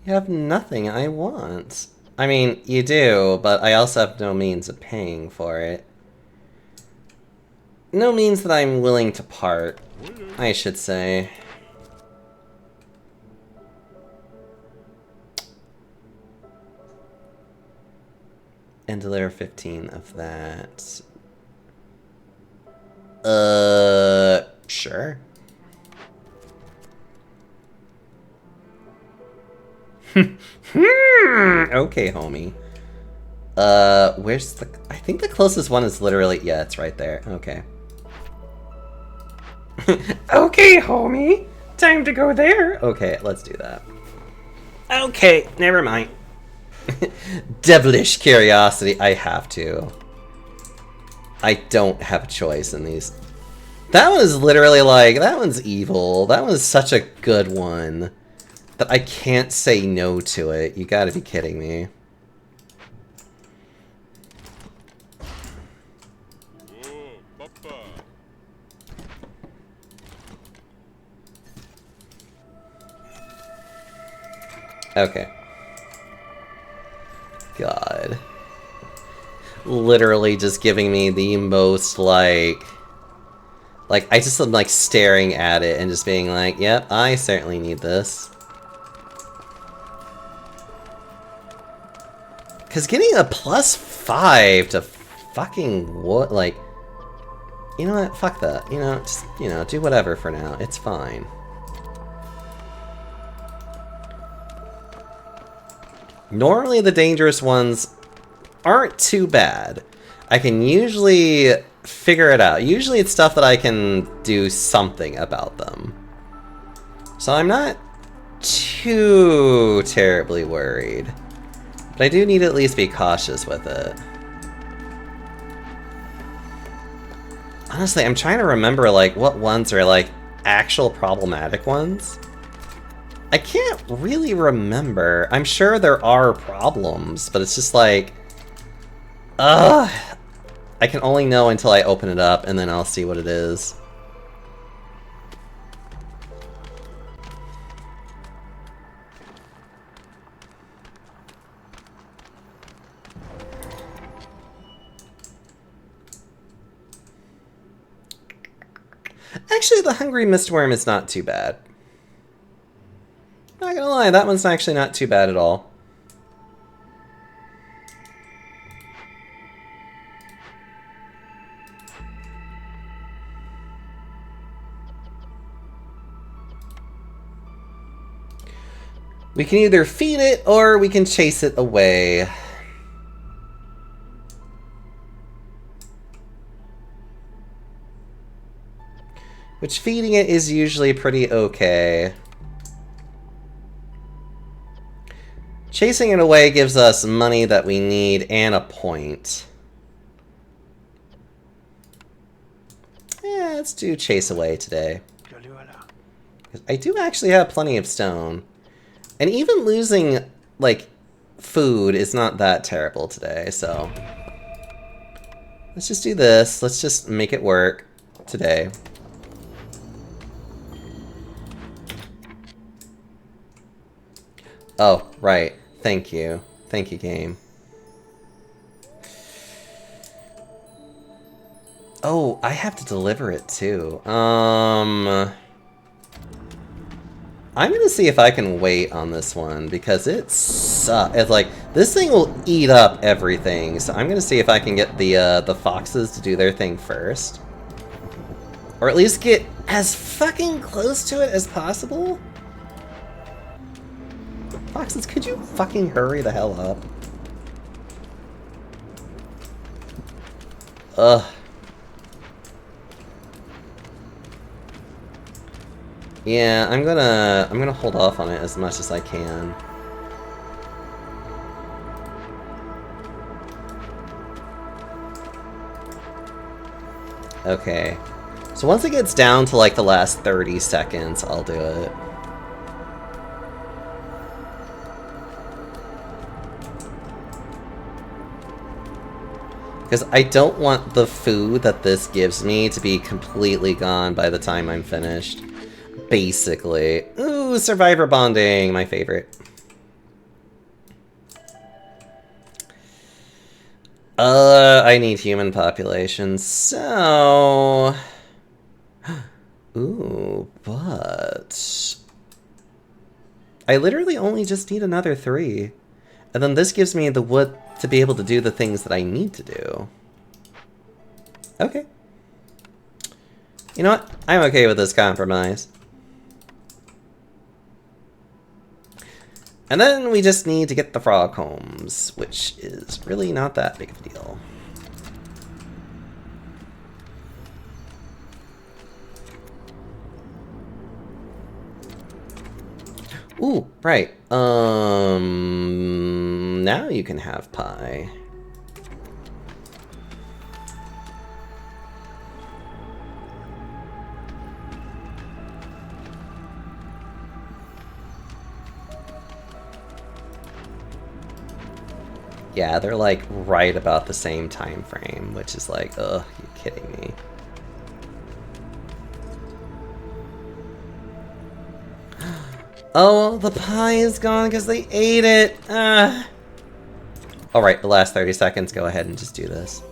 You have nothing I want. I mean, you do, but I also have no means of paying for it. No means that I'm willing to part, I should say. And deliver 15 of that. Sure. Okay, homie. Where's the... I think the closest one is literally... Yeah, it's right there. Okay. Okay, homie. Time to go there. Okay, let's do that. Okay, never mind. Devilish curiosity. I have to. I don't have a choice in these. That one is literally like... That one's evil. That one's such a good one. That I can't say no to it. You gotta be kidding me. Okay. God. Literally just giving me the most, like, I just am, like, staring at it and just being like, yep, I certainly need this. Because getting a +5 to fucking what, like, you know what, fuck that. You know, just, you know, do whatever for now. It's fine. Normally the dangerous ones aren't too bad. I can usually figure it out. Usually it's stuff that I can do something about them. So I'm not too terribly worried. But I do need to at least be cautious with it. Honestly, I'm trying to remember, like, what ones are, like, actual problematic ones. I can't really remember. I'm sure there are problems, but it's just like... I can only know until I open it up, and then I'll see what it is. Actually, the Hungry Mistworm is not too bad. Not gonna lie, that one's actually not too bad at all. We can either feed it, or we can chase it away. Which feeding it is usually pretty okay. Chasing it away gives us money that we need and a point. Yeah, let's do chase away today. I do actually have plenty of stone. And even losing, like, food is not that terrible today, so... Let's just do this. Let's just make it work today. Oh, right. Thank you. Thank you, game. Oh, I have to deliver it too. I'm gonna see if I can wait on this one because it sucks. It's like this thing will eat up everything. So I'm gonna see if I can get the foxes to do their thing first, or at least get as fucking close to it as possible. Foxes, could you fucking hurry the hell up? Ugh. Yeah, I'm gonna hold off on it as much as I can. Okay. So once it gets down to like the last 30 seconds, I'll do it. Because I don't want the food that this gives me to be completely gone by the time I'm finished. Basically. Ooh, survivor bonding, my favorite. I need human population, so... Ooh, but... I literally only just need another 3. And then this gives me the wood to be able to do the things that I need to do. Okay. You know what? I'm okay with this compromise. And then we just need to get the frog homes, which is really not that big of a deal. Ooh, right. Now you can have pie. Yeah, they're like right about the same time frame, which is like, ugh, you kidding me? Oh, the pie is gone because they ate it. Alright, the last 30 seconds, go ahead and just do this.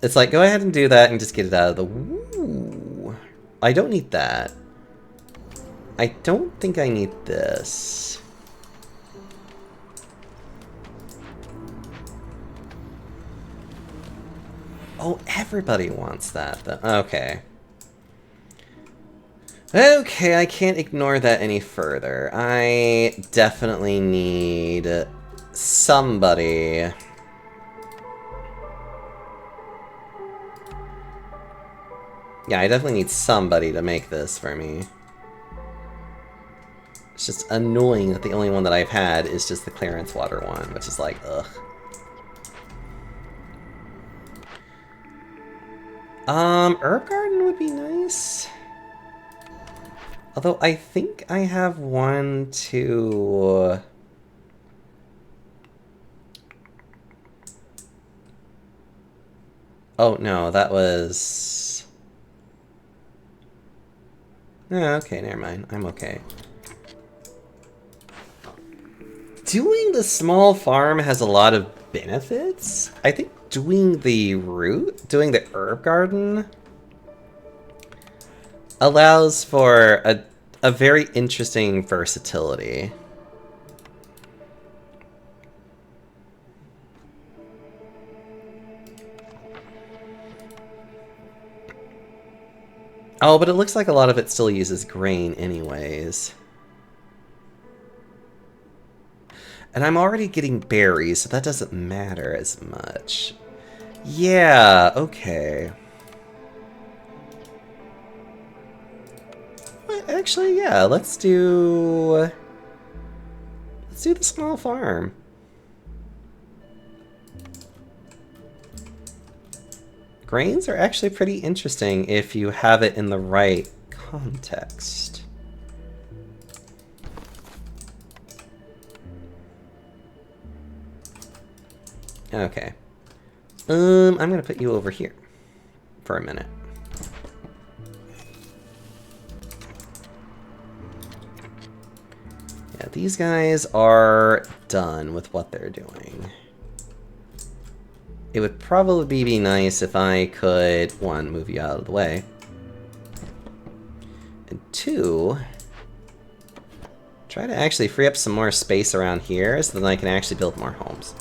It's like, go ahead and do that and just get it out of the... Ooh. I don't need that. I don't think I need this. Oh, everybody wants that, though. Okay. Okay, I can't ignore that any further. I definitely need somebody. Yeah, I definitely need somebody to make this for me. It's just annoying that the only one that I've had is just the Clarence Water one, which is like, ugh. Herb Garden would be nice. Although I think I have one to... Oh, no, that was... Oh, okay, never mind. I'm okay. Doing the small farm has a lot of benefits. I think doing the doing the herb garden allows for a very interesting versatility. Oh, but it looks like a lot of it still uses grain anyways. And I'm already getting berries, so that doesn't matter as much. Yeah, okay. actually, yeah, let's do the small farm. Grains are actually pretty interesting if you have it in the right context. Okay. I'm gonna put you over here for a minute. Yeah, these guys are done with what they're doing. It would probably be nice if I could, one, move you out of the way. And two, try to actually free up some more space around here so that I can actually build more homes.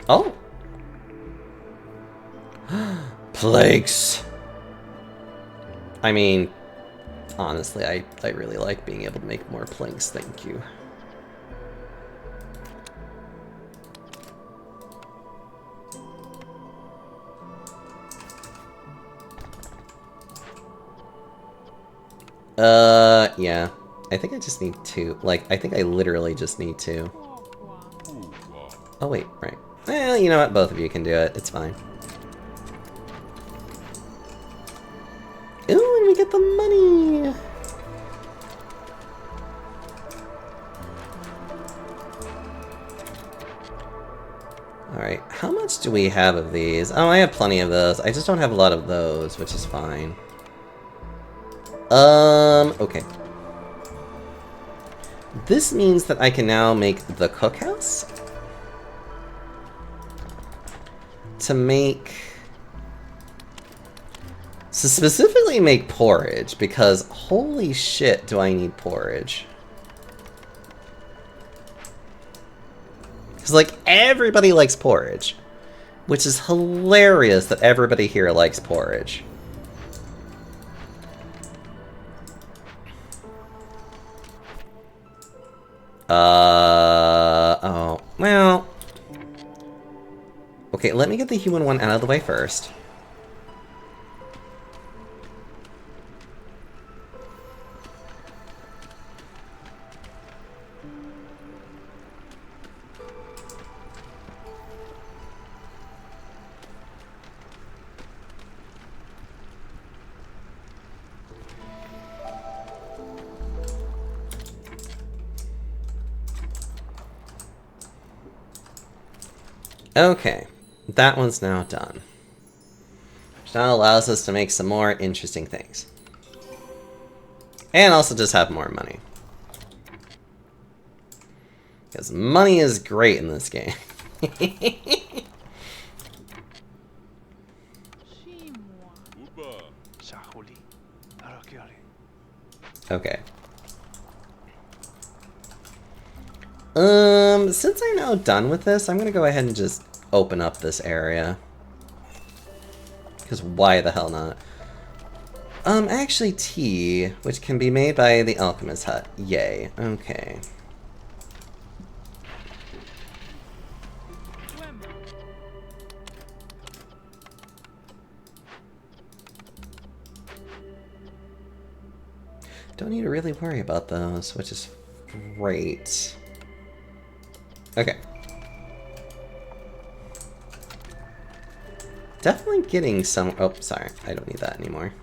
Oh! Plagues! I mean, honestly, I really like being able to make more planks, thank you. Yeah. I think I just need two. Like, I think I literally just need two. Oh, wait, right. Well, you know what? Both of you can do it. It's fine. Ooh, and we get the money! Alright, how much do we have of these? Oh, I have plenty of those. I just don't have a lot of those, which is fine. Okay. This means that I can now make the cookhouse. To make... So specifically make porridge, because holy shit do I need porridge. Because, like, everybody likes porridge. Which is hilarious that everybody here likes porridge. Oh, well... Okay, let me get the human one out of the way first. Okay, that one's now done. Which now allows us to make some more interesting things. And also just have more money. Because money is great in this game. Okay. Since I'm now done with this, I'm gonna go ahead and just open up this area. Because why the hell not? Actually tea, which can be made by the alchemist hut. Yay. Okay. Don't need to really worry about those, which is great. Okay. Definitely getting some... Oh, sorry. I don't need that anymore.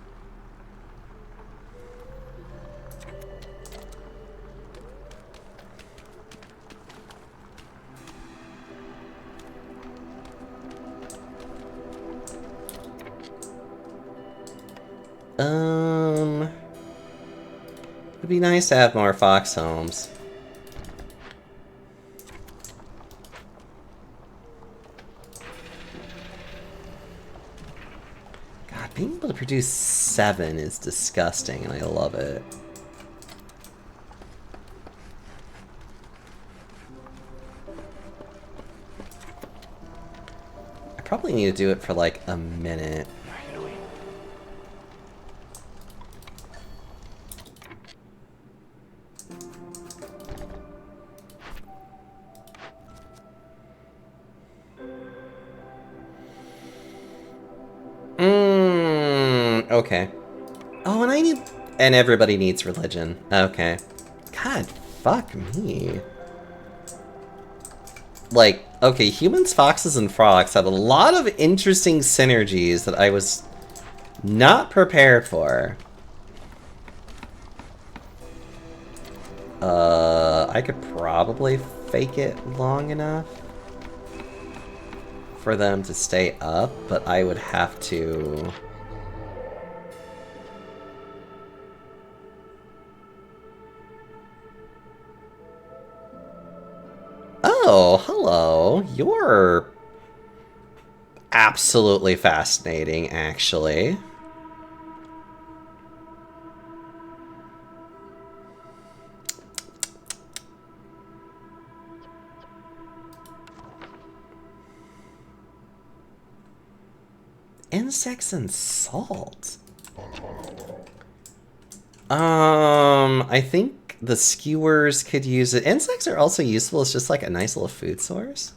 It'd be nice to have more fox homes. God, being able to produce 7 is disgusting, and I love it. I probably need to do it for like a minute. Okay. Oh, and I need... And everybody needs religion. Okay. God, fuck me. Like, okay, humans, foxes, and frogs have a lot of interesting synergies that I was not prepared for. I could probably fake it long enough for them to stay up, but I would have to... Oh, hello. You're absolutely fascinating, actually. Insects and salt. I think the skewers could use it. Insects are also useful. It's just like a nice little food source.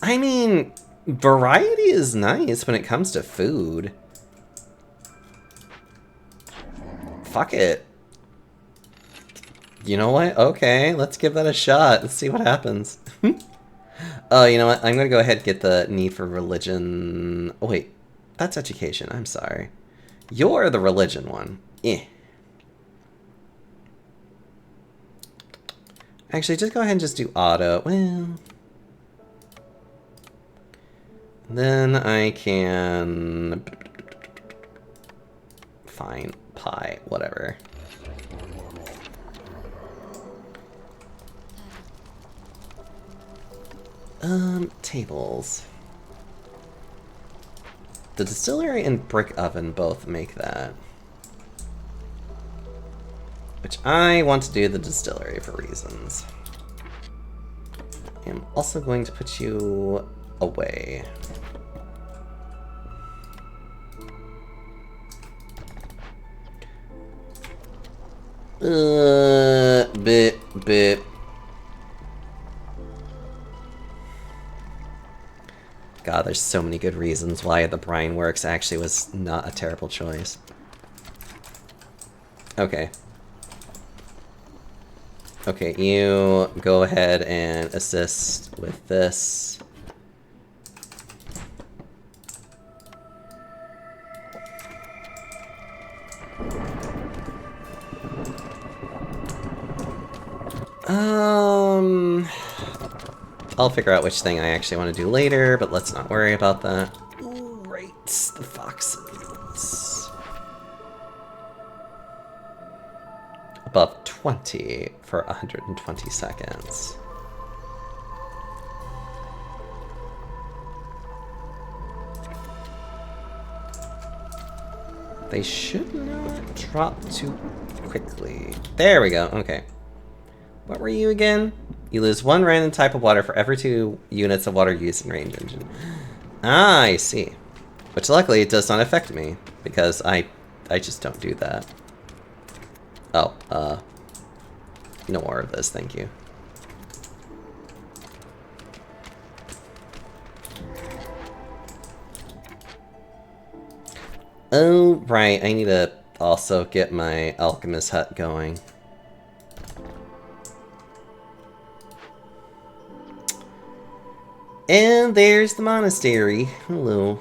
I mean, variety is nice when it comes to food. Fuck it. You know what? Okay, let's give that a shot. Let's see what happens. Oh, you know what? I'm gonna go ahead and get the need for religion. Oh, wait. That's education. I'm sorry. You're the religion one. Eh. Actually, just go ahead and just do auto. Well... Then I can... Fine. Pie. Whatever. Tables. The distillery and brick oven both make that. Which I want to do the distillery for reasons. I'm also going to put you away. Bit. God, there's so many good reasons why the brine works actually was not a terrible choice. Okay. Okay, you go ahead and assist with this. I'll figure out which thing I actually want to do later, but let's not worry about that. Ooh, right, the foxes. Above 20 for 120 seconds. They should not drop too quickly. There we go, okay. What were you again? You lose one random type of water for every 2 units of water used in range engine. Ah, I see. Which luckily it does not affect me, because I just don't do that. Oh, no more of this, thank you. Oh, right, I need to also get my alchemist hut going. And there's the monastery. Hello.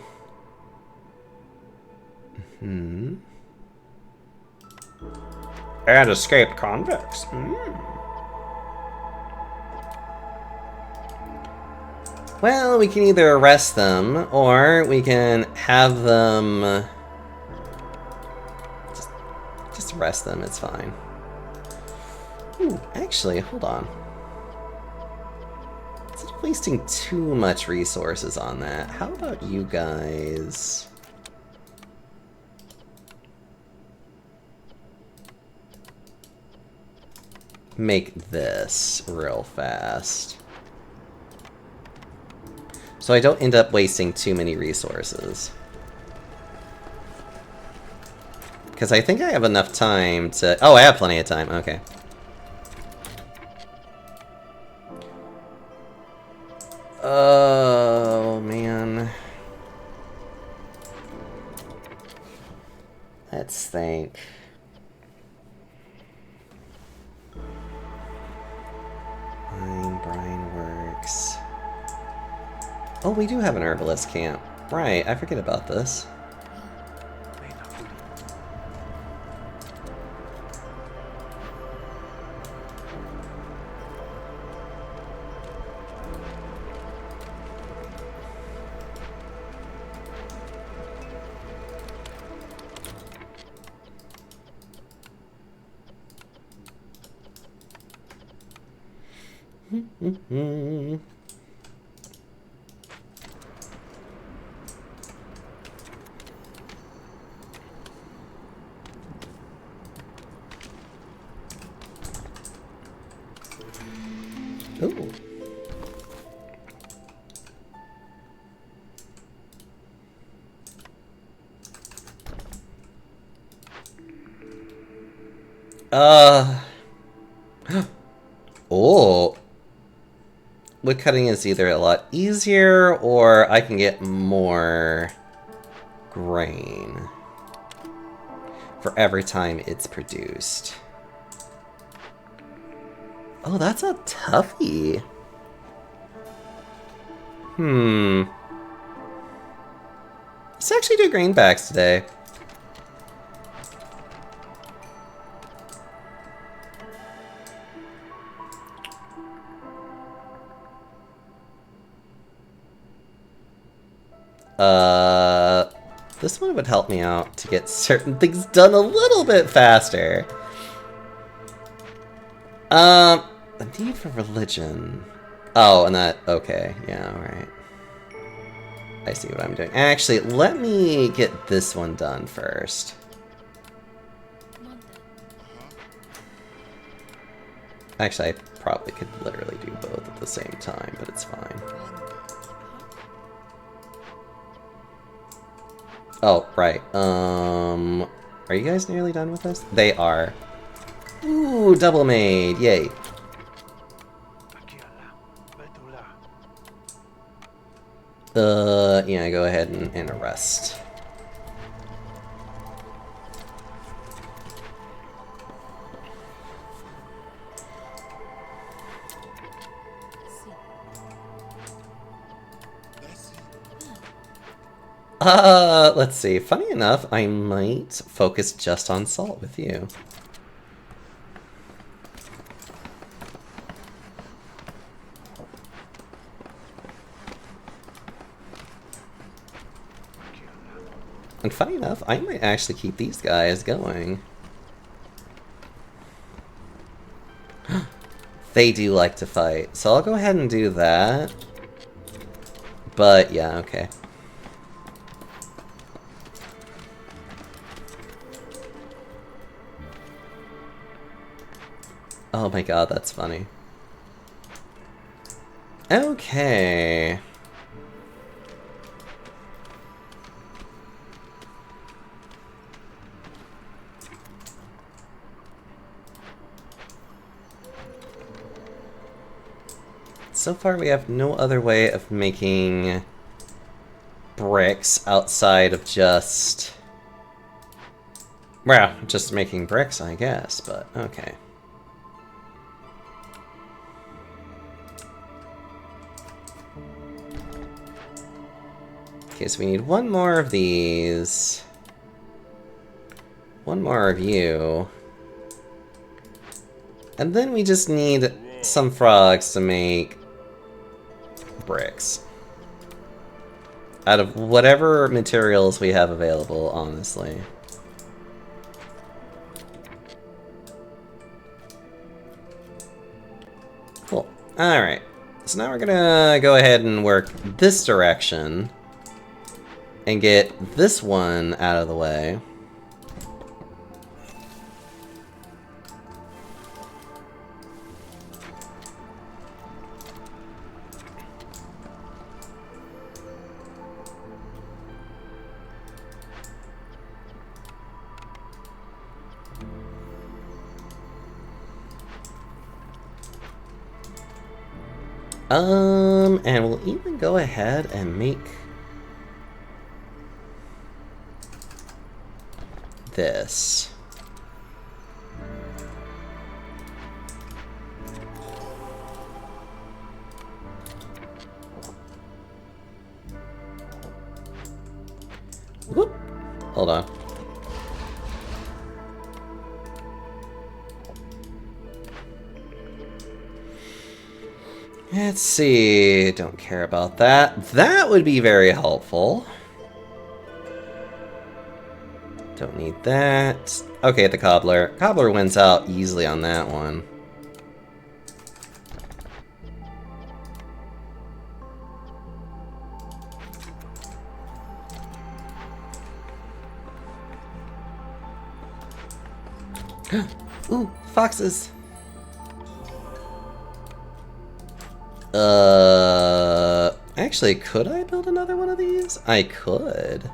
And escaped convicts. Well, we can either arrest them, or we can have them... Just arrest them, it's fine. Ooh, actually, hold on. Instead of wasting too much resources on that, how about you guys... make this real fast. So I don't end up wasting too many resources. Because I think I have enough time to... Oh, I have plenty of time, okay. Oh, man. Let's think. Brine works. Oh, we do have an herbalist camp. Right, I forget about this. Ooh. Oh. Wood cutting is either a lot easier or I can get more grain for every time it's produced. Oh, that's a toughie. Let's actually do greenbacks today. This one would help me out to get certain things done a little bit faster. The need for religion. Oh, and that, okay, yeah, alright. I see what I'm doing. Actually, let me get this one done first. Actually, I probably could literally do both at the same time, but it's fine. Oh, right. Are you guys nearly done with this? They are. Ooh, double made. Yay. Yeah, go ahead and arrest. Let's see. Funny enough, I might focus just on salt with you. And funny enough, I might actually keep these guys going. They do like to fight, so I'll go ahead and do that. But yeah, okay. Oh my god, that's funny. Okay. So far we have no other way of making bricks outside of just... well, just making bricks, I guess, but okay. Okay, so we need one more of these. One more of you. And then we just need some frogs to make bricks. Out of whatever materials we have available, honestly. Cool. Alright. So now we're gonna go ahead and work this direction. And get this one out of the way. And we'll even go ahead and make this. Whoop. Hold on. Let's see. Don't care about that. That would be very helpful. Don't need that. Okay, the cobbler. Cobbler wins out easily on that one. Ooh, foxes. Actually, could I build another one of these? I could.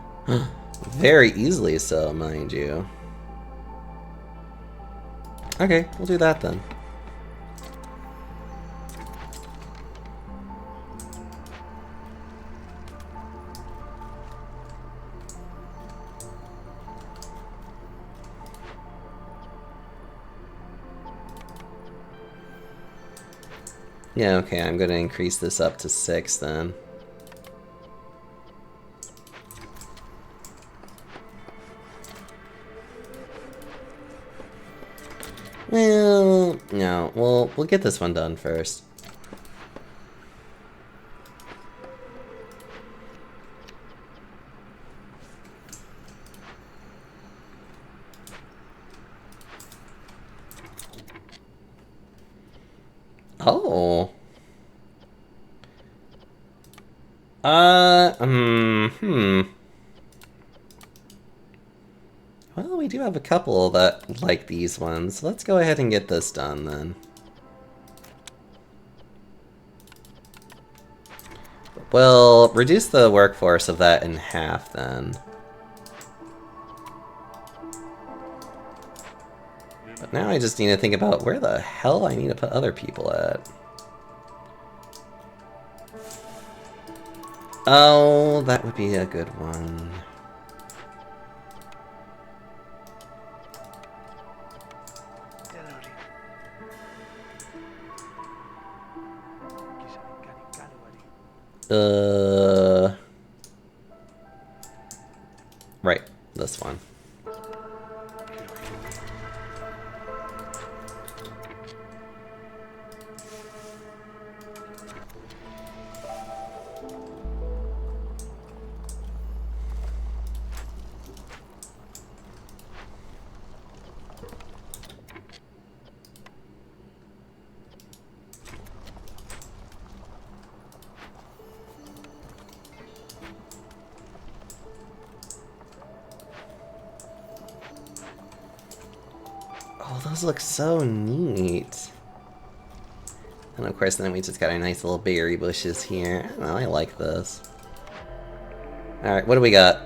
Very easily so, mind you. Okay, we'll do that then. Yeah, okay, I'm going to increase this up to 6 then. Well, no, we'll get this one done first. Oh. Well, we do have a couple that like these ones. Let's go ahead and get this done then. We'll reduce the workforce of that in half then. But now I just need to think about where the hell I need to put other people at. Oh, that would be a good one. Right, this one. Oh, those look so neat. And of course then we just got our nice little berry bushes here. I don't know, I like this. Alright, what do we got?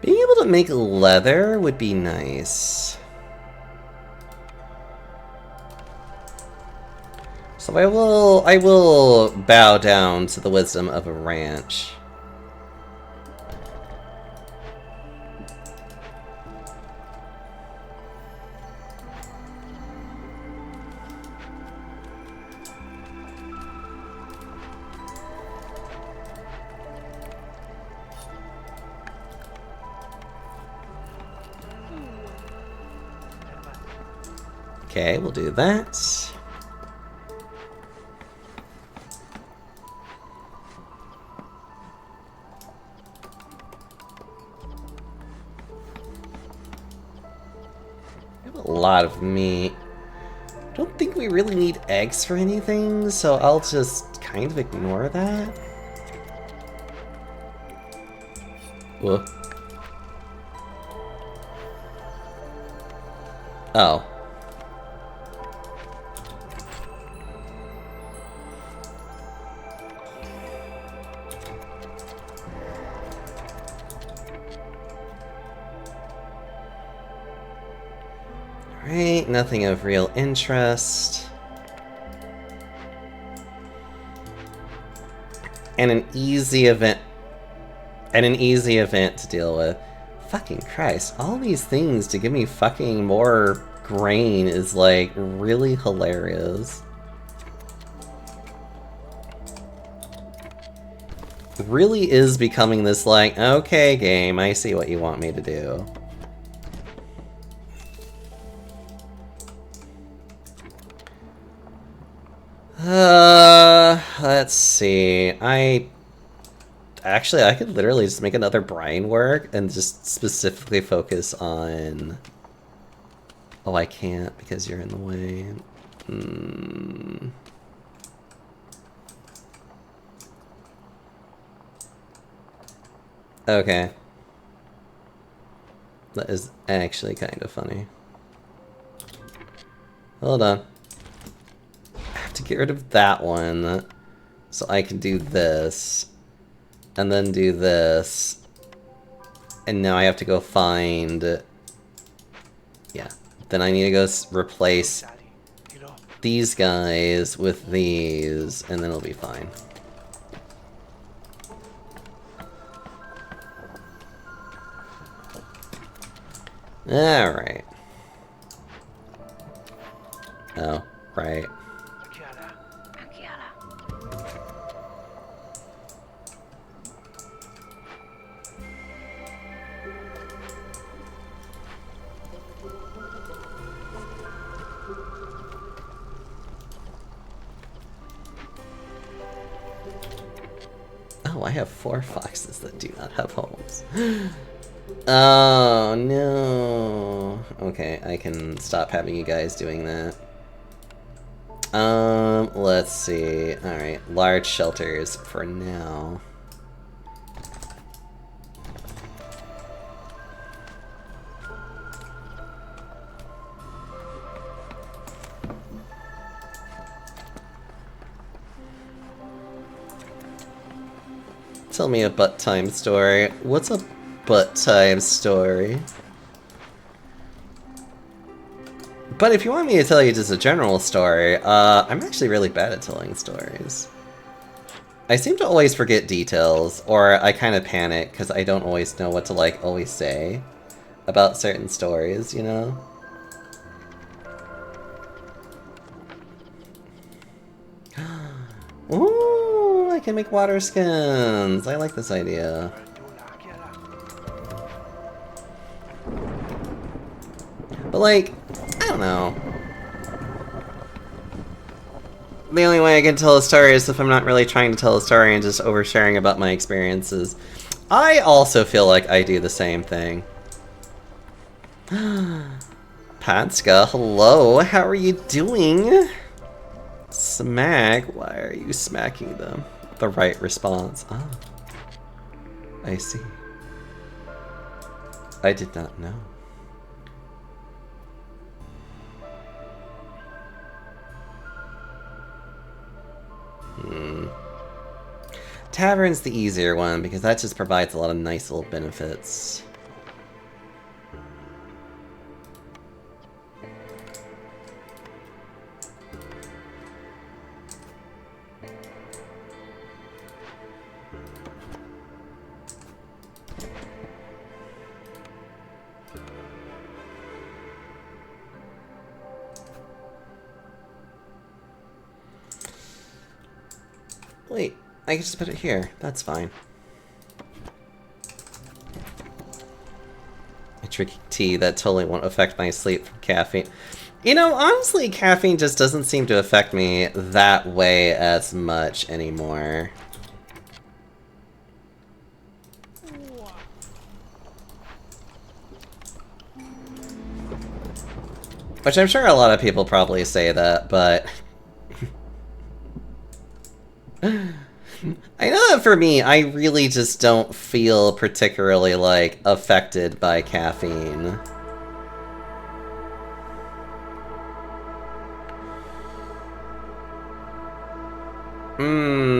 Being able to make leather would be nice. So I will bow down to the wisdom of a ranch. Okay, we'll do that. A lot of meat. I don't think we really need eggs for anything, so I'll just kind of ignore that. Whoa. Oh. Right, nothing of real interest. and an easy event to deal with. Fucking Christ, all these things to give me fucking more grain is like really hilarious. It really is becoming this like, okay game, I see what you want me to do. Let's see. Actually, I could literally just make another brine work and just specifically focus on... Oh, I can't because you're in the way. Okay. That is actually kind of funny. Hold on. I have to get rid of that one so I can do this. And then do this. And now I have to go find... Yeah. Then I need to go replace these guys with these, and then it'll be fine. Alright. Oh, right. Oh, I have 4 foxes that do not have homes. Oh, no. Okay, I can stop having you guys doing that. Let's see. Alright, large shelters for now. Tell me a butt time story. What's a butt time story? But if you want me to tell you just a general story, I'm actually really bad at telling stories. I seem to always forget details, or I kind of panic because I don't always know what to like always say about certain stories, you know? Ooh, I can make water skins. I like this idea. But like, I don't know. The only way I can tell a story is if I'm not really trying to tell a story and just oversharing about my experiences. I also feel like I do the same thing. Patska, hello, how are you doing? Smack, why are you smacking them? The right response. Ah, I see. I did not know. Tavern's the easier one because that just provides a lot of nice little benefits. Wait, I can just put it here. That's fine. I drink tea that totally won't affect my sleep from caffeine. You know, honestly, caffeine just doesn't seem to affect me that way as much anymore. Which I'm sure a lot of people probably say that, but... I know that for me, I really just don't feel particularly, like, affected by caffeine.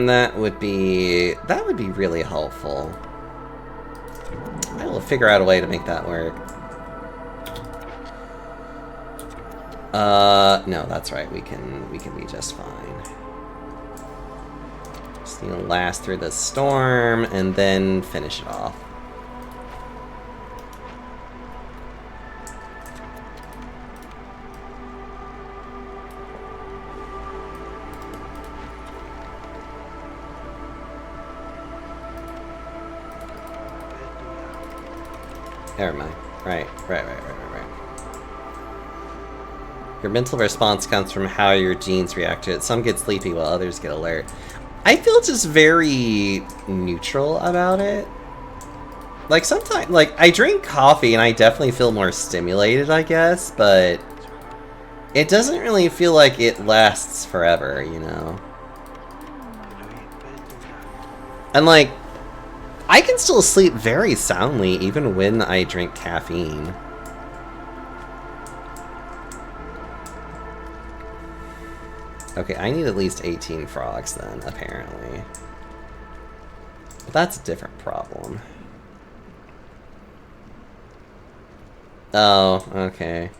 That would be really helpful. I will figure out a way to make that work. No, that's right, we can be just fine. Just Just need to last through the storm and then finish it off. Never mind. Right. Your mental response comes from how your genes react to it. Some get sleepy while others get alert. I feel just very neutral about it. Like, sometimes, like, I drink coffee and I definitely feel more stimulated, I guess, but it doesn't really feel like it lasts forever, you know? And, like, I can still sleep very soundly even when I drink caffeine. Okay, I need at least 18 frogs then, apparently. But that's a different problem. Oh, okay.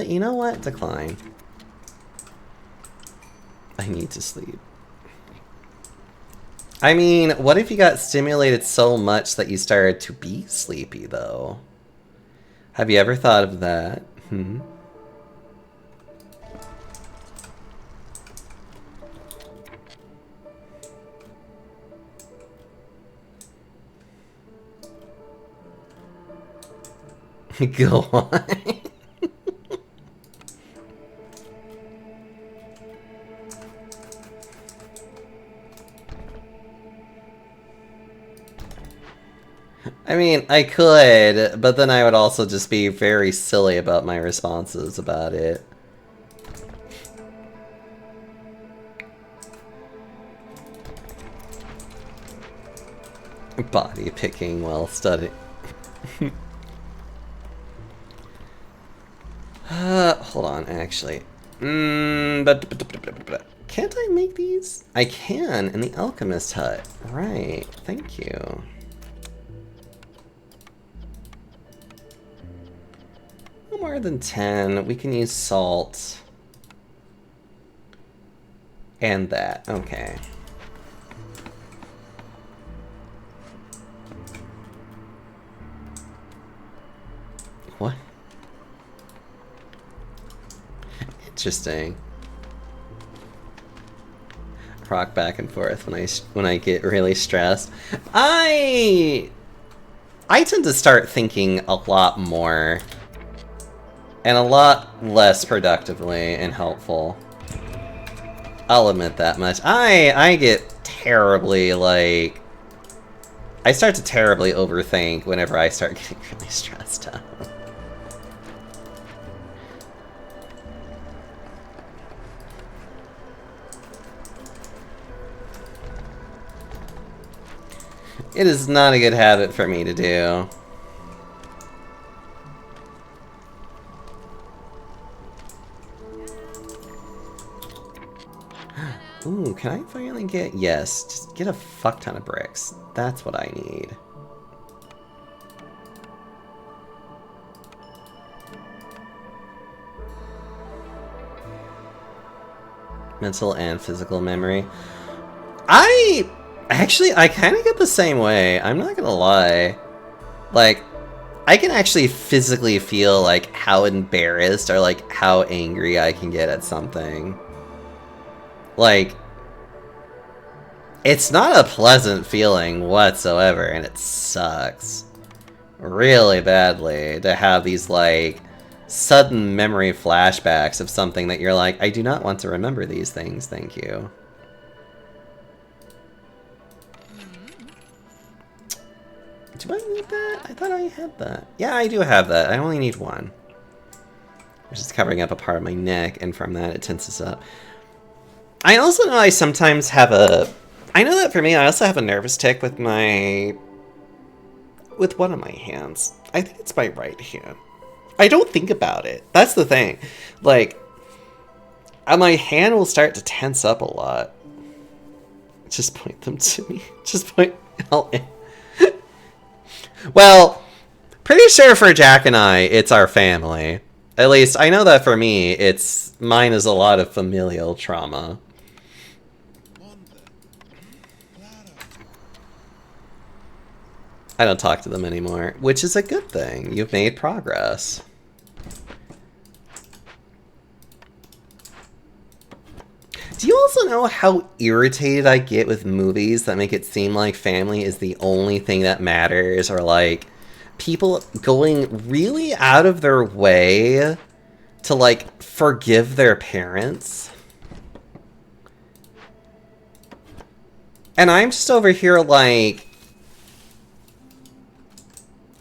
You know what? Decline. I need to sleep. I mean, what if you got stimulated so much that you started to be sleepy, though? Have you ever thought of that? Go on. I mean, I could, but then I would also just be very silly about my responses about it. Body picking while studying. Hold on, actually. Can't I make these? I can in the Alchemist Hut. Right, thank you. No more than 10. We can use salt. And that, okay. What? Interesting. Rock back and forth when I get really stressed. I tend to start thinking a lot more and a lot less productively and helpful. I'll admit that much. I get terribly, like, I start to terribly overthink whenever I start getting really stressed out. It is not a good habit for me to do. Ooh, can I finally get... Yes, just get a fuck ton of bricks. That's what I need. Mental and physical memory. I kind of get the same way. I'm not gonna lie. Like, I can actually physically feel, like, how embarrassed or, like, how angry I can get at something. Like, it's not a pleasant feeling whatsoever, and it sucks really badly to have these, like, sudden memory flashbacks of something that you're like, I do not want to remember these things, thank you. Do I need that? I thought I had that. Yeah, I do have that. I only need one. I'm just covering up a part of my neck, and from that it tenses up. I also know I sometimes have a... I know that for me, I also have a nervous tick with my... with one of my hands. I think it's my right hand. I don't think about it. That's the thing. Like, my hand will start to tense up a lot. Just point them to me. Just point... Well, pretty sure for Jack and I, it's our family. At least I know that for me, mine is a lot of familial trauma. I don't talk to them anymore, which is a good thing. You've made progress. Do you also know how irritated I get with movies that make it seem like family is the only thing that matters, or like people going really out of their way to like forgive their parents? And I'm just over here like,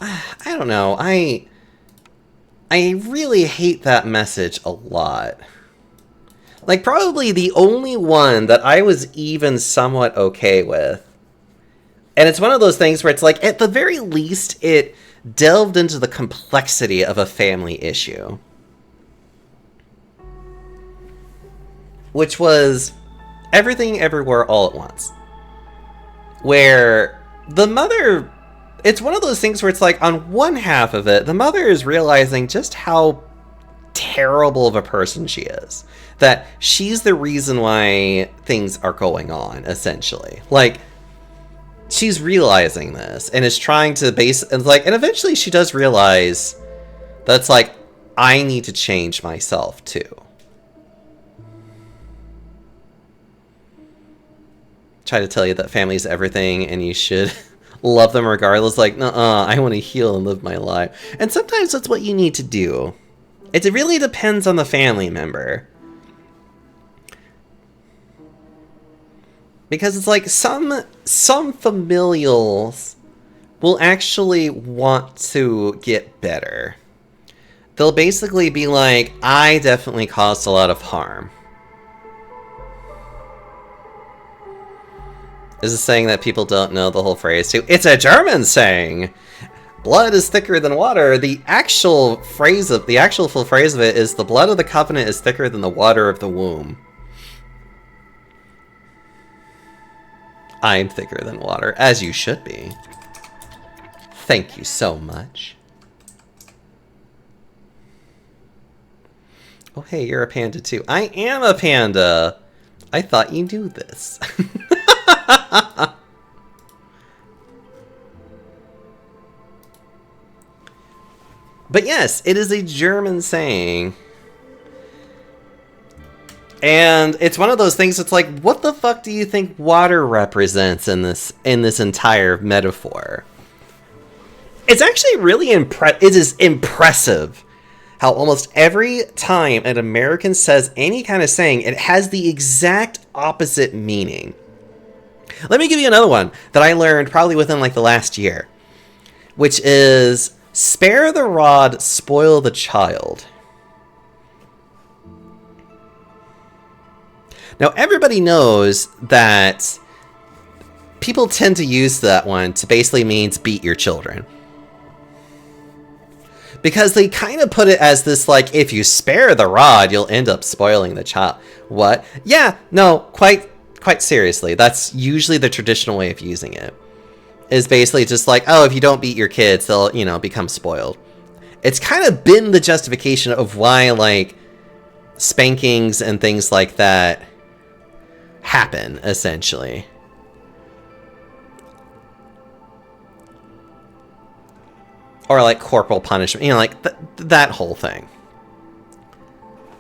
I don't know, I really hate that message a lot. Like, probably the only one that I was even somewhat okay with. And it's one of those things where it's like, at the very least, it delved into the complexity of a family issue. Which was Everything Everywhere All at Once. Where the mother... It's one of those things where it's like, on one half of it, the mother is realizing just how terrible of a person she is. That she's the reason why things are going on, essentially. Like, she's realizing this and is trying to and eventually she does realize that's like, I need to change myself too. Try to tell you that family's everything and you should love them regardless. Like, nuh-uh, I want to heal and live my life. And sometimes that's what you need to do. It really depends on the family member. Because it's like some familials will actually want to get better. They'll basically be like, I definitely caused a lot of harm. This is saying that people don't know the whole phrase too. It's a German saying. Blood is thicker than water. The actual full phrase of it is the blood of the covenant is thicker than the water of the womb. I'm thicker than water, as you should be. Thank you so much. Oh, hey, you're a panda too. I am a panda. I thought you knew this. But yes, it is a German saying. And it's one of those things that's like, what the fuck do you think water represents in this entire metaphor? It's actually really it is impressive how almost every time an American says any kind of saying, it has the exact opposite meaning. Let me give you another one that I learned probably within like the last year, which is spare the rod, spoil the child. Now, everybody knows that people tend to use that one to basically means beat your children. Because they kind of put it as this, like, if you spare the rod, you'll end up spoiling the child. What? Yeah, no, quite seriously. That's usually the traditional way of using it. Is basically just like, oh, if you don't beat your kids, they'll, become spoiled. It's kind of been the justification of why, like, spankings and things like that happen, essentially. Or like corporal punishment, like that whole thing.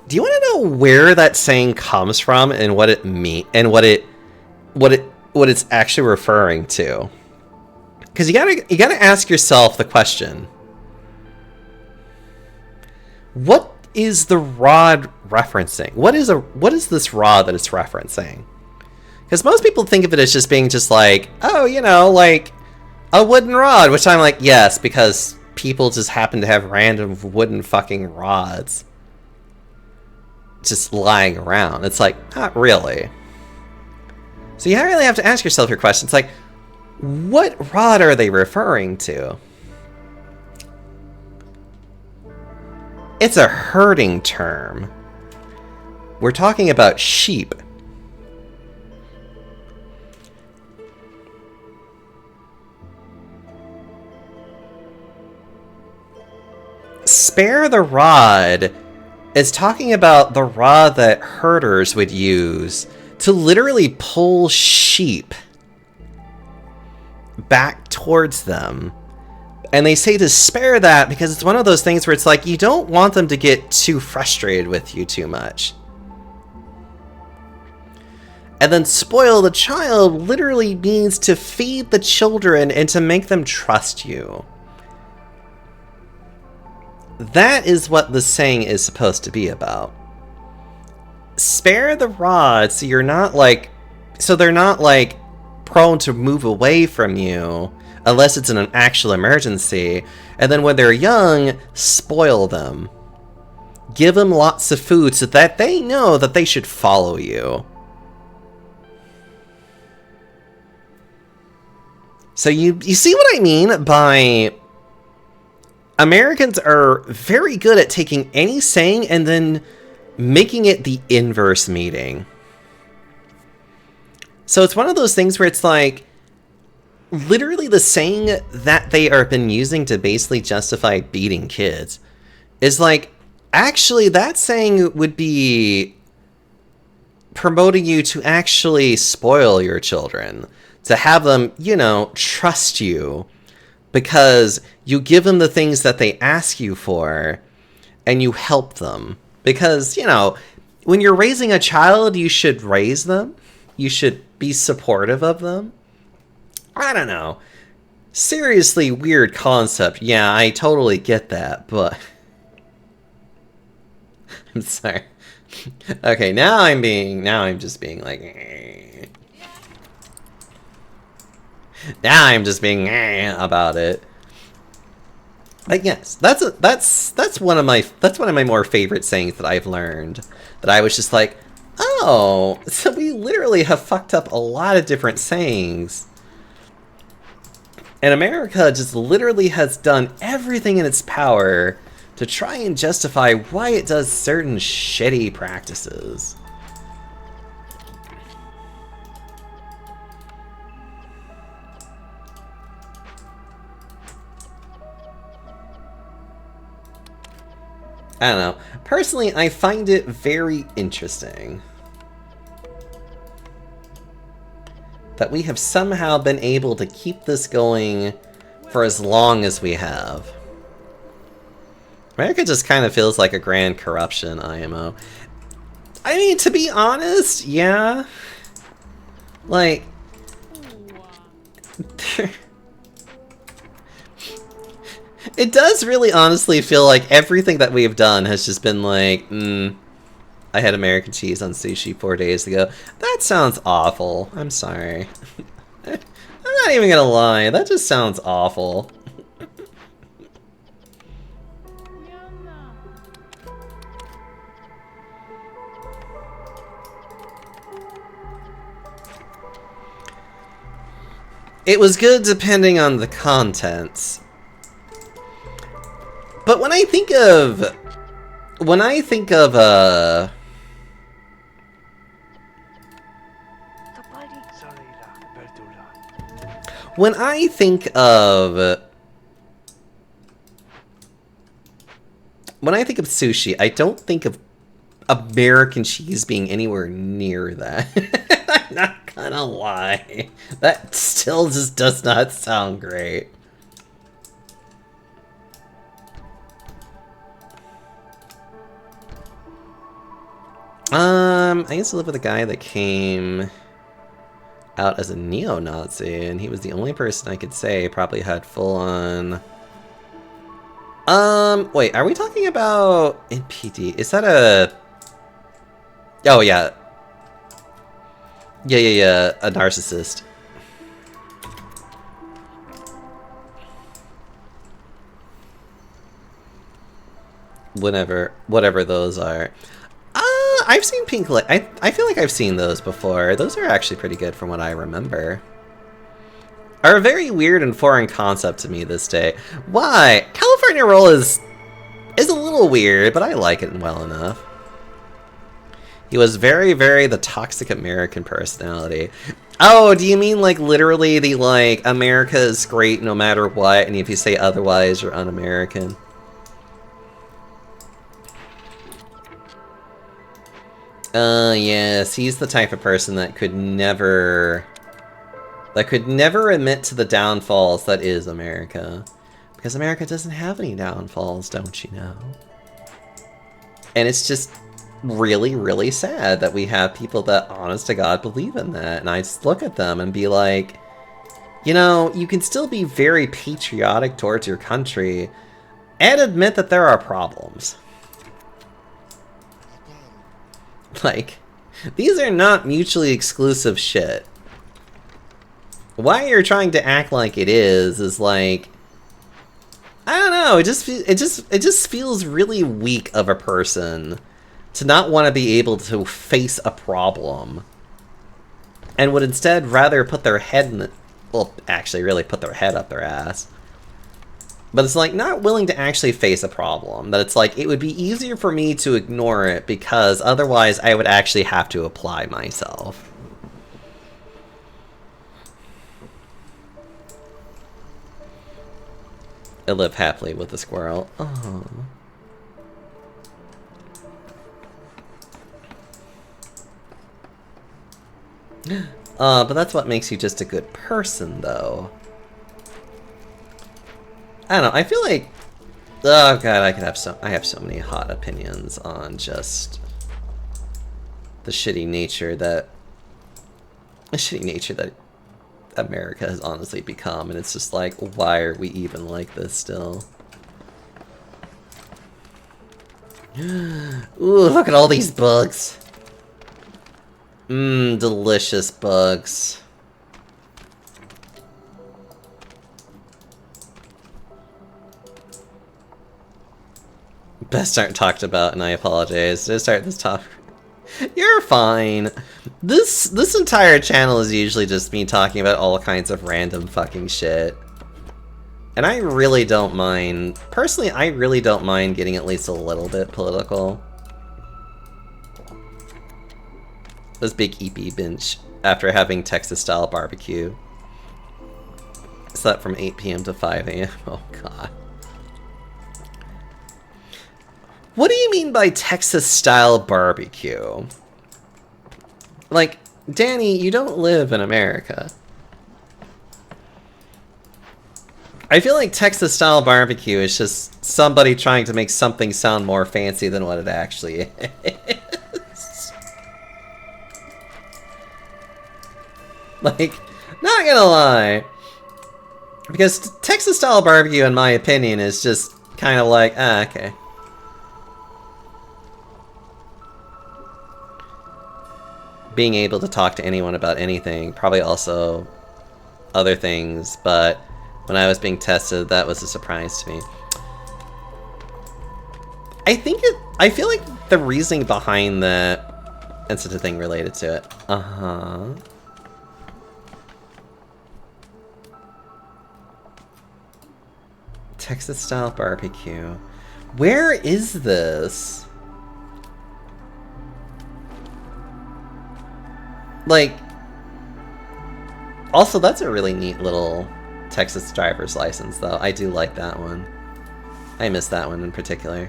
Do you want to know where that saying comes from and what it and what it's actually referring to? Because you gotta ask yourself the question: what is the rod referencing? What is this rod that it's referencing? Because most people think of it as just being just like, oh, like a wooden rod, which I'm like, yes, because people just happen to have random wooden fucking rods just lying around. It's like, not really. So you really have to ask yourself your question. It's like, what rod are they referring to? It's a herding term. We're talking about sheep. spare the rod is talking about the rod that herders would use to literally pull sheep back towards them. And they say to spare that because it's one of those things where it's like you don't want them to get too frustrated with you too much. And then spoil the child literally means to feed the children and to make them trust you. That is what the saying is supposed to be about. Spare the rod so you're not like... So they're not like prone to move away from you unless it's in an actual emergency. And then when they're young, spoil them. Give them lots of food so that they know that they should follow you. So you see what I mean by Americans are very good at taking any saying and then making it the inverse meaning. So it's one of those things where it's like literally the saying that they are been using to basically justify beating kids is like, actually that saying would be promoting you to actually spoil your children. To have them, you know, trust you because you give them the things that they ask you for and you help them. Because, you know, when you're raising a child, you should raise them. You should be supportive of them. I don't know. Seriously weird concept. Yeah, I totally get that, but... I'm sorry. Okay, now I'm just being like... Now I'm just being about it. But yes, that's one of my more favorite sayings that I've learned. That I was just like, oh, so we literally have fucked up a lot of different sayings. And America just literally has done everything in its power to try and justify why it does certain shitty practices. I don't know. Personally, I find it very interesting that we have somehow been able to keep this going for as long as we have. America just kind of feels like a grand corruption, IMO. I mean, to be honest, yeah. Like... It does really honestly feel like everything that we have done has just been like, I had American cheese on sushi 4 days ago. That sounds awful. I'm sorry. I'm not even gonna lie. That just sounds awful. It was good depending on the contents. But when I think of when I think of sushi, I don't think of American cheese being anywhere near that. I'm not gonna lie. That still just does not sound great. I used to live with a guy that came out as a neo-Nazi, and he was the only person I could say probably had full-on... wait, are we talking about NPD? Is that a... Oh, yeah. Yeah, a narcissist. Whatever those are. I've seen Pink Lake. I feel like I've seen those before. Those are actually pretty good from what I remember. Are a very weird and foreign concept to me this day. Why? California Roll is a little weird, but I like it well enough. He was very, very the toxic American personality. Oh, do you mean like literally the like America is great no matter what, and if you say otherwise, you're un-American? Yes, he's the type of person that could never admit to the downfalls that is America. Because America doesn't have any downfalls, don't you know? And it's just really, really sad that we have people that, honest to God, believe in that. And I just look at them and be like, you know, you can still be very patriotic towards your country and admit that there are problems. Like, these are not mutually exclusive shit. Why you're trying to act like it is like, I don't know, it just feels really weak of a person to not want to be able to face a problem and would instead rather put their head in the, well, actually really put their head up their ass. But it's like not willing to actually face a problem. That it's like, it would be easier for me to ignore it because otherwise I would actually have to apply myself. I live happily with the squirrel. Oh. But that's what makes you just a good person, though. I don't know, I feel like... Oh god, I have so many hot opinions on just... the shitty nature that America has honestly become, and it's just like, why are we even like this still? Ooh, look at all these bugs. Mmm, delicious bugs. Best aren't talked about, and I apologize. Did I start this topic? You're fine. This entire channel is usually just me talking about all kinds of random fucking shit. And I really don't mind, personally, I really don't mind getting at least a little bit political. This big EP binge after having Texas-style barbecue. Slept from 8 p.m. to 5 a.m. Oh god. What do you mean by Texas-style barbecue? Like, Danny, you don't live in America. I feel like Texas-style barbecue is just somebody trying to make something sound more fancy than what it actually is. Like, not gonna lie. Because Texas-style barbecue, in my opinion, is just kind of like, okay. Being able to talk to anyone about anything, probably also other things, but when I was being tested, that was a surprise to me. I feel like the reasoning behind that, and such a thing related to it. Uh-huh. Texas-style barbecue. Where is this? Like, also that's a really neat little Texas driver's license, though. I do like that one. I miss that one in particular.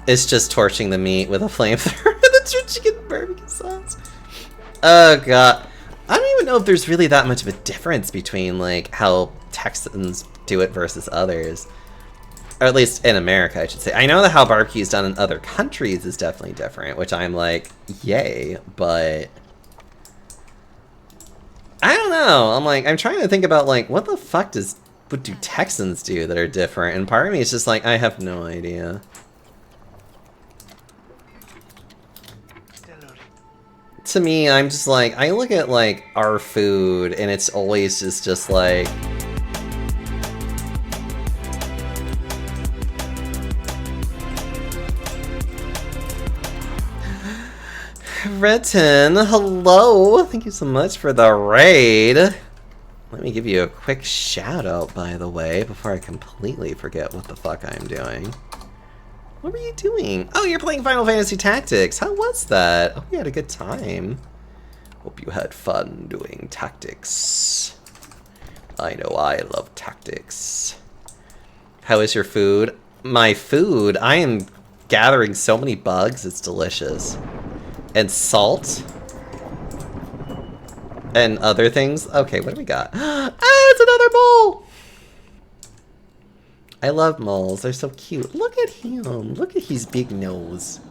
It's just torching the meat with a flamethrower and the chicken barbecue sauce. Oh god. I don't even know if there's really that much of a difference between, like, how Texans do it versus others. Or at least in America, I should say. I know that how barbecue is done in other countries is definitely different, which I'm like, yay, but... I don't know. I'm like, I'm trying to think about, like, what the fuck would do Texans do that are different? And part of me is just like, I have no idea. To me, I'm just like, I look at, like, our food, and it's always just like... Retin, hello! Thank you so much for the raid. Let me give you a quick shout out, by the way, before I completely forget what the fuck I'm doing. What were you doing? Oh, you're playing Final Fantasy Tactics. How was that? Oh, you had a good time. Hope you had fun doing tactics. I know I love tactics. How is your food? My food? I am gathering so many bugs. It's delicious. And salt. And other things. Okay, what do we got? Ah, it's another mole! I love moles. They're so cute. Look at him. Look at his big nose.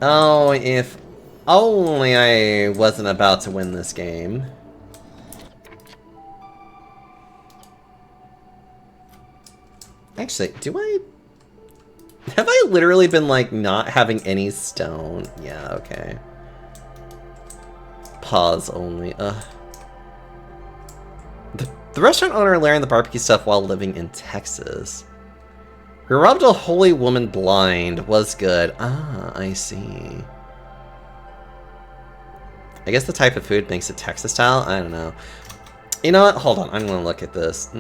Oh, if only I wasn't about to win this game. Actually, have I literally been, like, not having any stone? Yeah, okay. Pause only. Ugh. The restaurant owner learned the barbecue stuff while living in Texas. We robbed a holy woman blind. Was good. Ah, I see. I guess the type of food makes it Texas style? I don't know. You know what? Hold on. I'm going to look at this.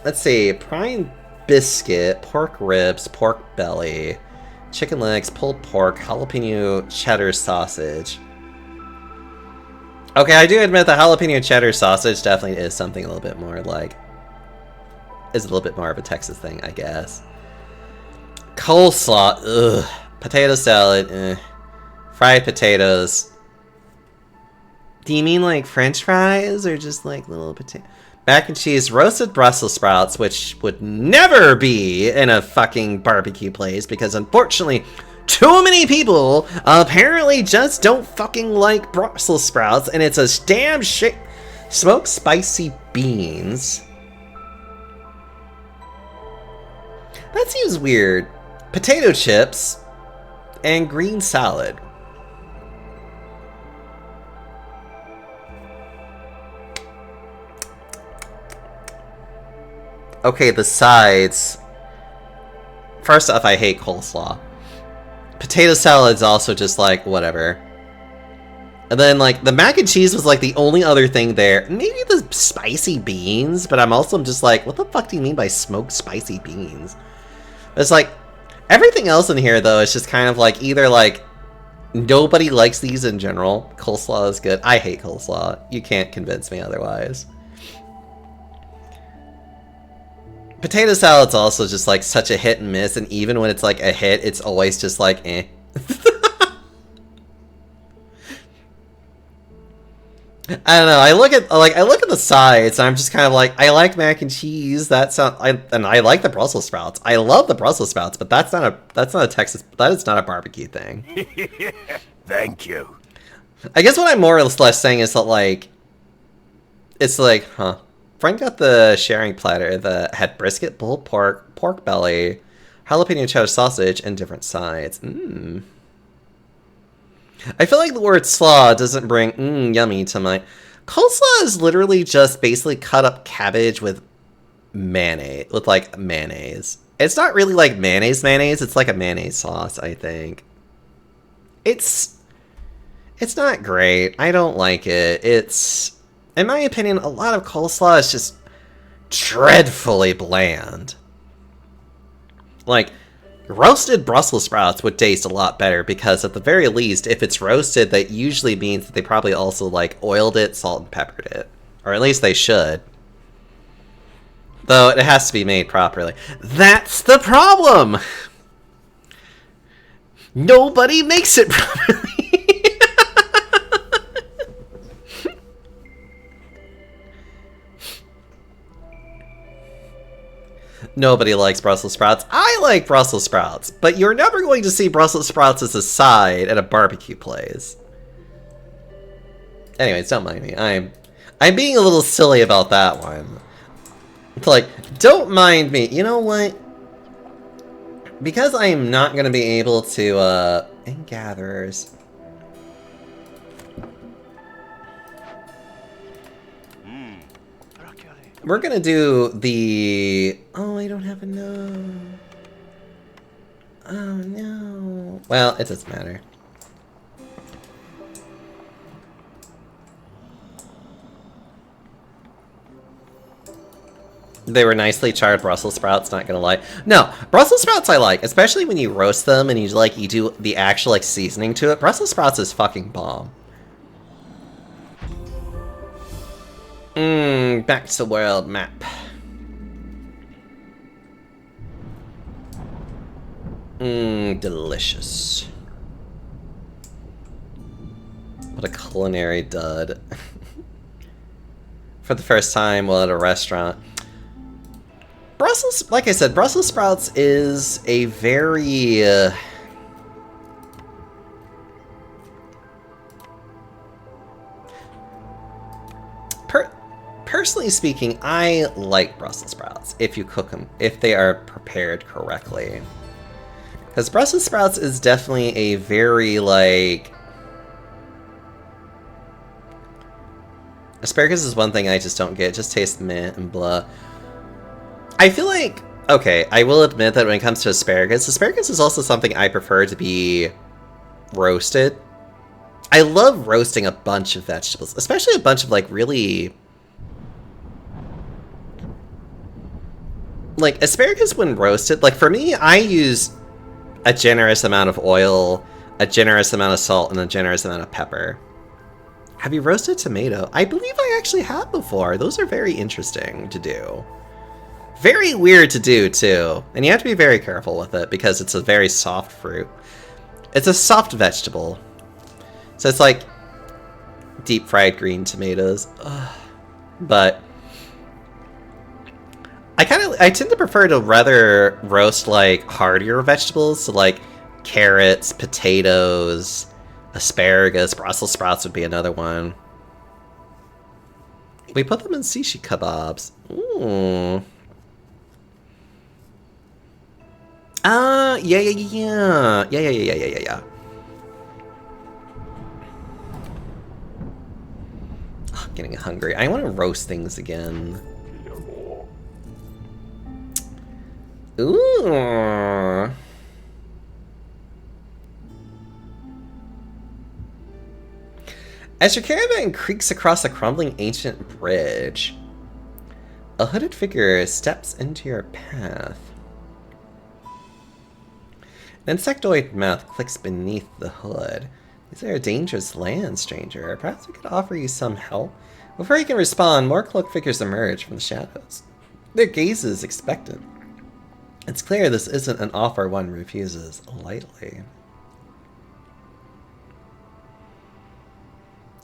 Let's see. Prime biscuit, pork ribs, pork belly, chicken legs, pulled pork, jalapeno cheddar sausage. Okay, I do admit the jalapeno cheddar sausage definitely is something a little bit more like... is a little bit more of a Texas thing, I guess. Coleslaw, ugh. Potato salad, eh. Fried potatoes. Do you mean like French fries or just like little potato? Mac and cheese, roasted Brussels sprouts, which would never be in a fucking barbecue place because unfortunately too many people apparently just don't fucking like Brussels sprouts, and it's a damn shit. Smoked spicy beans. That seems weird. Potato chips and green salad. Okay, the sides. First off, I hate coleslaw. Potato salad's also just like, whatever. And then, like, the mac and cheese was, like, the only other thing there. Maybe the spicy beans, but I'm also just like, what the fuck do you mean by smoked spicy beans? It's like, everything else in here, though, is just kind of like, either, like, nobody likes these in general. Coleslaw is good. I hate coleslaw. You can't convince me otherwise. Potato salad's also just, like, such a hit and miss, and even when it's, like, a hit, it's always just, like, eh. I don't know. I look at the sides, and I'm just kind of like, I like mac and cheese. And I like the Brussels sprouts. I love the Brussels sprouts, but that's not a Texas. That is not a barbecue thing. Thank you. I guess what I'm more or less saying is that, like, it's like, huh? Frank got the sharing platter that had brisket, pulled pork, pork belly, jalapeno cheddar sausage, and different sides. Mmm. I feel like the word slaw doesn't bring yummy to mind. Coleslaw is literally just basically cut up cabbage with mayonnaise, mayonnaise. It's not really like mayonnaise, it's like a mayonnaise sauce, I think. It's not great. I don't like it. In my opinion, a lot of coleslaw is just dreadfully bland. Like, roasted Brussels sprouts would taste a lot better because at the very least, if it's roasted, that usually means that they probably also, like, oiled it, salt and peppered it. Or at least they should. Though it has to be made properly. That's the problem! Nobody makes it properly! Nobody likes Brussels sprouts. I like Brussels sprouts, but you're never going to see Brussels sprouts as a side at a barbecue place. Anyways, don't mind me. I'm being a little silly about that one. It's like, don't mind me. You know what? Because I am not going to be able to, and gatherers. We're gonna do the... Oh, I don't have a no. Oh, no. Well, it doesn't matter. They were nicely charred Brussels sprouts, not gonna lie. No, Brussels sprouts I like, especially when you roast them and you do the actual, like, seasoning to it. Brussels sprouts is fucking bomb. Back to the world map. Delicious. What a culinary dud. For the first time while at a restaurant. Brussels, like I said, Brussels sprouts is a very... Personally speaking, I like Brussels sprouts if you cook them, if they are prepared correctly. Because Brussels sprouts is definitely a very, like... Asparagus is one thing I just don't get. It just tastes meh and blah. I feel like... Okay, I will admit that when it comes to asparagus, asparagus is also something I prefer to be roasted. I love roasting a bunch of vegetables, especially a bunch of, like, really... Like, asparagus when roasted, like, for me, I use a generous amount of oil, a generous amount of salt, and a generous amount of pepper. Have you roasted tomato? I believe I actually have before. Those are very interesting to do. Very weird to do, too. And you have to be very careful with it, because it's a very soft fruit. It's a soft vegetable. So it's like deep-fried green tomatoes. Ugh. But... I tend to prefer to rather roast, like, heartier vegetables, so, like, carrots, potatoes, asparagus, Brussels sprouts would be another one. We put them in sushi kebabs. Ooh. Yeah. Oh, I'm getting hungry. I want to roast things again. Ooh. As your caravan creaks across a crumbling ancient bridge, a hooded figure steps into your path. An insectoid mouth clicks beneath the hood. Is there a dangerous land, stranger? Perhaps we could offer you some help? Before you can respond, more cloaked figures emerge from the shadows. Their gaze is expectant. It's clear this isn't an offer one refuses lightly.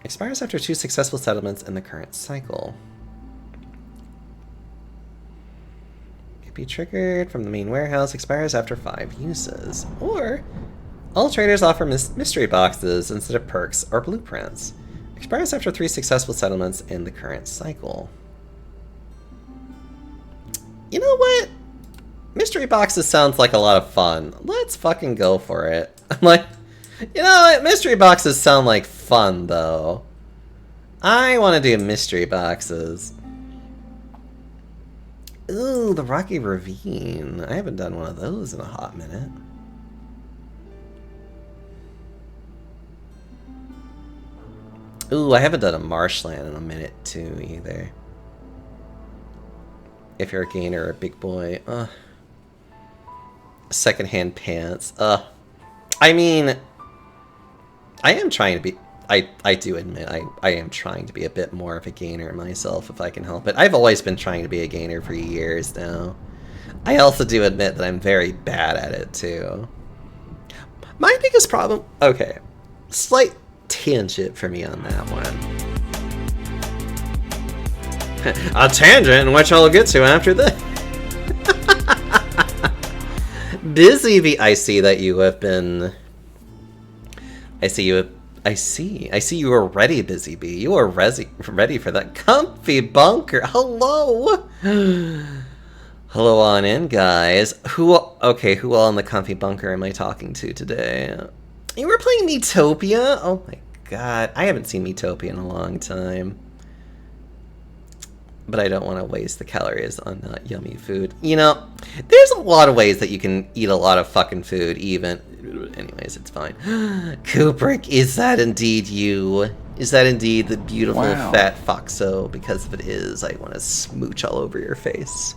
Expires after 2 successful settlements in the current cycle. Could be triggered from the main warehouse. Expires after 5 uses. Or, all traders offer mystery boxes instead of perks or blueprints. Expires after 3 successful settlements in the current cycle. You know what? Mystery boxes sounds like a lot of fun. Let's fucking go for it. I'm like, you know what? Mystery boxes sound like fun, though. I want to do mystery boxes. Ooh, the Rocky Ravine. I haven't done one of those in a hot minute. Ooh, I haven't done a marshland in a minute, too, either. If you're a gainer or a big boy. Secondhand pants. I mean, I am trying to be... I do admit, I am trying to be a bit more of a gainer myself, if I can help it. I've always been trying to be a gainer for years now. I also do admit that I'm very bad at it, too. My biggest problem... Okay. Slight tangent for me on that one. A tangent, which I'll get to after this. Busy Bee, I see that you have been... I see you are ready, Busy Bee. You are ready for that comfy bunker. Hello! Hello on in, guys. Who all in the comfy bunker am I talking to today? You were playing Miitopia? Oh my god. I haven't seen Miitopia in a long time. But I don't want to waste the calories on yummy food. You know, there's a lot of ways that you can eat a lot of fucking food, even... Anyways, it's fine. Kubrick, is that indeed you? Is that indeed the beautiful fat Foxo? Because if it is, I want to smooch all over your face.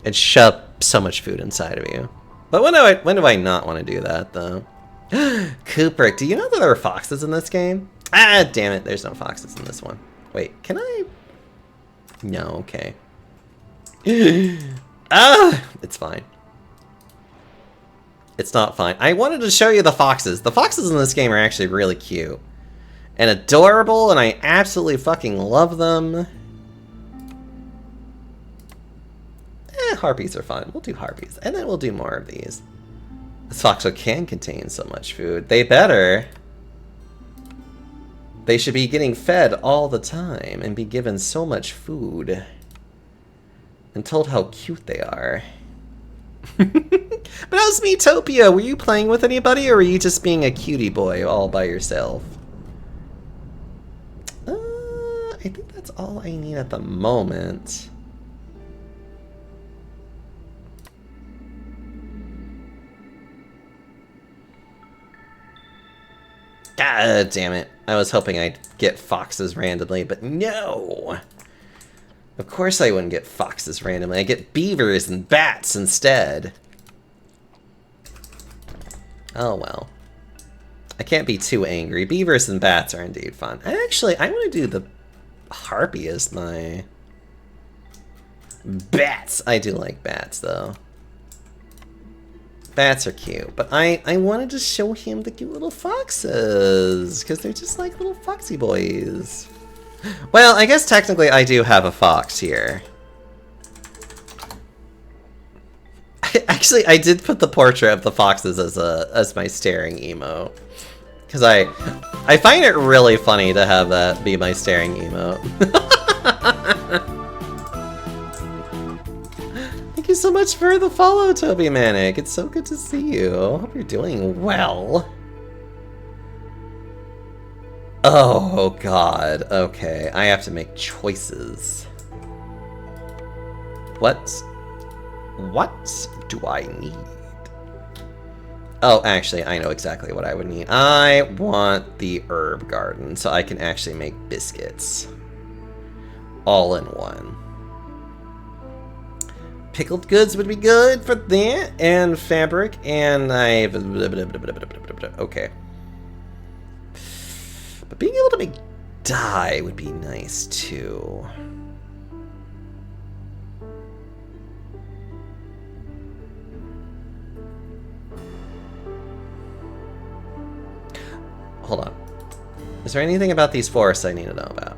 And shove so much food inside of you. But when do I not want to do that, though? Kubrick, do you know that there are foxes in this game? Ah, damn it, there's no foxes in this one. Wait, can I... No, okay. It's fine. It's not fine. I wanted to show you the foxes. The foxes in this game are actually really cute. And adorable, and I absolutely fucking love them. Harpies are fun. We'll do harpies. And then we'll do more of these. This foxhole can contain so much food. They better. They should be getting fed all the time and be given so much food. And told how cute they are. But how's Miitopia? Were you playing with anybody, or were you just being a cutie boy all by yourself? I think that's all I need at the moment. God damn it. I was hoping I'd get foxes randomly, but no! Of course I wouldn't get foxes randomly. I get beavers and bats instead. Oh well. I can't be too angry. Beavers and bats are indeed fun. Actually, I want to do the harpy as my... Bats! I do like bats, though. Bats are cute, but I wanted to show him the cute little foxes, because they're just like little foxy boys. Well, I guess technically I do have a fox here. Actually, I did put the portrait of the foxes as my staring emote. Because I find it really funny to have that be my staring emote. Thank you so much for the follow, Toby Manic. It's so good to see you. Hope you're doing well. Oh god, okay. I have to make choices. What do I need? Oh, actually, I know exactly what I would need. I want the herb garden so I can actually make biscuits. All in one. Pickled goods would be good for that, and fabric, and okay. But being able to make dye would be nice, too. Hold on. Is there anything about these forests I need to know about?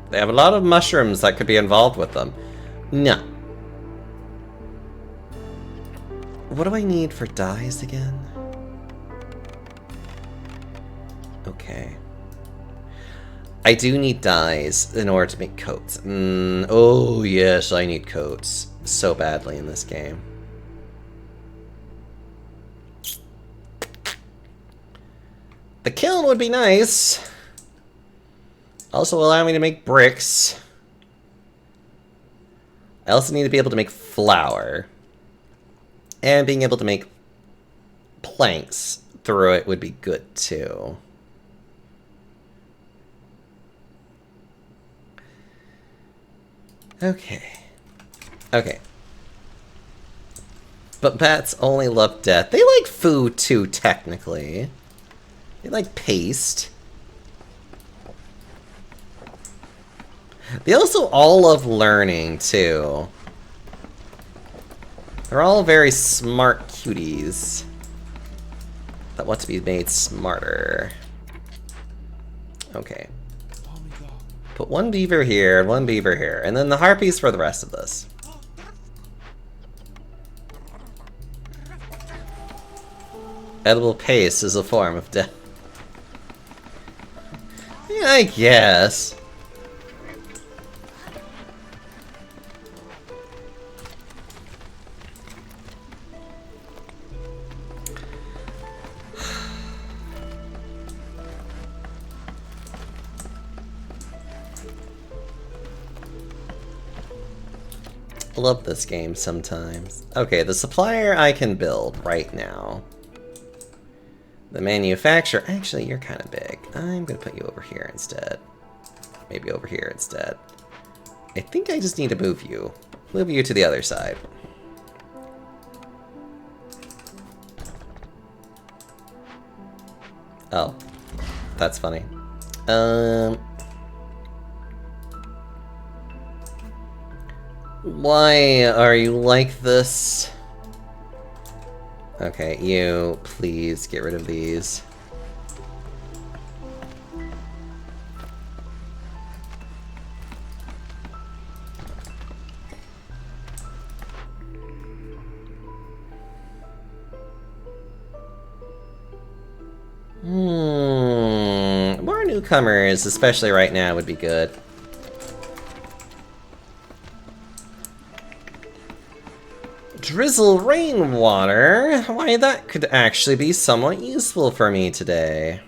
They have a lot of mushrooms that could be involved with them. No. What do I need for dyes again? Okay. I do need dyes in order to make coats. Oh yes, I need coats so badly in this game. The kiln would be nice. Also allow me to make bricks. I also need to be able to make flour. And being able to make planks through it would be good too. Okay. Okay. But bats only love death. They like food too, technically. They like paste. They also all love learning too. They're all very smart cuties that want to be made smarter. Okay. Put one beaver here, and one beaver here, and then the harpies for the rest of this. Edible paste is a form of death. Yeah, I guess. Love this game sometimes. Okay, the supplier I can build right now. The manufacturer, actually you're kind of big. I'm gonna put you over here instead. Maybe over here instead. I think I just need to move you. Move you to the other side. Oh, that's funny. Why are you like this? Okay, you, please get rid of these. More newcomers, especially right now, would be good. Drizzle rainwater? Why, that could actually be somewhat useful for me today.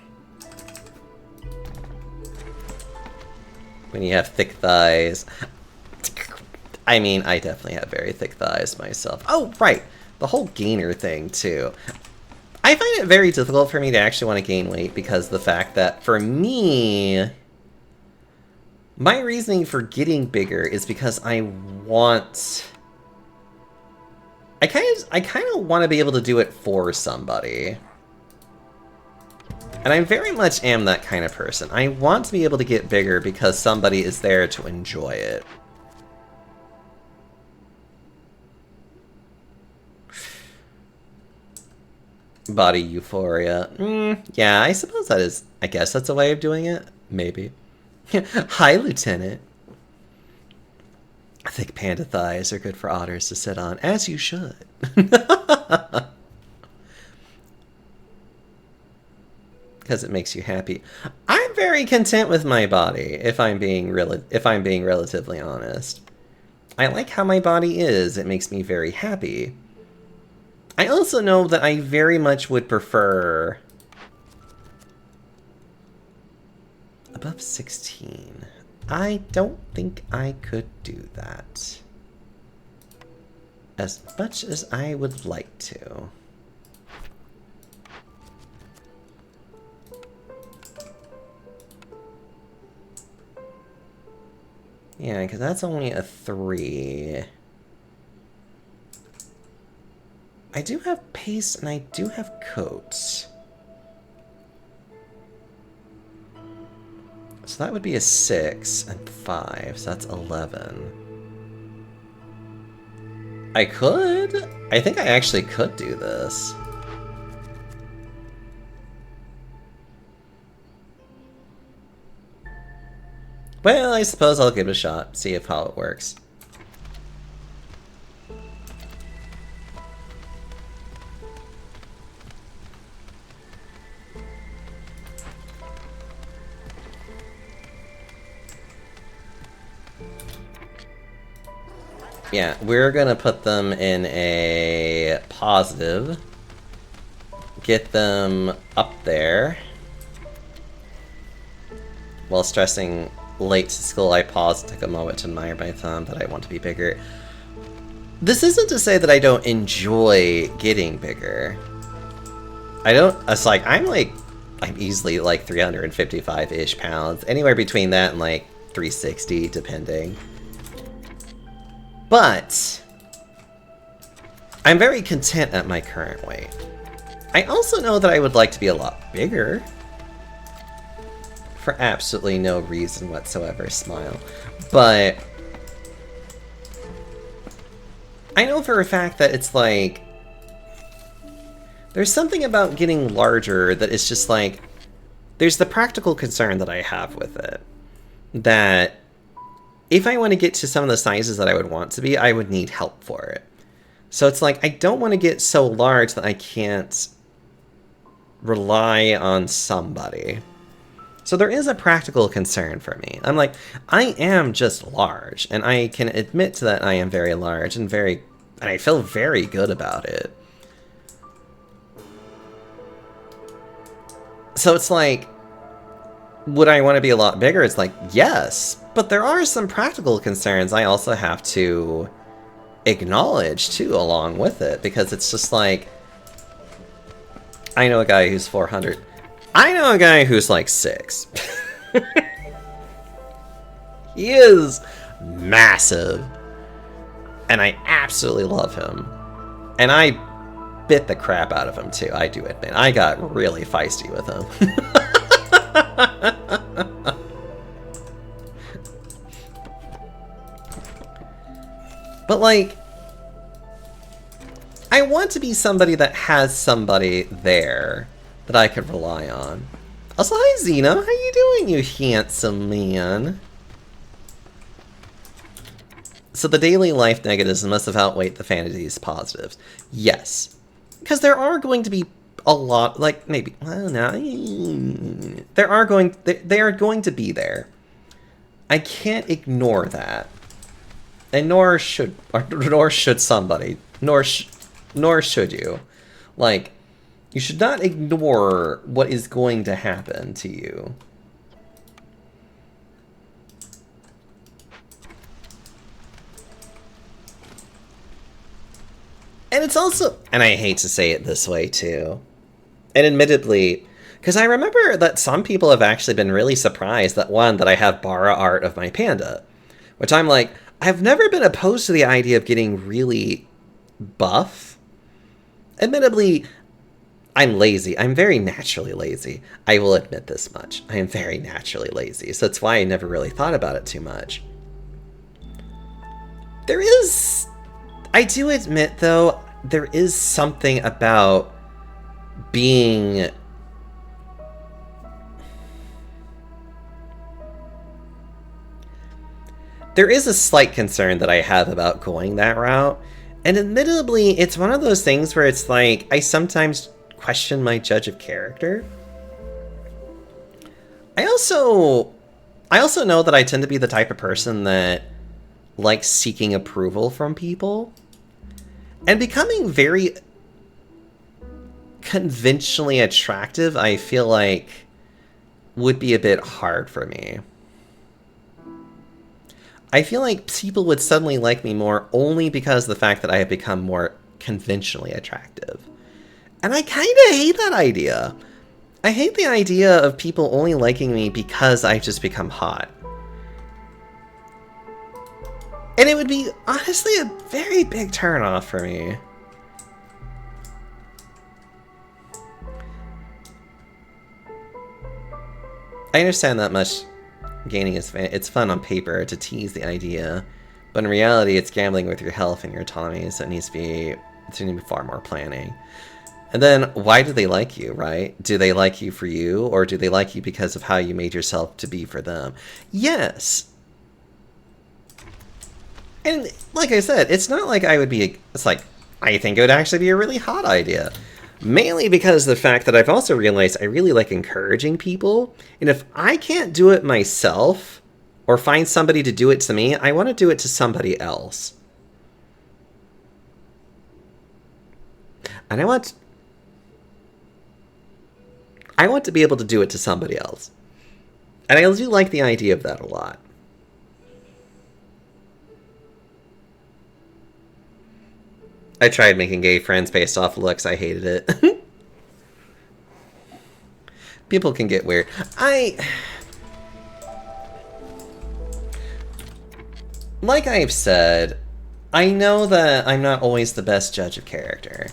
When you have thick thighs. I mean, I definitely have very thick thighs myself. Oh, right! The whole gainer thing, too. I find it very difficult for me to actually want to gain weight because of the fact that, for me, my reasoning for getting bigger is because I want... I kind of want to be able to do it for somebody. And I very much am that kind of person. I want to be able to get bigger because somebody is there to enjoy it. Body euphoria. Yeah, I suppose that is... I guess that's a way of doing it. Maybe. Hi, Lieutenant. Thick panda thighs are good for otters to sit on, as you should. Because it makes you happy. I'm very content with my body, if I'm being relatively honest. I like how my body is. It makes me very happy. I also know that I very much would prefer above 16. I don't think I could do that as much as I would like to. Yeah, because that's only a 3. I do have pace and I do have coats. So that would be a 6 and 5, so that's 11. I could? I think I actually could do this. Well, I suppose I'll give it a shot, see how it works. Yeah, we're gonna put them in a positive. Get them up there. While stressing late to school, I paused, took a moment to admire my thumb that I want to be bigger. This isn't to say that I don't enjoy getting bigger. I'm easily like 355-ish pounds. Anywhere between that and like 360, depending. But I'm very content at my current weight. I also know that I would like to be a lot bigger. For absolutely no reason whatsoever, smile. But I know for a fact that it's like... There's something about getting larger that is just like... There's the practical concern that I have with it. That... If I want to get to some of the sizes that I would want to be, I would need help for it. So it's like, I don't want to get so large that I can't rely on somebody. So there is a practical concern for me. I'm like, I am just large, and I can admit to that I am very large and I feel very good about it. So it's like, would I want to be a lot bigger? It's like, yes, but there are some practical concerns I also have to acknowledge too along with it, because it's just like, I know a guy who's 400. I know a guy who's like 6. He is massive, and I absolutely love him. And I bit the crap out of him too, I do admit. I got really feisty with him. But like, I want to be somebody that has somebody there that I can rely on. Also, hi Xena, how you doing, you handsome man? So the daily life negatives must have outweighed the fantasies positives. Yes. Because there are going to be a lot, like, maybe, well, no, they are going to be there. I can't ignore that. And nor should somebody. Nor should you. Like, you should not ignore what is going to happen to you. And it's also, and I hate to say it this way too, and admittedly, because I remember that some people have actually been really surprised that I have Bara art of my panda, which I'm like, I've never been opposed to the idea of getting really buff. Admittedly, I'm lazy. I'm very naturally lazy. I will admit this much. I am very naturally lazy, so that's why I never really thought about it too much. I do admit, though, there is something about being... There is a slight concern that I have about going that route, and admittedly, it's one of those things where it's like, I sometimes question my judge of character. I also know that I tend to be the type of person that likes seeking approval from people. And becoming very conventionally attractive, I feel like, would be a bit hard for me. I feel like people would suddenly like me more only because of the fact that I have become more conventionally attractive. And I kind of hate that idea. I hate the idea of people only liking me because I've just become hot. And it would be, honestly, a very big turnoff for me. I understand that much gaining is it's fun on paper to tease the idea, but in reality it's gambling with your health and your autonomy, so it needs to be far more planning. And then, why do they like you, right? Do they like you for you, or do they like you because of how you made yourself to be for them? Yes! And like I said, it's not like I would be... It's like, I think it would actually be a really hot idea. Mainly because of the fact that I've also realized I really like encouraging people. And if I can't do it myself, or find somebody to do it to me, I want to do it to somebody else. And I want to be able to do it to somebody else. And I do like the idea of that a lot. I tried making gay friends based off looks. I hated it. People can get weird. Like I've said, I know that I'm not always the best judge of character.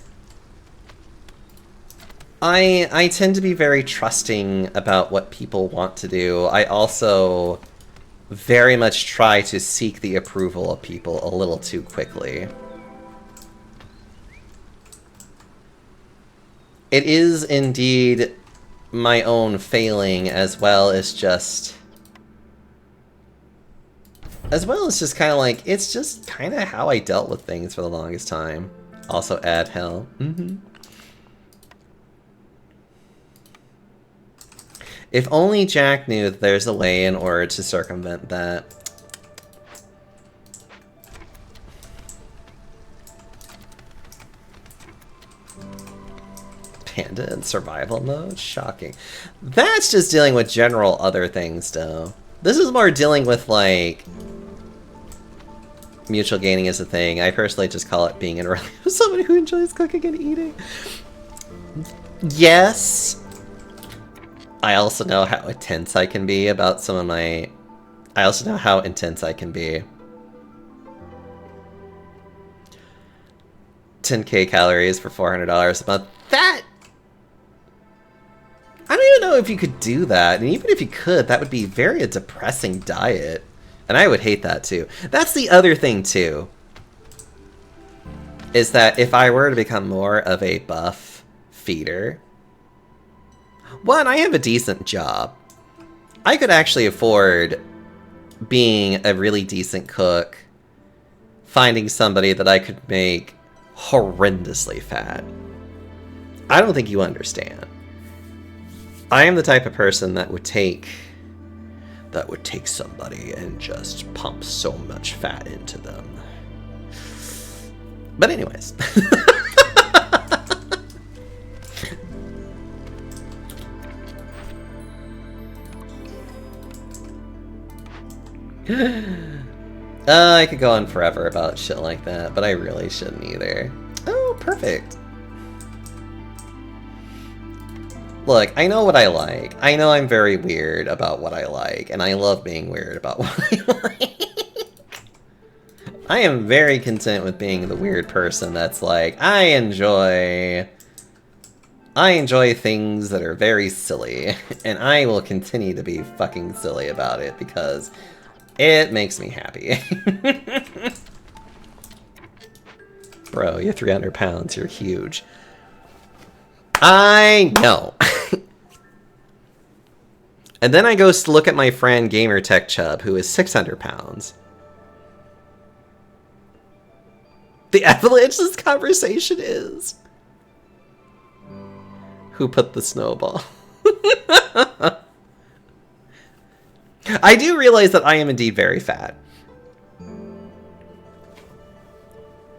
I tend to be very trusting about what people want to do. I also very much try to seek the approval of people a little too quickly. It is indeed my own failing, as well as just kind of like, it's just kind of how I dealt with things for the longest time. Also add hell. If only Jack knew that there's a way in order to circumvent that. Panda in survival mode? Shocking. That's just dealing with general other things, though. This is more dealing with, like, mutual gaining is a thing. I personally just call it being in a relationship with somebody who enjoys cooking and eating. Yes. I also know how intense I can be about some of my... I also know how intense I can be. 10k calories for $400 a month. That... I don't even know if you could do that, and even if you could, that would be very a depressing diet. And I would hate that too. That's the other thing too. is that if I were to become more of a buff feeder, one, I have a decent job. I could actually afford being a really decent cook, finding somebody that I could make horrendously fat. I don't think you understand. I am the type of person that would take somebody and just pump so much fat into them. But anyways. I could go on forever about shit like that, but I really shouldn't either. Oh, perfect. Look, I know what I like. I know I'm very weird about what I like, and I love being weird about what I like. I am very content with being the weird person that's like, I enjoy things that are very silly, and I will continue to be fucking silly about it because it makes me happy. Bro, you're 300 pounds, you're huge. I know. And then I go to look at my friend Gamer Tech Chub, who is 600 pounds. The avalanche this conversation is. Who put the snowball? I do realize that I am indeed very fat.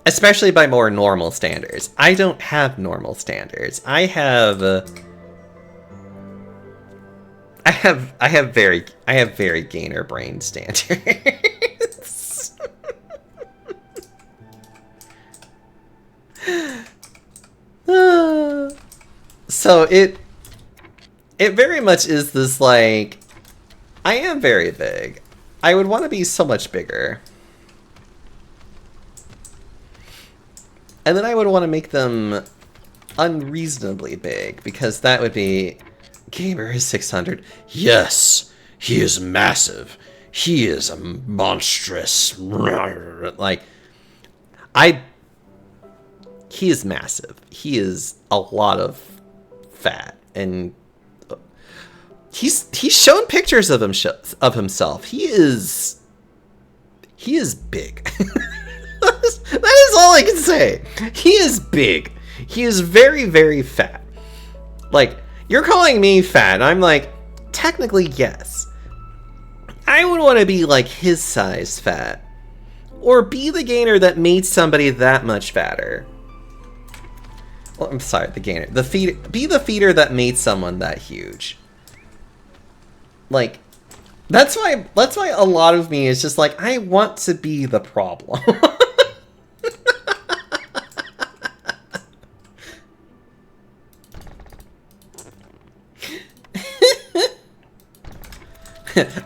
Especially by more normal standards. I don't have normal standards. I have very gainer brain standards. So it very much is this like, I am very big. I would want to be so much bigger. And then I would want to make them unreasonably big, because that would be... Gamer is 600. Yes, he is massive. He is a monstrous... Like, he is massive. He is a lot of fat. And he's shown pictures of himself. He is big. That is all I can say. He is big. He is very, very fat. Like, you're calling me fat. I'm like, technically, yes. I would want to be like his size fat. Or be the gainer that made somebody that much fatter. Well, I'm sorry, the gainer. Be the feeder that made someone that huge. Like, that's why a lot of me is just like, I want to be the problem.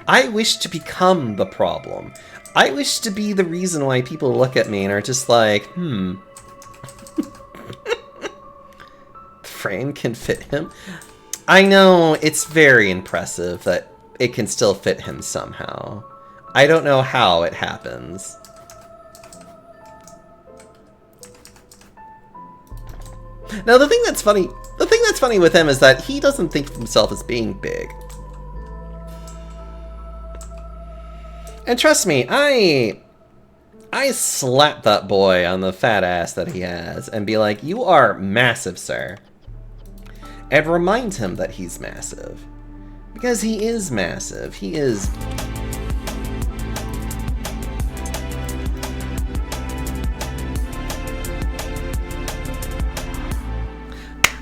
I wish to become the problem. I wish to be the reason why people look at me and are just like, The frame can fit him? I know, it's very impressive that it can still fit him somehow. I don't know how it happens. Now, the thing that's funny with him is that he doesn't think of himself as being big. And trust me, I slap that boy on the fat ass that he has and be like, you are massive, sir. And remind him that he's massive. Because he is massive. He is...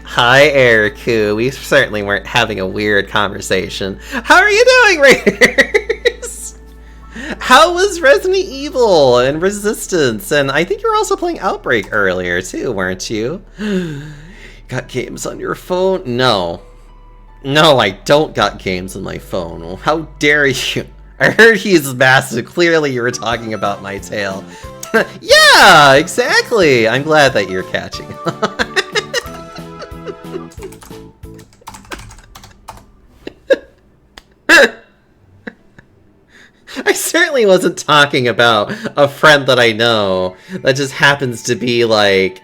Hi, Eriku. We certainly weren't having a weird conversation. How are you doing, Raiders? How was Resident Evil and Resistance? And I think you were also playing Outbreak earlier, too, weren't you? Got games on your phone? No. No, I don't got games on my phone. Well, how dare you? I heard he's massive. Clearly you were talking about my tail. Yeah, exactly. I'm glad that you're catching on. I certainly wasn't talking about a friend that I know that just happens to be like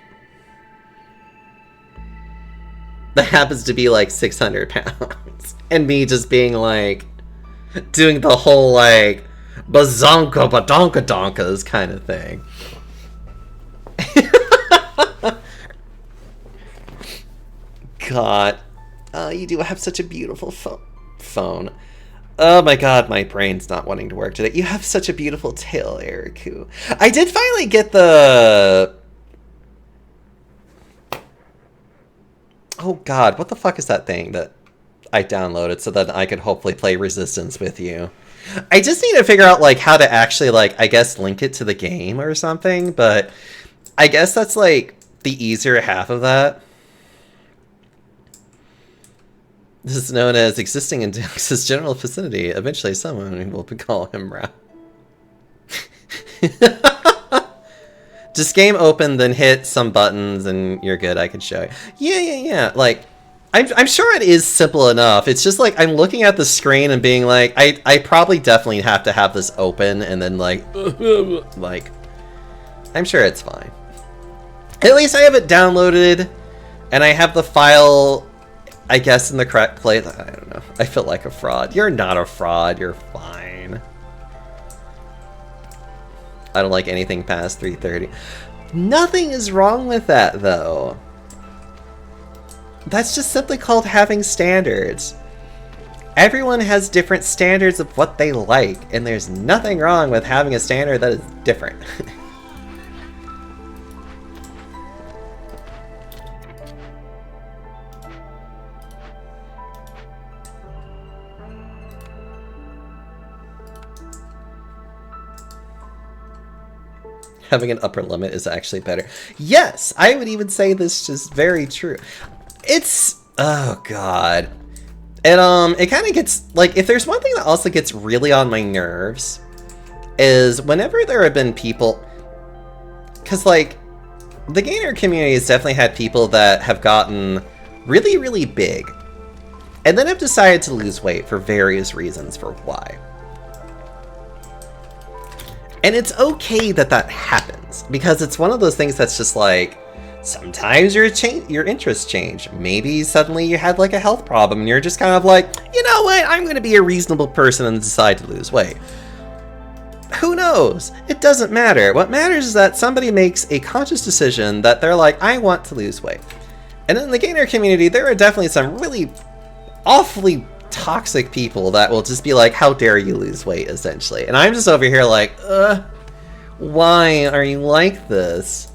600 pounds. And me just being like, doing the whole like, bazonka badonka donkas kind of thing. God. You do have such a beautiful phone. Oh my god, my brain's not wanting to work today. You have such a beautiful tail, Eriku. I did finally get the... Oh god, what the fuck is that thing that I downloaded so that I could hopefully play Resistance with you? I just need to figure out, like, how to actually, like, I guess link it to the game or something, but I guess that's, like, the easier half of that. This is known as existing in Dex's general vicinity. Eventually someone will call him Ra. Just game open, then hit some buttons, and you're good. I can show you. Yeah. Like, I'm sure it is simple enough. It's just like I'm looking at the screen and being like, I probably definitely have to have this open, and then like, I'm sure it's fine. At least I have it downloaded, and I have the file, I guess, in the correct place. I don't know. I feel like a fraud. You're not a fraud. You're fine. I don't like anything past 3:30. Nothing is wrong with that, though. That's just simply called having standards. Everyone has different standards of what they like, and there's nothing wrong with having a standard that is different. Having an upper limit is actually better. Yes, I would even say this is very true. It's, oh god. It kind of gets, like, if there's one thing that also gets really on my nerves, is whenever there have been people, because, like, the gamer community has definitely had people that have gotten really, really big, and then have decided to lose weight for various reasons for why. And it's okay that that happens, because it's one of those things that's just like, sometimes your interests change. Maybe suddenly you had like a health problem and you're just kind of like, you know what, I'm going to be a reasonable person and decide to lose weight. Who knows? It doesn't matter. What matters is that somebody makes a conscious decision that they're like, I want to lose weight. And in the gamer community, there are definitely some really awfully toxic people that will just be like, how dare you lose weight, essentially. And I'm just over here like, why are you like this?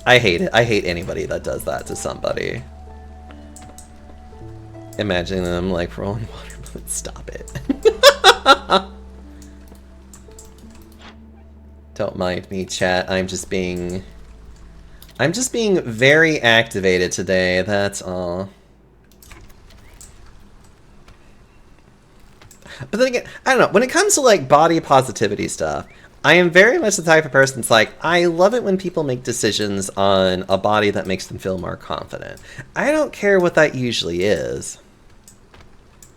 I hate it. I hate anybody that does that to somebody. Imagining them like rolling water, but stop it. Don't mind me, chat. I'm just being very activated today, that's all. But then again, I don't know, when it comes to like body positivity stuff, I am very much the type of person that's like, I love it when people make decisions on a body that makes them feel more confident. I don't care what that usually is.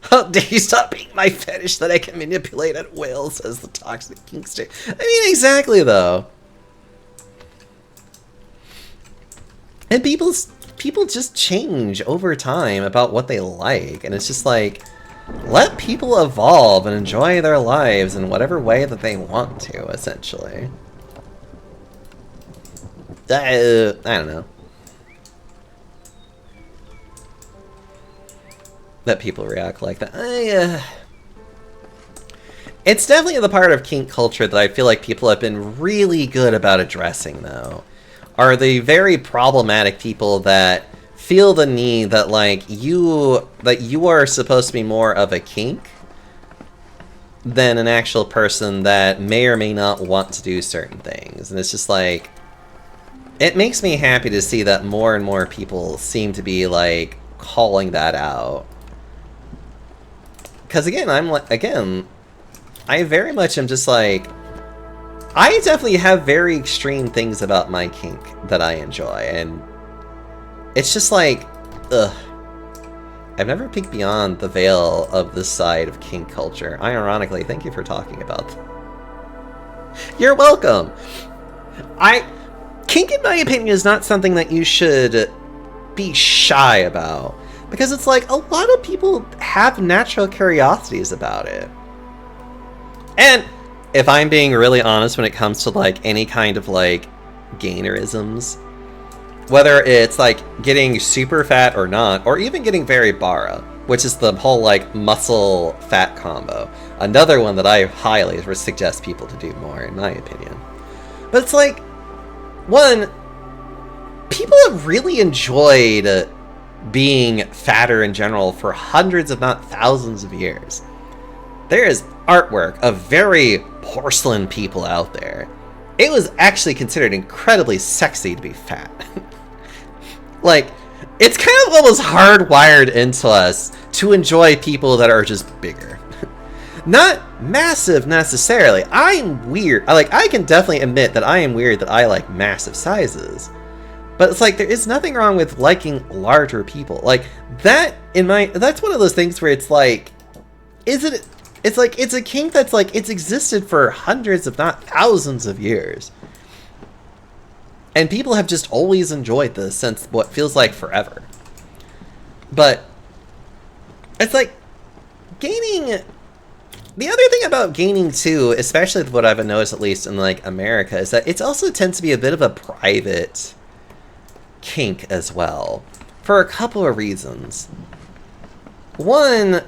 How dare you stop being my fetish that I can manipulate at will, says the toxic kinkster. I mean, exactly though. And people just change over time about what they like, and it's just like, let people evolve and enjoy their lives in whatever way that they want to, essentially. I don't know. That people react like that. It's definitely the part of kink culture that I feel like people have been really good about addressing, though. Are the very problematic people that feel the need that like you are supposed to be more of a kink than an actual person that may or may not want to do certain things. And it's just like, it makes me happy to see that more and more people seem to be like calling that out. Because again, I very much am just like, I definitely have very extreme things about my kink that I enjoy, and it's just like, ugh. I've never peeked beyond the veil of this side of kink culture. Ironically, thank you for talking about them. You're welcome! Kink, in my opinion, is not something that you should be shy about. Because it's like, a lot of people have natural curiosities about it. And if I'm being really honest when it comes to like any kind of like gainerisms, whether it's like getting super fat or not, or even getting very bara, which is the whole like muscle fat combo. Another one that I highly would suggest people to do more, in my opinion. But it's like, one, people have really enjoyed being fatter in general for hundreds, if not thousands of years. There is artwork of very porcelain people out there. It was actually considered incredibly sexy to be fat. Like, it's kind of almost hardwired into us to enjoy people that are just bigger. Not massive necessarily. I'm weird. I can definitely admit that I am weird that I like massive sizes. But it's like, there is nothing wrong with liking larger people. Like, that's one of those things where it's like, it's like, it's a kink that's like, it's existed for hundreds, if not thousands of years. And people have just always enjoyed this since what feels like forever. But it's like, gaining... The other thing about gaining too, especially what I've noticed at least in like America, is that it also tends to be a bit of a private kink as well. For a couple of reasons. One,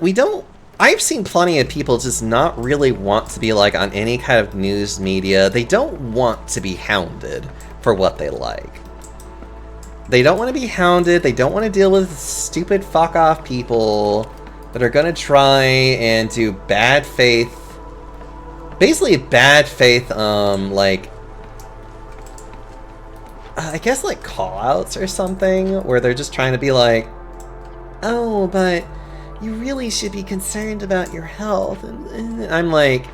I've seen plenty of people just not really want to be like on any kind of news media. They don't want to be hounded for what they like. They don't want to be hounded. They don't want to deal with stupid fuck off people that are gonna try and do bad faith, basically bad faith, like, I guess like call-outs or something, where they're just trying to be like, oh, but you really should be concerned about your health. And I'm like,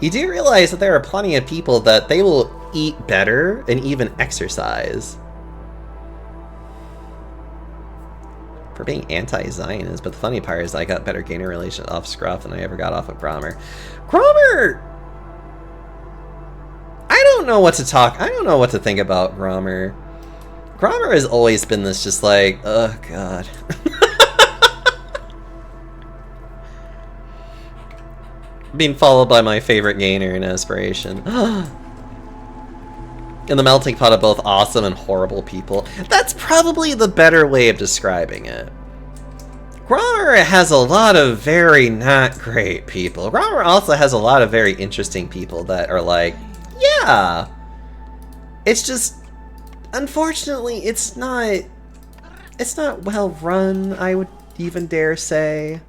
you do realize that there are plenty of people that they will eat better and even exercise for being anti-Zionist. But the funny part is I got better gainer relation off Scruff than I ever got off of Grommer. Grommer! I don't know what to think about Grommer. Grommer has always been this just like, oh god. Being followed by my favorite gainer in Aspiration. In the melting pot of both awesome and horrible people. That's probably the better way of describing it. Grommer has a lot of very not great people. Grommer also has a lot of very interesting people that are like, yeah. It's just, unfortunately, it's not well run, I would even dare say.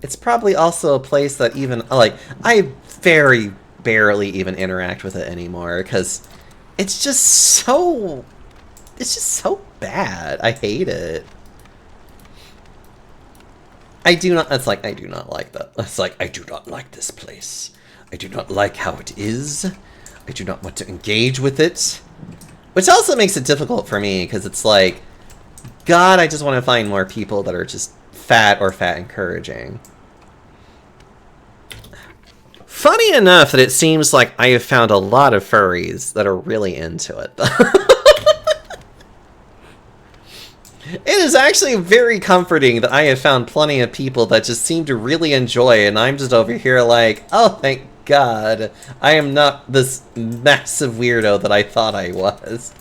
It's probably also a place that even, like, I very barely even interact with it anymore, because it's just so bad. I hate it. I do not like that. It's like, I do not like this place. I do not like how it is. I do not want to engage with it. Which also makes it difficult for me, because it's like, God, I just want to find more people that are just fat or fat encouraging. Funny enough that it seems like I have found a lot of furries that are really into it. It is actually very comforting that I have found plenty of people that just seem to really enjoy it, and I'm just over here like, oh, thank God, I am not this massive weirdo that I thought I was.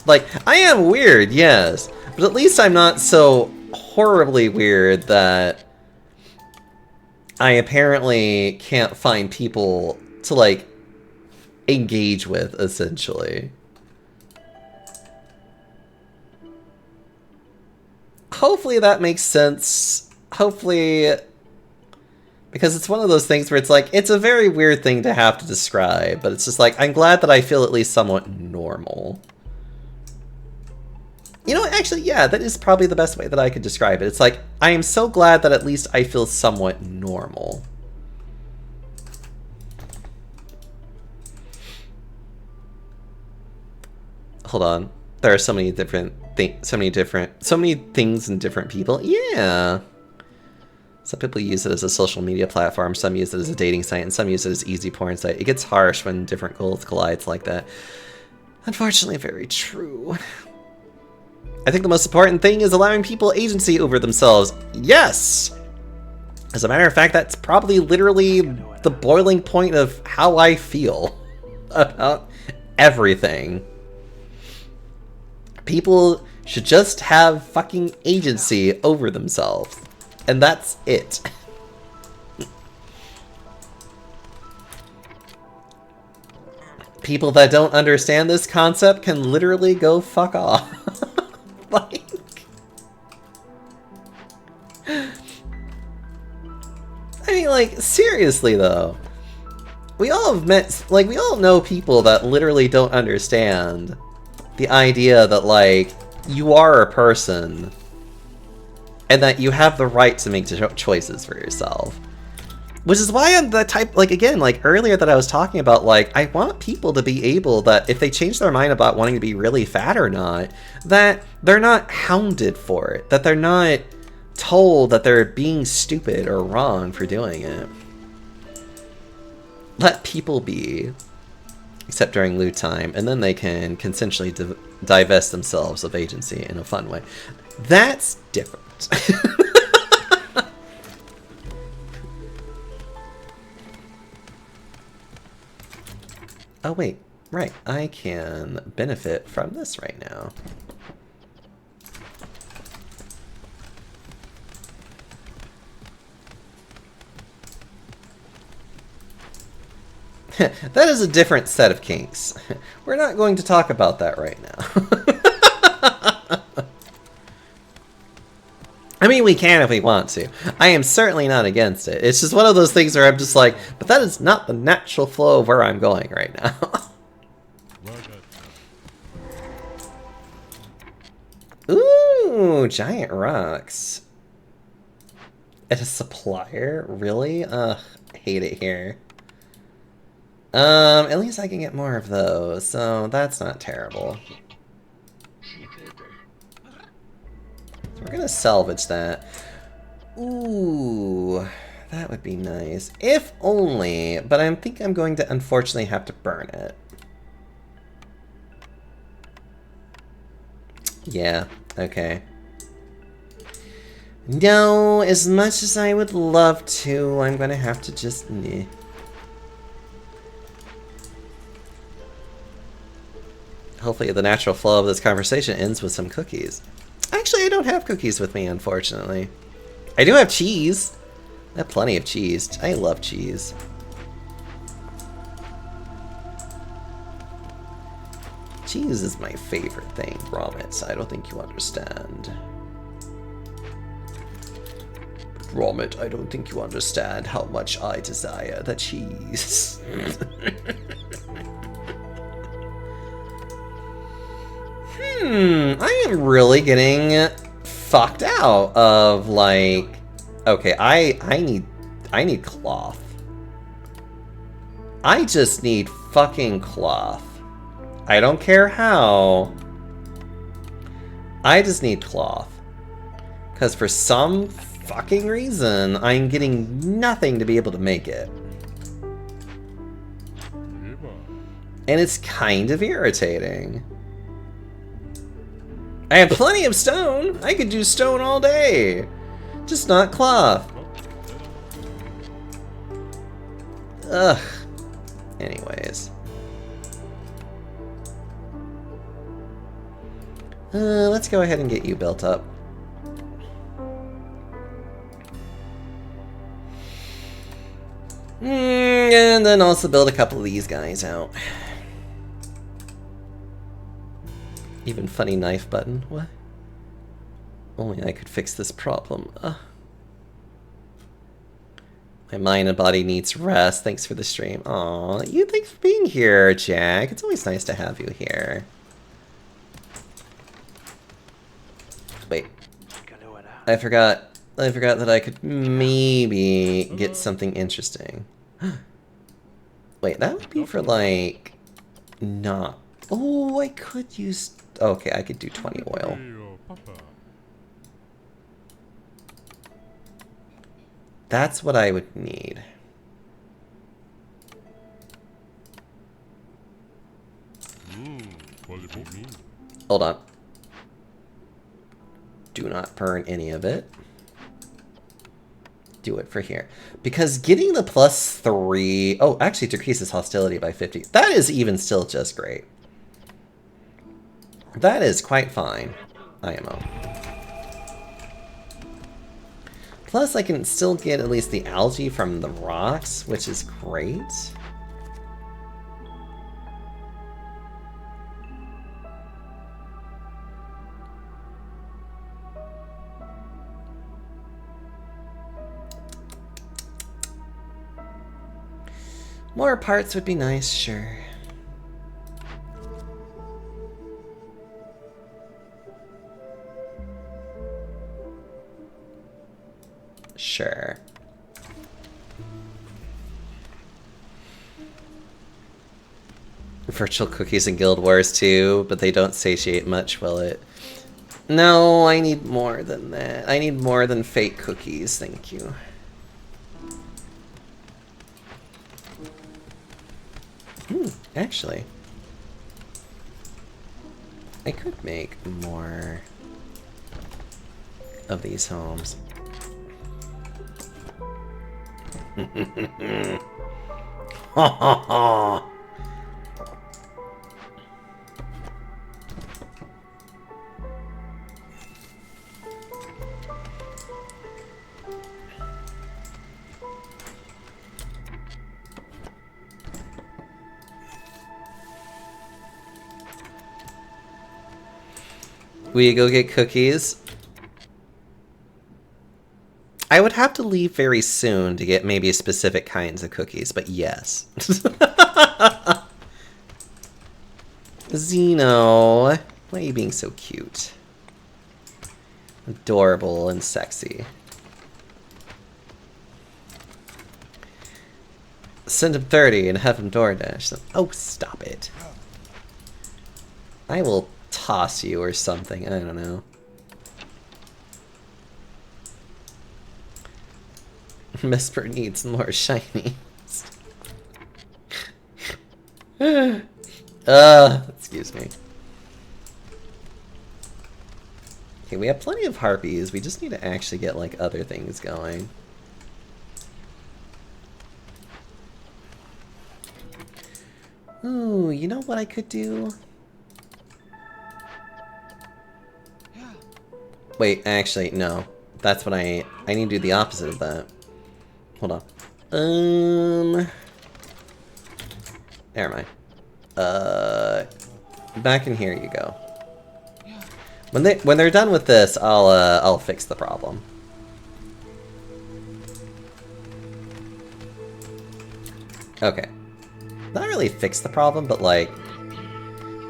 Like, I am weird, yes, but at least I'm not so horribly weird that I apparently can't find people to, like, engage with, essentially. Hopefully that makes sense. Hopefully, because it's one of those things where it's like, it's a very weird thing to have to describe, but it's just like, I'm glad that I feel at least somewhat normal. You know, actually, yeah, that is probably the best way that I could describe it. It's like, I am so glad that at least I feel somewhat normal. Hold on. There are so many different so many things in different people. Yeah. Some people use it as a social media platform, some use it as a dating site, and some use it as easy porn site. It gets harsh when different goals collide like that. Unfortunately, very true. I think the most important thing is allowing people agency over themselves. Yes! As a matter of fact, that's probably literally the boiling point of how I feel about everything. People should just have fucking agency over themselves. And that's it. People that don't understand this concept can literally go fuck off. Like... I mean, like, seriously though. We all have met, like, we all know people that literally don't understand the idea that, like, you are a person and that you have the right to make choices for yourself. Which is why I'm the type, like, again, like, earlier that I was talking about, like, I want people to be able that, if they change their mind about wanting to be really fat or not, that they're not hounded for it. That they're not told that they're being stupid or wrong for doing it. Let people be. Except during lewd time, and then they can consensually divest themselves of agency in a fun way. That's different. Oh wait, right, I can benefit from this right now. That is a different set of kinks. We're not going to talk about that right now. I mean, we can if we want to. I am certainly not against it. It's just one of those things where I'm just like, but that is not the natural flow of where I'm going right now. Ooh, giant rocks. At a supplier? Really? Ugh, I hate it here. At least I can get more of those, so that's not terrible. So we're gonna salvage that. Ooh, that would be nice. If only, but I think I'm going to unfortunately have to burn it. Yeah, okay. No, as much as I would love to, I'm gonna have to just... Hopefully the natural flow of this conversation ends with some cookies. Actually, I don't have cookies with me, unfortunately. I do have cheese. I have plenty of cheese. I love cheese. Cheese is my favorite thing, Gromit, I don't think you understand. Gromit, I don't think you understand how much I desire the cheese. I am really getting fucked out of, like, okay, I need cloth. I just need fucking cloth. I don't care how. I just need cloth. Because for some fucking reason, I'm getting nothing to be able to make it. And it's kind of irritating. I have plenty of stone. I could do stone all day. Just not cloth. Ugh. Anyways. Let's go ahead and get you built up. And then also build a couple of these guys out. Even funny knife button. What? Only I could fix this problem. My mind and body needs rest. Thanks for the stream. Aw, thanks for being here, Jack. It's always nice to have you here. Wait. I forgot that I could maybe get something interesting. Wait, that would be for like not. Oh, I could use Okay, I could do 20 oil. That's what I would need. Hold on. Do not burn any of it. Do it for here. Because getting the +3... Oh, actually decreases hostility by 50. That is even still just great. That is quite fine. IMO. Plus, I can still get at least the algae from the rocks, which is great. More parts would be nice, sure. Sure. Virtual cookies in Guild Wars too, but they don't satiate much, will it? No, I need more than that. I need more than fake cookies, thank you. Actually, I could make more of these homes. Ha ha ha! We go get cookies. I would have to leave very soon to get maybe specific kinds of cookies, but yes. Xeno, why are you being so cute? Adorable and sexy. Send him 30 and have him DoorDash. Oh, stop it. I will toss you or something, I don't know. Misper needs more shinies. Excuse me. Okay, we have plenty of harpies. We just need to actually get, like, other things going. Ooh, you know what I could do? Wait, actually, no. That's what I need to do the opposite of that. Hold on. Never mind. Back in here you go. When they're done with this, I'll fix the problem. Okay. Not really fix the problem, but like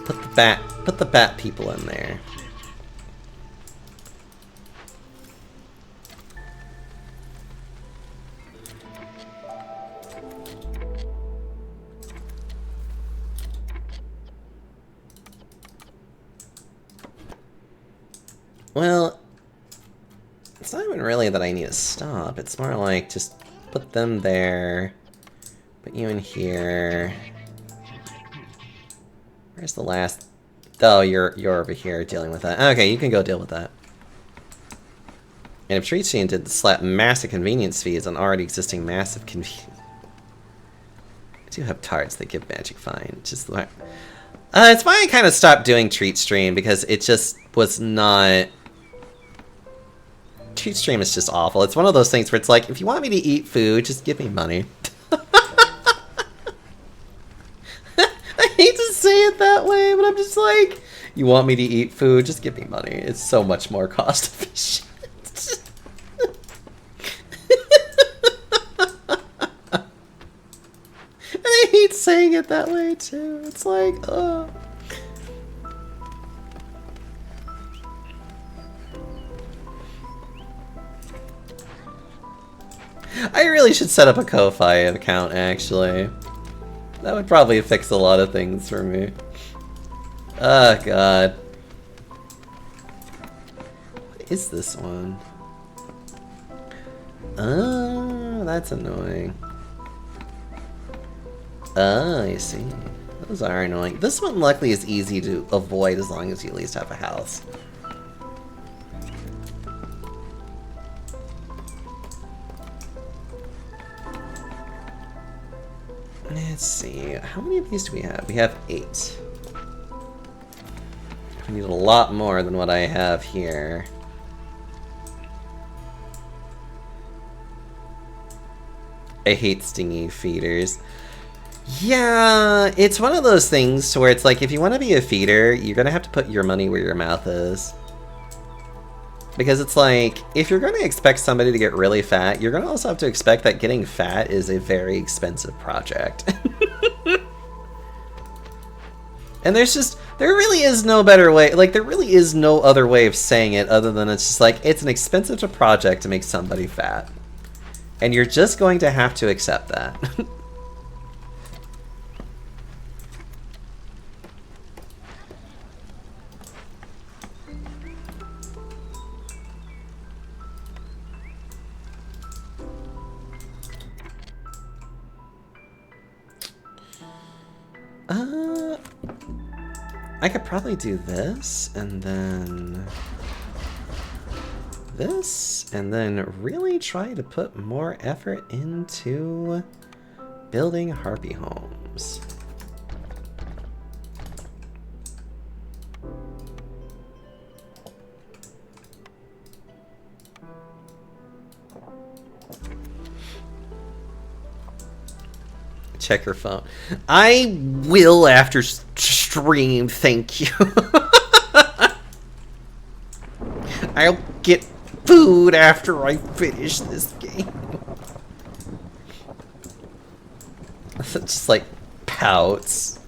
put the bat people in there. Well, it's not even really that I need to stop. It's more like just put them there. Put you in here. Where's the last? Oh, you're over here dealing with that. Okay, you can go deal with that. And if Treat Chain did slap massive convenience fees on already existing massive convenience, I do have tarts that give magic fine. Just like, it's why I kind of stopped doing Treat Stream because it just was not. Treat Stream is just awful. It's one of those things where it's like, if you want me to eat food, just give me money. I hate to say it that way, but I'm just like, you want me to eat food, just give me money. It's so much more cost efficient. And I hate saying it that way too. It's like, oh. I really should set up a Ko-Fi account, actually. That would probably fix a lot of things for me. Oh, God. What is this one? Oh, that's annoying. Oh, I see. Those are annoying. This one, luckily, is easy to avoid as long as you at least have a house. Let's see. How many of these do we have? We have 8. I need a lot more than what I have here. I hate stingy feeders. Yeah, it's one of those things to where it's like, if you want to be a feeder, you're gonna have to put your money where your mouth is. Because it's like, if you're gonna expect somebody to get really fat, you're gonna also have to expect that getting fat is a very expensive project. And there really is no better way, like, there really is no other way of saying it other than it's just like, it's an expensive project to make somebody fat. And you're just going to have to accept that. I could probably do this, and then this, and then really try to put more effort into building harpy homes. Check her phone. I will after stream, thank you. I'll get food after I finish this game. Just like pouts.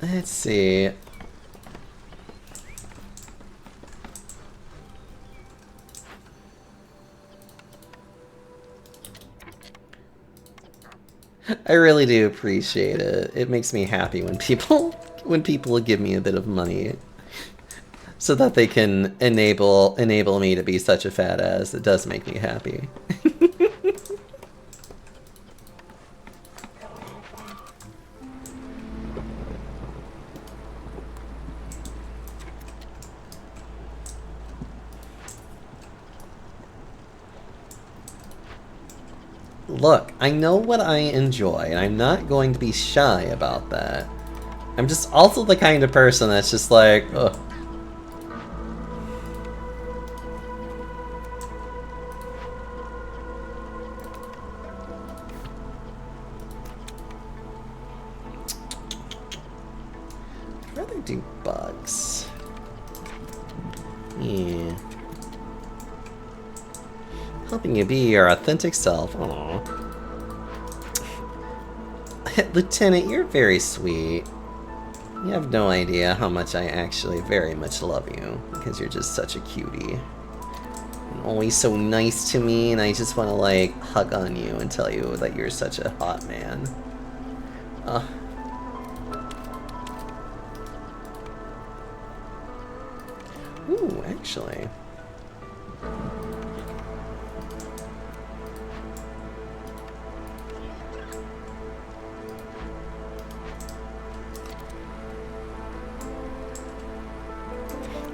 Let's see. I really do appreciate it. It makes me happy when people give me a bit of money so that they can enable me to be such a fat ass. It does make me happy. Look, I know what I enjoy, and I'm not going to be shy about that. I'm just also the kind of person that's just like, ugh. I'd rather do bugs. Yeah. Helping you be your authentic self. Aww. Lieutenant, you're very sweet. You have no idea how much I actually very much love you, because you're just such a cutie. And always so nice to me, and I just want to, like, hug on you and tell you that you're such a hot man. Ooh, actually.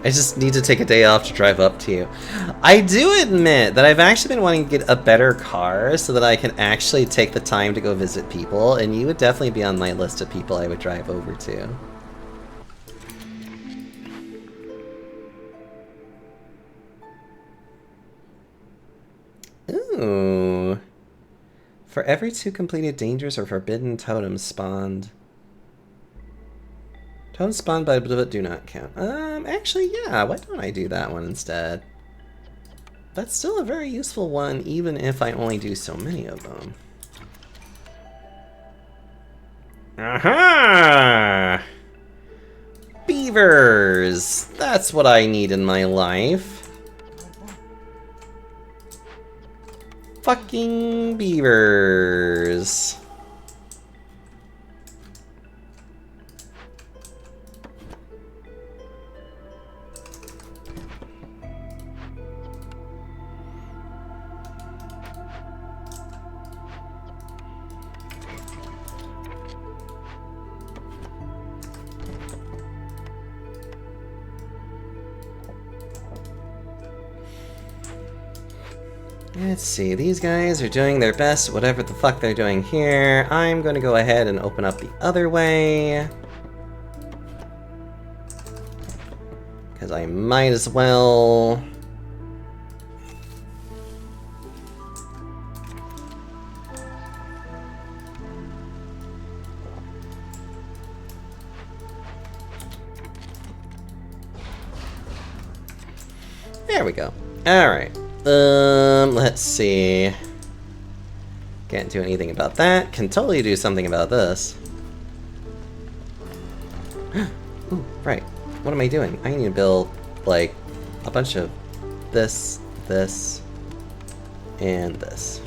I just need to take a day off to drive up to you. I do admit that I've actually been wanting to get a better car so that I can actually take the time to go visit people, and you would definitely be on my list of people I would drive over to. Ooh. For every 2 completed dangers or forbidden totems spawned. Totems spawned by do not count. Actually, yeah, why don't I do that one instead? That's still a very useful one, even if I only do so many of them. Aha! Beavers! That's what I need in my life. Fucking beavers. Let's see, these guys are doing their best, whatever the fuck they're doing here. I'm gonna go ahead and open up the other way. Because I might as well. There we go. Alright. Let's see. Can't do anything about that. Can totally do something about this. Ooh, right. What am I doing? I need to build, like, a bunch of this, this, and this.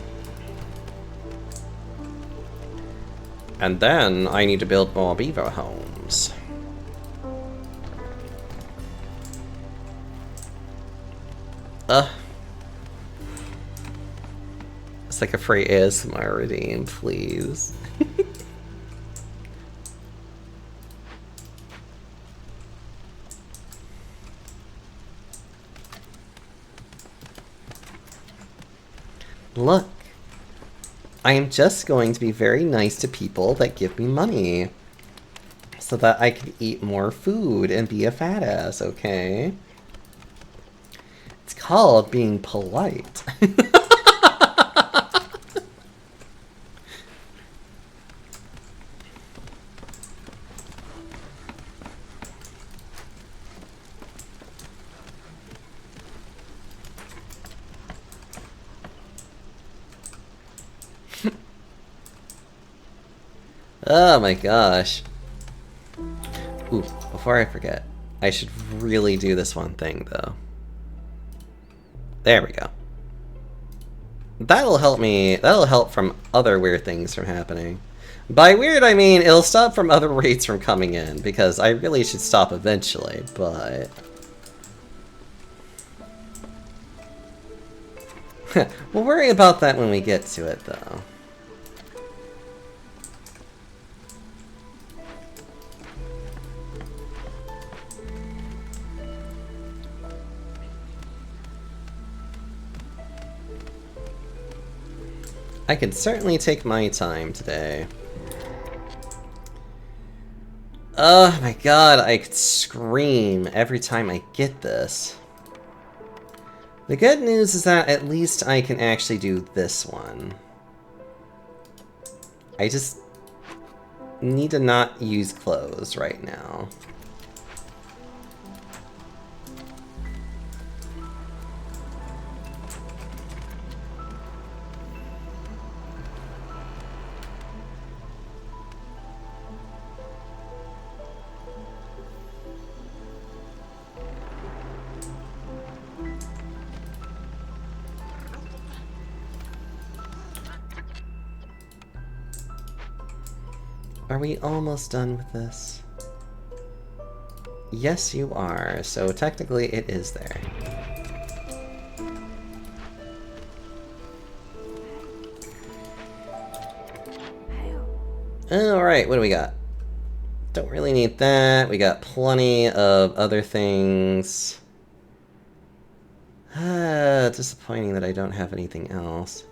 And then I need to build more beaver homes. It's like a free ASMR redeem, please. Look, I am just going to be very nice to people that give me money so that I can eat more food and be a fat ass, okay? It's called being polite. Oh my gosh. Ooh, before I forget, I should really do this one thing though. There we go. That'll help me, that'll help from other weird things from happening. By weird, I mean it'll stop from other raids from coming in, because I really should stop eventually, but... we'll worry about that when we get to it though. I could certainly take my time today. Oh my god, I could scream every time I get this. The good news is that at least I can actually do this one. I just need to not use clothes right now. Are we almost done with this? Yes, you are. So technically it is there. Alright, what do we got? Don't really need that. We got plenty of other things. Disappointing that I don't have anything else.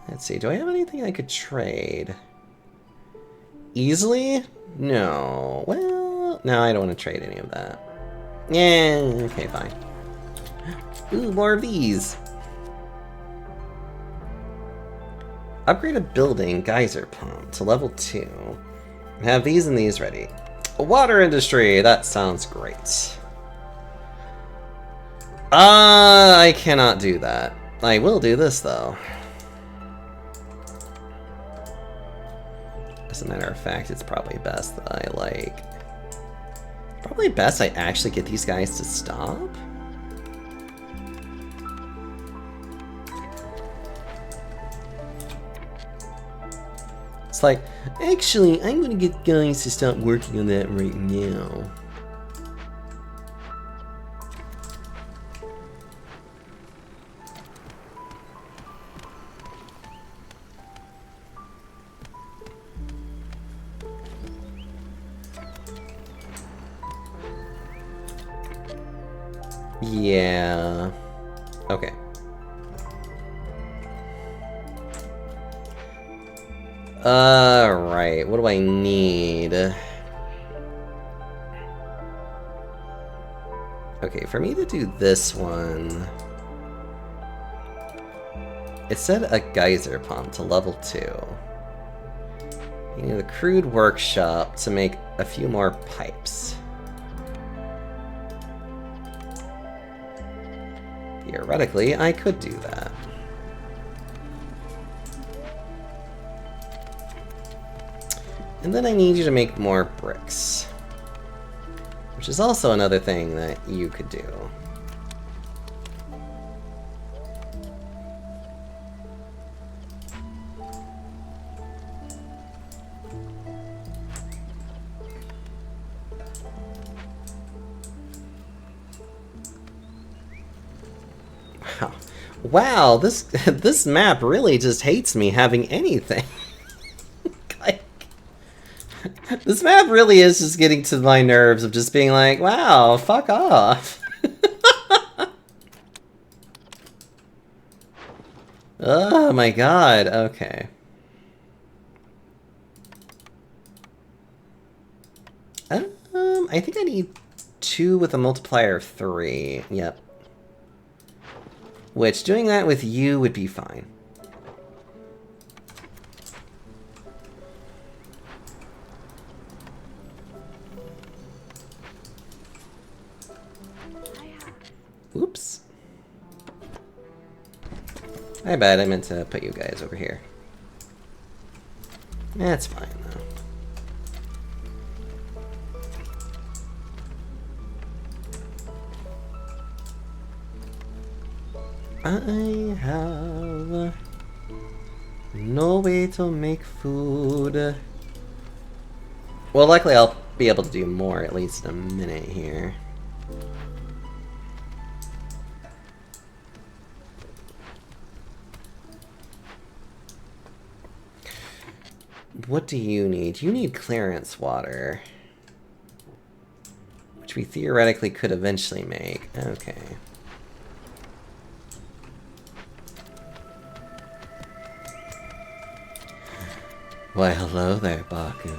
Let's see, do I have anything I could trade? Easily? No. Well, no, I don't want to trade any of that. Yeah, okay, fine. Ooh, more of these. Upgrade a building geyser pump to level 2. Have these and these ready. Water industry, that sounds great. I cannot do that. I will do this though. As a matter of fact, it's probably best that I like... Probably best I actually get these guys to stop? It's like, actually, I'm gonna get guys to stop working on that right now. Yeah. Okay. Right. What do I need? Okay, for me to do this one, it said a geyser pump to level 2. You need a crude workshop to make a few more pipes. Theoretically, I could do that. And then I need you to make more bricks. Which is also another thing that you could do. Wow, this map really just hates me having anything. Like, this map really is just getting to my nerves of just being like, wow, fuck off. Oh my god, okay. I think I need 2 with a multiplier of 3. Yep. Which, doing that with you would be fine. Oops. My bad, I meant to put you guys over here. That's fine, though. I have no way to make food. Well, luckily I'll be able to do more at least in a minute here. What do you need? You need clearance water. Which we theoretically could eventually make. Okay. Why, hello there, Baku.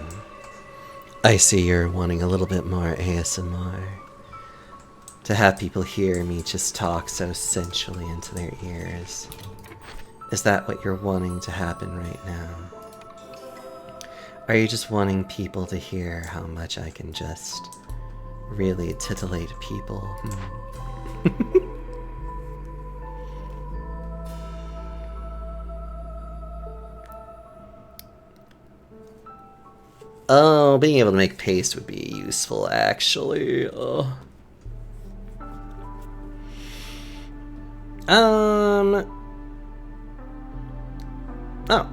I see you're wanting a little bit more ASMR. To have people hear me just talk so sensually into their ears. Is that what you're wanting to happen right now? Are you just wanting people to hear how much I can just really titillate people? Oh, being able to make paste would be useful, actually. Oh,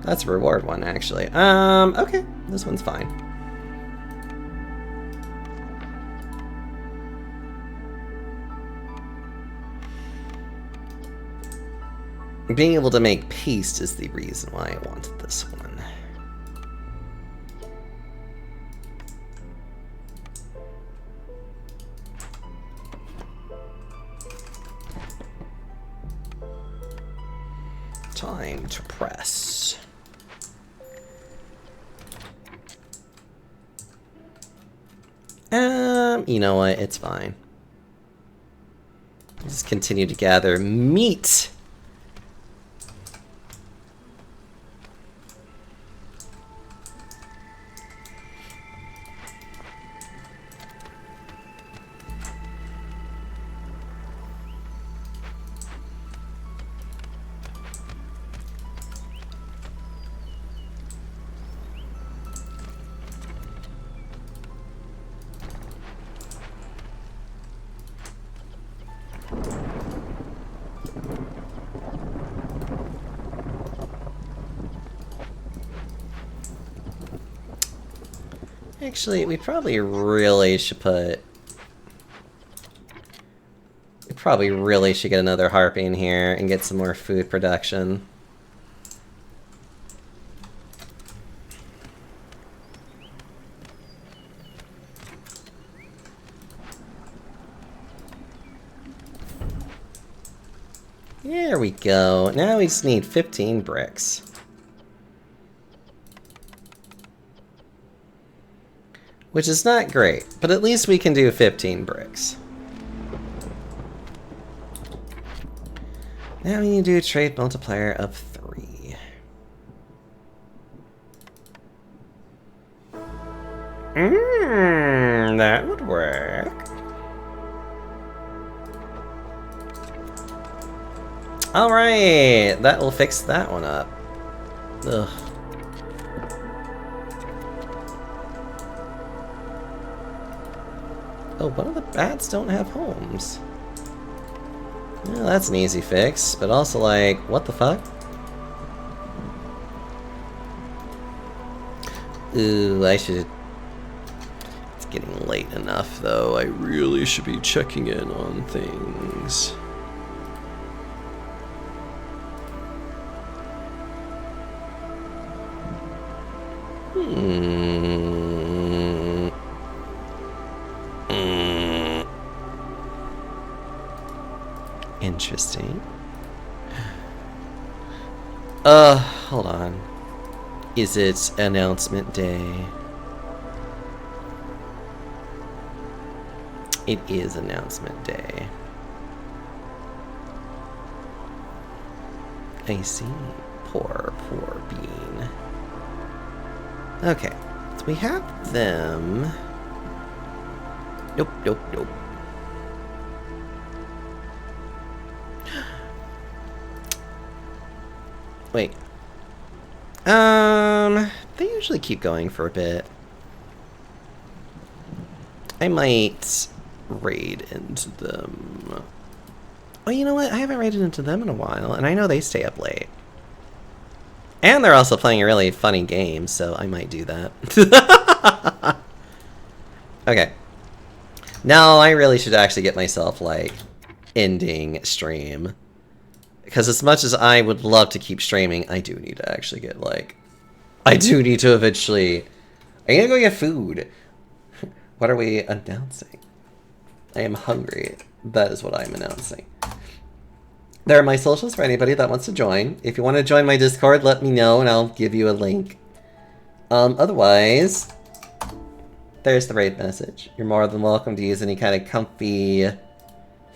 that's a reward one, actually. Okay, this one's fine. Being able to make paste is the reason why I wanted this one. Time to press. You know what? It's fine. Just continue to gather meat. Actually, we probably really should put... We probably really should get another harpy in here and get some more food production. There we go. Now we just need 15 bricks. Which is not great, but at least we can do 15 bricks. Now we need to do a trade multiplier of 3. That would work. Alright, that will fix that one up. Ugh. Oh, one of the bats don't have homes. Well, that's an easy fix, but also like, what the fuck? Ooh, I should... It's getting late enough, though. I really should be checking in on things. Interesting. Hold on. Is it announcement day? It is announcement day. I see. Poor bean. Okay. So we have them. Nope. Wait. They usually keep going for a bit. I might raid into them. Oh, you know what? I haven't raided into them in a while, and I know they stay up late. And they're also playing a really funny game, so I might do that. Okay. No, I really should actually get myself, like, ending stream. Because as much as I would love to keep streaming, I do need to actually get, like... I do need to eventually... I'm gonna go get food. What are we announcing? I am hungry. That is what I'm announcing. There are my socials for anybody that wants to join. If you want to join my Discord, let me know and I'll give you a link. Otherwise... There's the raid message. You're more than welcome to use any kind of comfy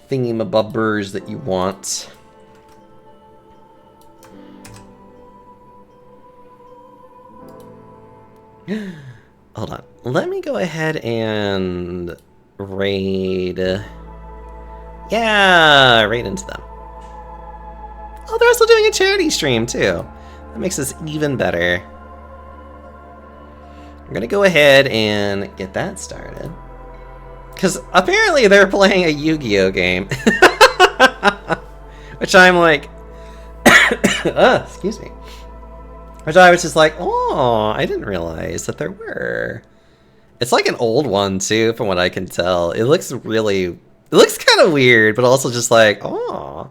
thingy-mabobbers that you want. Hold on. Let me go ahead and raid... Yeah, raid into them. Oh, they're also doing a charity stream, too. That makes this even better. I'm gonna go ahead and get that started. Because apparently they're playing a Yu-Gi-Oh game. Which I'm like... excuse me. Which I was just like, oh, I didn't realize that there were. It's like an old one, too, from what I can tell. It looks really... It looks kind of weird, but also just like, oh.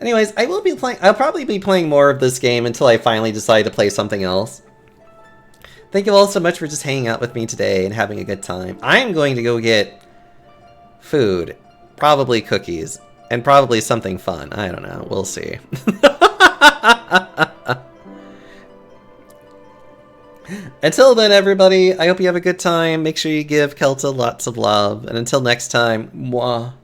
Anyways, I will be playing... I'll probably be playing more of this game until I finally decide to play something else. Thank you all so much for just hanging out with me today and having a good time. I'm going to go get food. Probably cookies. And probably something fun. I don't know. We'll see. Until then, everybody, I hope you have a good time. Make sure you give Kelta lots of love. And until next time, mwah.